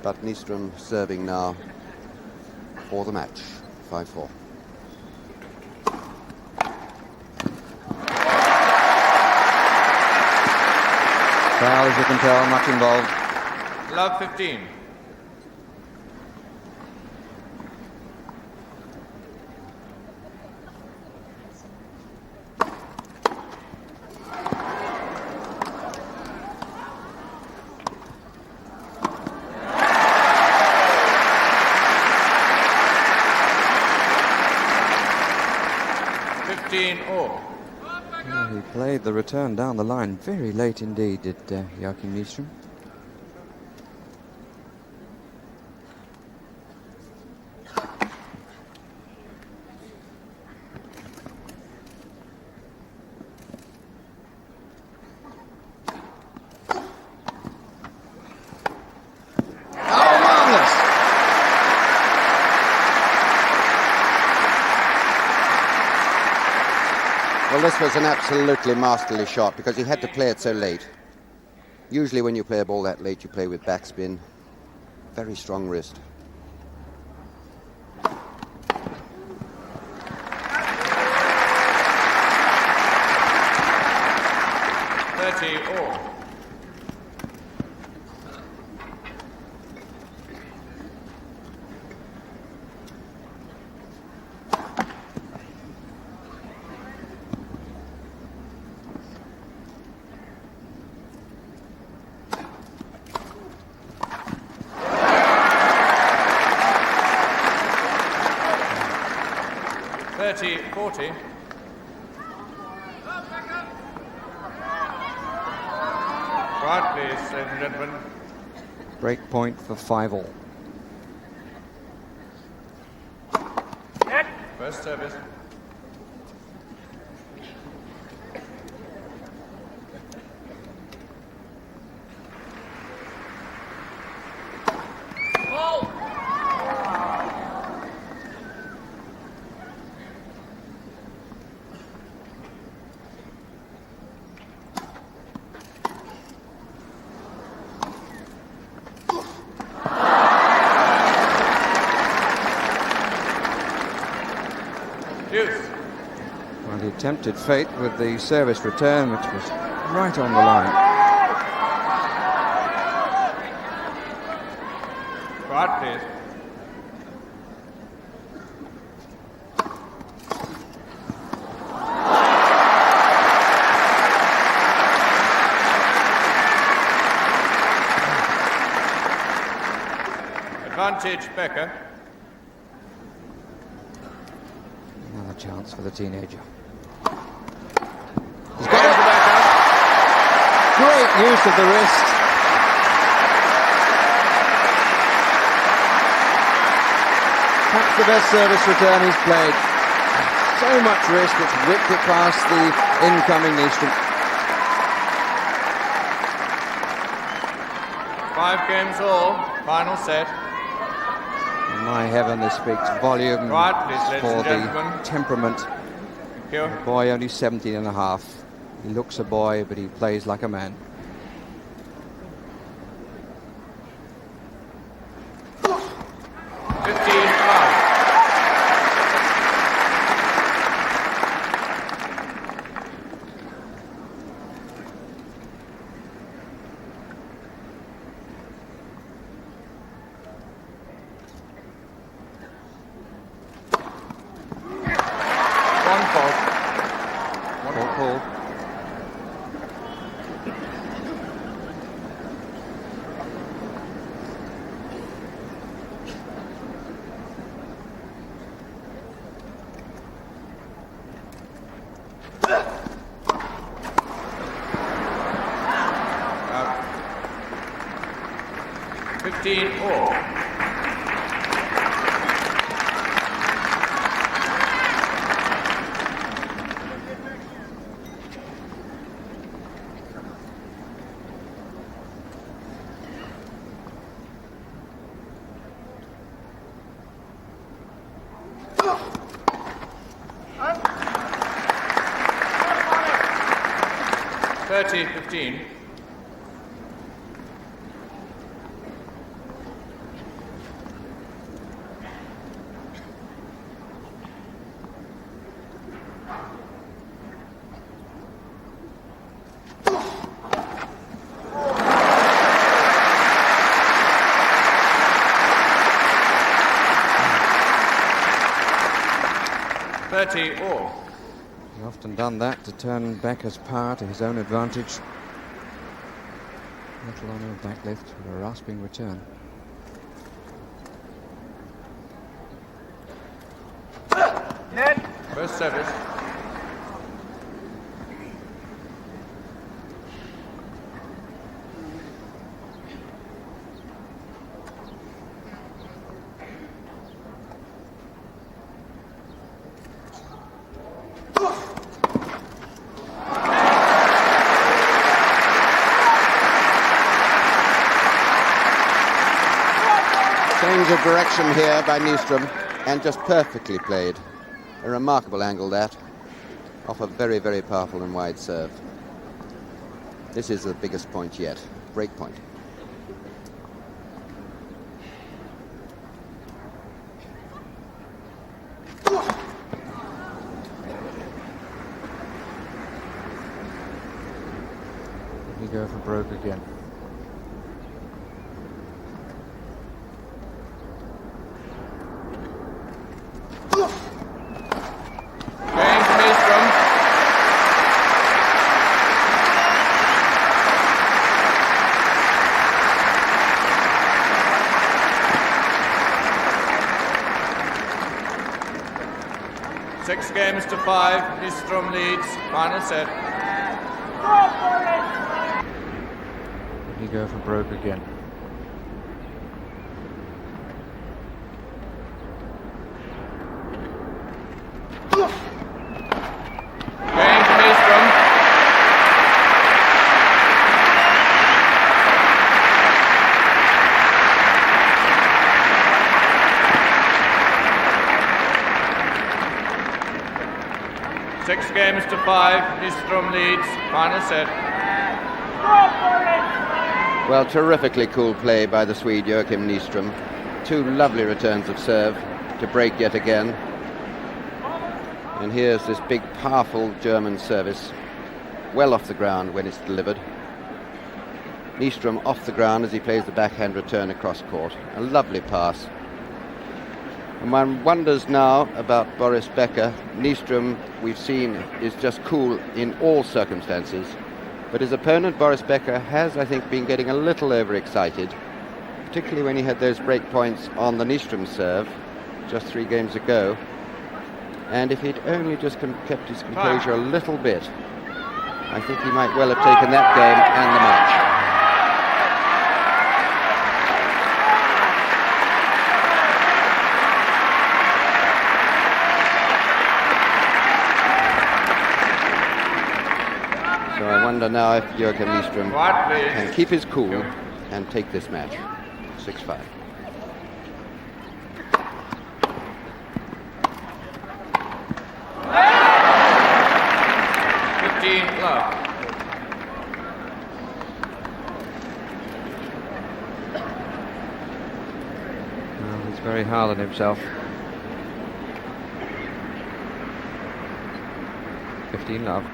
But Nystrom serving now for the match. 5-4. Foul, as you can tell, much involved. Love 15. Well, he played the return down the line very late indeed, did Joakim Nystrom. Well, this was an absolutely masterly shot because he had to play it so late. Usually when you play a ball that late, you play with backspin. Very strong wrist. All. 30-40. Quiet, please, ladies and gentlemen. Break point for 5-all. First service. Well, he tempted fate with the service return, which was right on the line. Quiet, please. Advantage, Becker. Another chance for the teenager. He's got it. Great use of the wrist. Perhaps the best service return he's played. So much wrist, it's whipped it past the incoming Nystrom. 5 games all. Final set. My heaven, this speaks volume Right, please, ladies for and the gentlemen. temperament. Thank you. The boy only 17 and a half. He looks a boy, but he plays like a man. $30-15. 30 all. He's often done that to turn Becker's power to his own advantage. Little on a back lift with a rasping return. First service. Change of direction here by Nystrom, and just perfectly played. A remarkable angle that, off a very, very powerful and wide serve. This is the biggest point yet, break point. We go for broke again. Six games to 5. Nystrom leads. Final set. We go for broke again. Game to Nystrom. Six games to 5. Nystrom leads. Final set. Well, terrifically cool play by the Swede Joakim Nystrom. Two lovely returns of serve to break yet again. And here's this big, powerful German service, well off the ground when it's delivered. Nystrom off the ground as he plays the backhand return across court. A lovely pass. And one wonders now about Boris Becker. Nystrom, we've seen, is just cool in all circumstances. But his opponent, Boris Becker, has, I think, been getting a little overexcited, particularly when he had those break points on the Nystrom serve just 3 games ago. And if he'd only just kept his composure a little bit, I think he might well have taken that game and the match. So I wonder now if Joakim Nystrom can keep his cool and take this match. 6-5. Love. Well, he's very hard on himself. 15 love.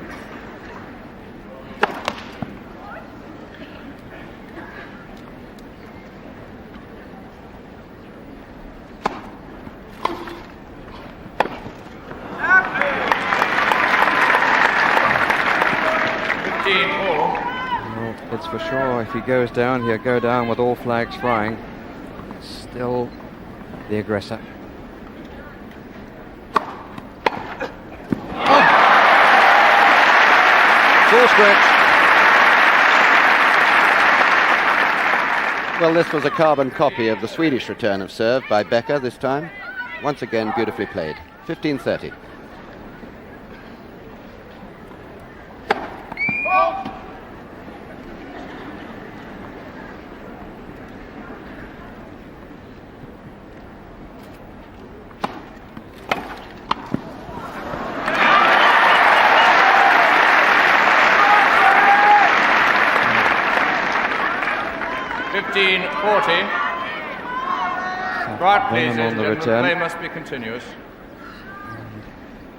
It's for sure, if he goes down, he'll go down with all flags flying. Still the aggressor. Oh. Full stretch. Well, this was a carbon copy of the Swedish return of serve by Becker this time. Once again, beautifully played. 15-30. Right, please, on the return. The play must be continuous.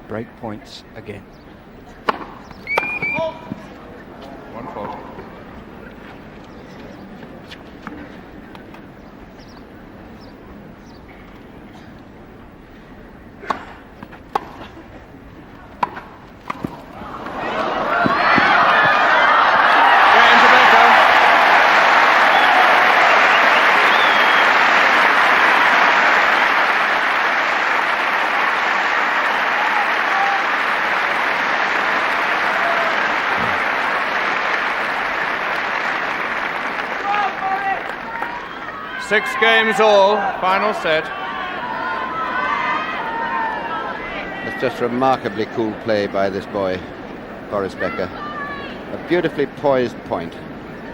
Break points again. 1-4. 6 games all, final set. It's just remarkably cool play by this boy, Boris Becker. A beautifully poised point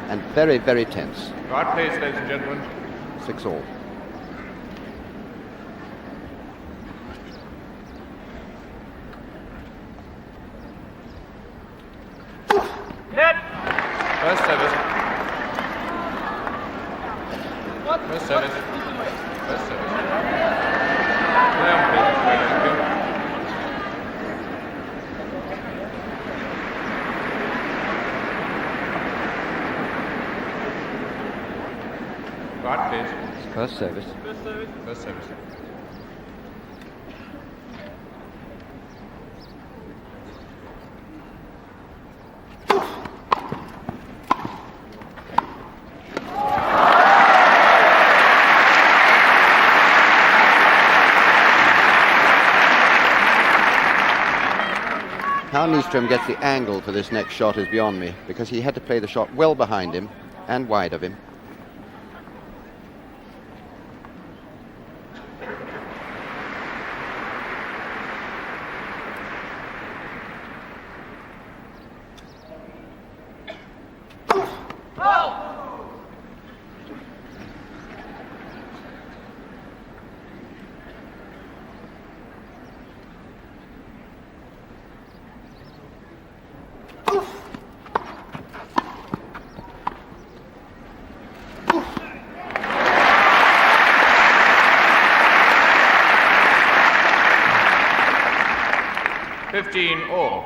and very, very tense. Right, please, ladies and gentlemen. 6 all. First service. First service. First service. Play on, please. Thank you. Right, please. First service. First service. How Nystrom gets the angle for this next shot is beyond me, because he had to play the shot well behind him and wide of him. All.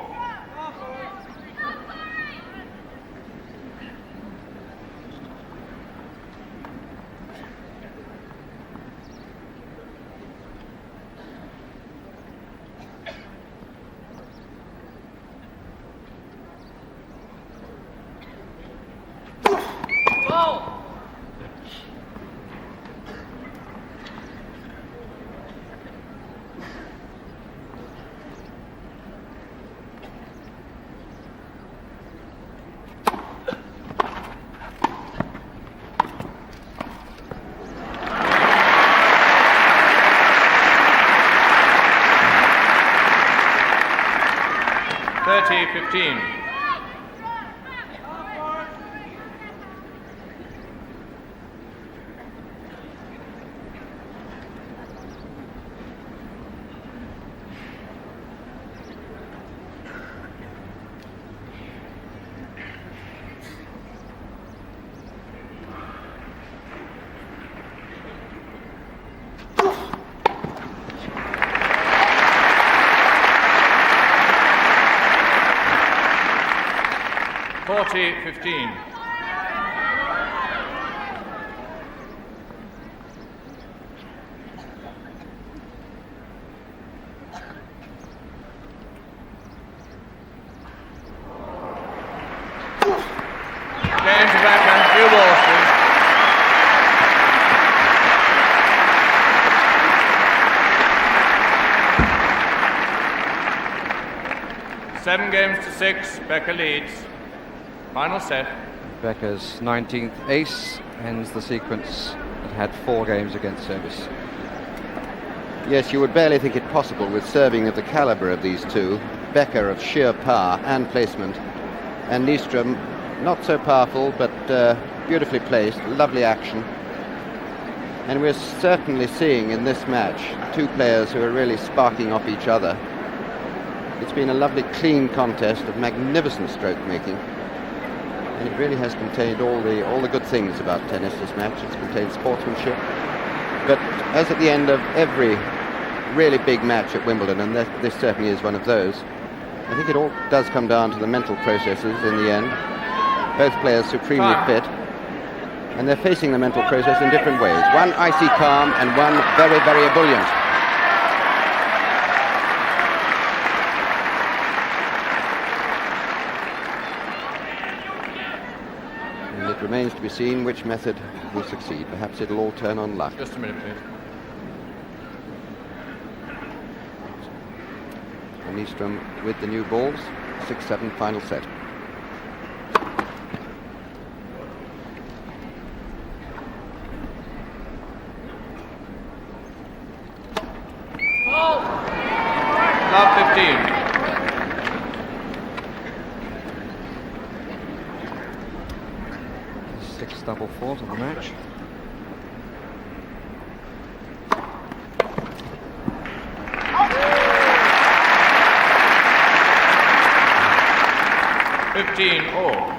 Fifteen. Change back and few balls, please. Seven games to 6, Becker leads. Final set. Becker's 19th ace ends the sequence that had 4 games against service. Yes, you would barely think it possible with serving of the caliber of these two. Becker of sheer power and placement, and Nystrom not so powerful but beautifully placed, lovely action. And we're certainly seeing in this match 2 players who are really sparking off each other. It's been a lovely clean contest of magnificent stroke making. And it really has contained all the good things about tennis, this match. It's contained sportsmanship. But as at the end of every really big match at Wimbledon, and this certainly is one of those, I think it all does come down to the mental processes in the end. Both players supremely fit. And they're facing the mental process in different ways. One icy calm and one very, very ebullient. Remains to be seen which method will succeed. Perhaps it'll all turn on luck. Just a minute, please. And Nystrom with the new balls. 6-7 final set. Love 15. Sixth double fault of the match. All.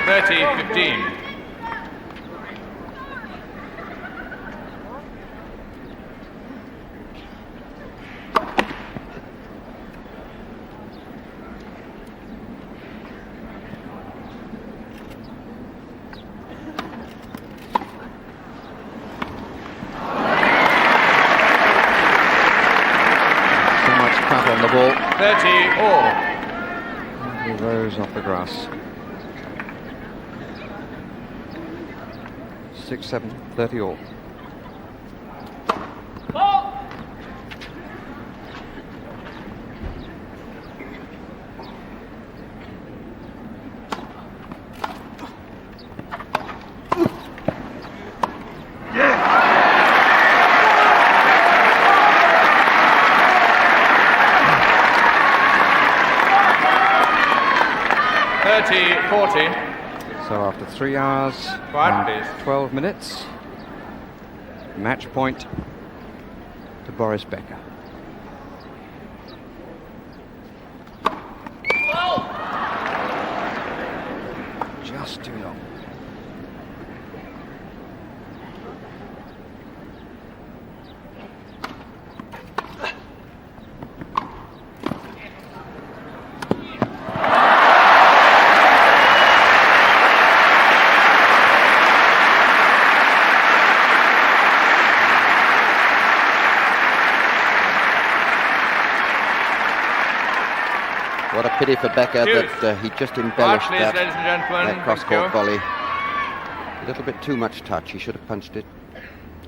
30-15. On the ball. 30 all. He rose off the grass. 6-7, 30 all. So after 3 hours and 12 minutes, match point to Boris Becker. Just too long. What a pity for Becker that he just embellished that cross-court volley. A little bit too much touch. He should have punched it.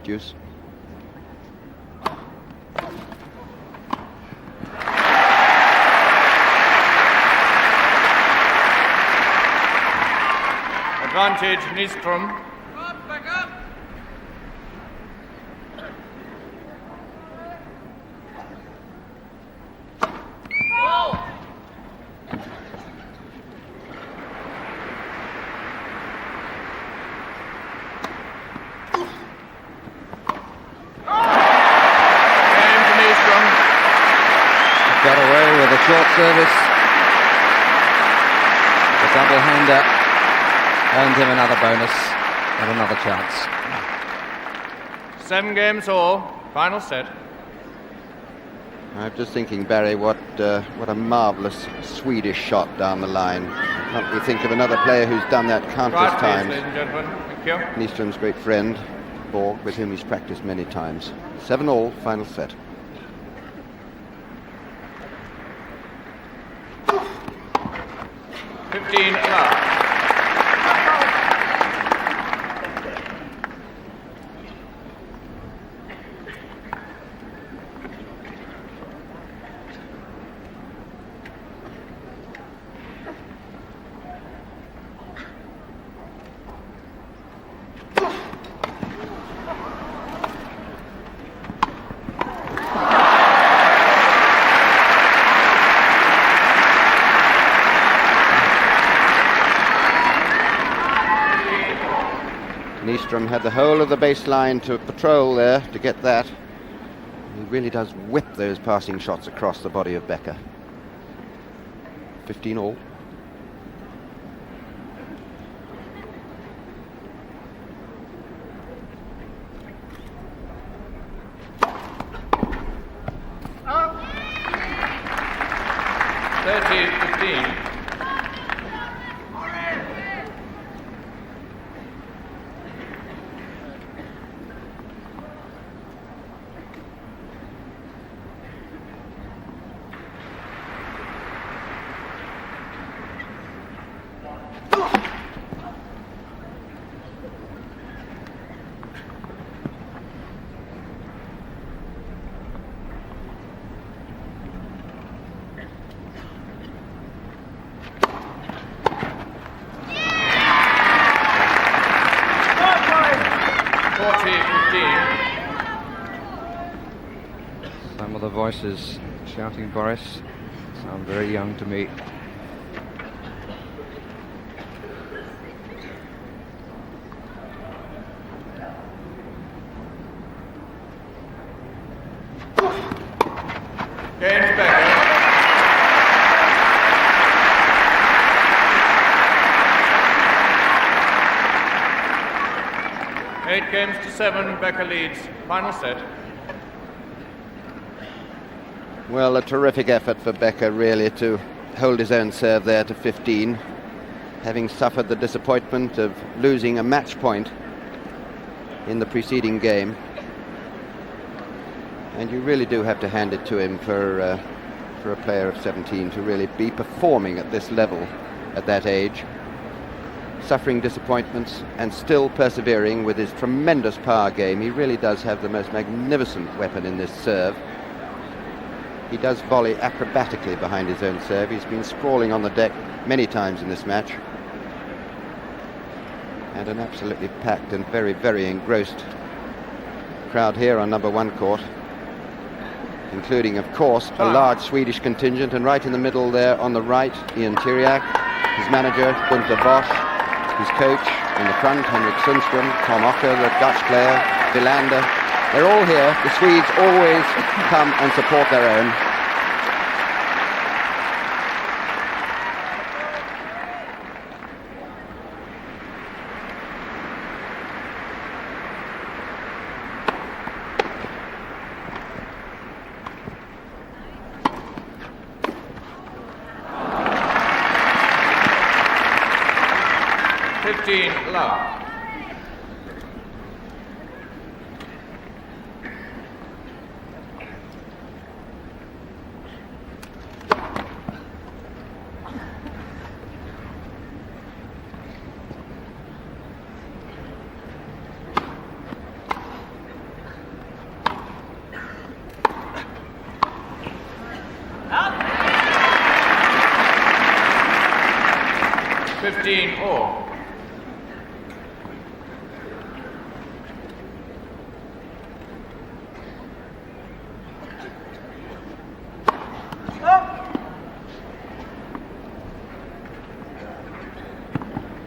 Deuce. Advantage, Nystrom. Got away with a short service. The double-hander earned him another bonus and another chance. 7-all, final set. I'm just thinking, Barry, what a marvellous Swedish shot down the line. Can't we think of another player who's done that countless times? Ladies and gentlemen, thank you. Nystrom's great friend, Borg, with whom he's practiced many times. 7-all, final set. Love. Nystrom had the whole of the baseline to patrol there to get that. He really does whip those passing shots across the body of Becker. 15-all. voices shouting Boris. Sound very young to me. James Becker. Eight games to 7, Becker leads. Final set. Well, a terrific effort for Becker, really, to hold his own serve there to 15, having suffered the disappointment of losing a match point in the preceding game. And you really do have to hand it to him for a player of 17 to really be performing at this level at that age, suffering disappointments and still persevering with his tremendous power game. He really does have the most magnificent weapon in this serve. He does volley acrobatically behind his own serve. He's been sprawling on the deck many times in this match. And an absolutely packed and very, very engrossed crowd here on number 1 court, including, of course, a large Swedish contingent, and right in the middle there on the right, Ian Tiriac, his manager, Gunther Bosch, his coach in the front, Henrik Sundström, Tom Ocker, the Dutch player, Villander. They're all here. The Swedes always come and support their own. Love. Up. 15 all.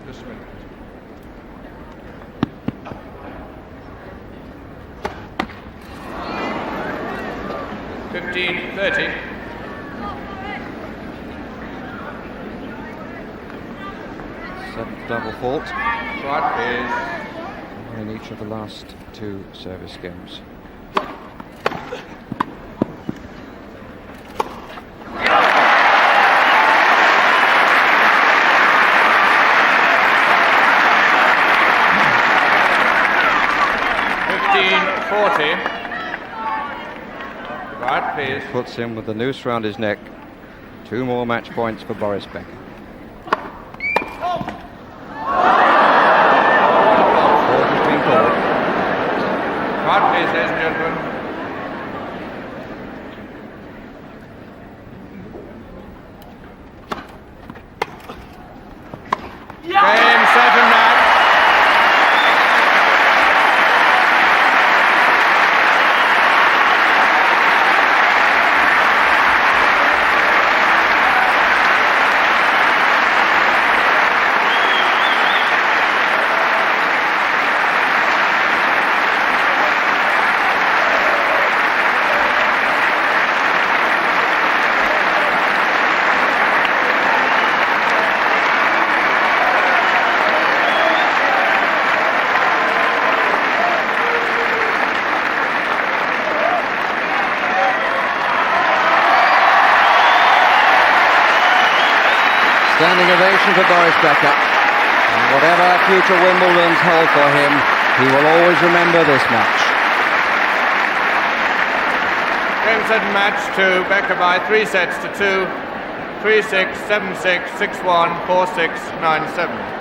Just a minute. 15-30. Seventh double fault. What is in each of the last 2 service games. Right, please. Puts him with the noose round his neck. 2 more match points for Boris Becker. Right, please, ladies and gentlemen. Game, set and match. Standing ovation for Boris Becker. And whatever future Wimbledons hold for him, he will always remember this match. Game, set and match to Becker by 3 sets to 2. 3-6, 7-6, 6-1, 4-6, 9-7.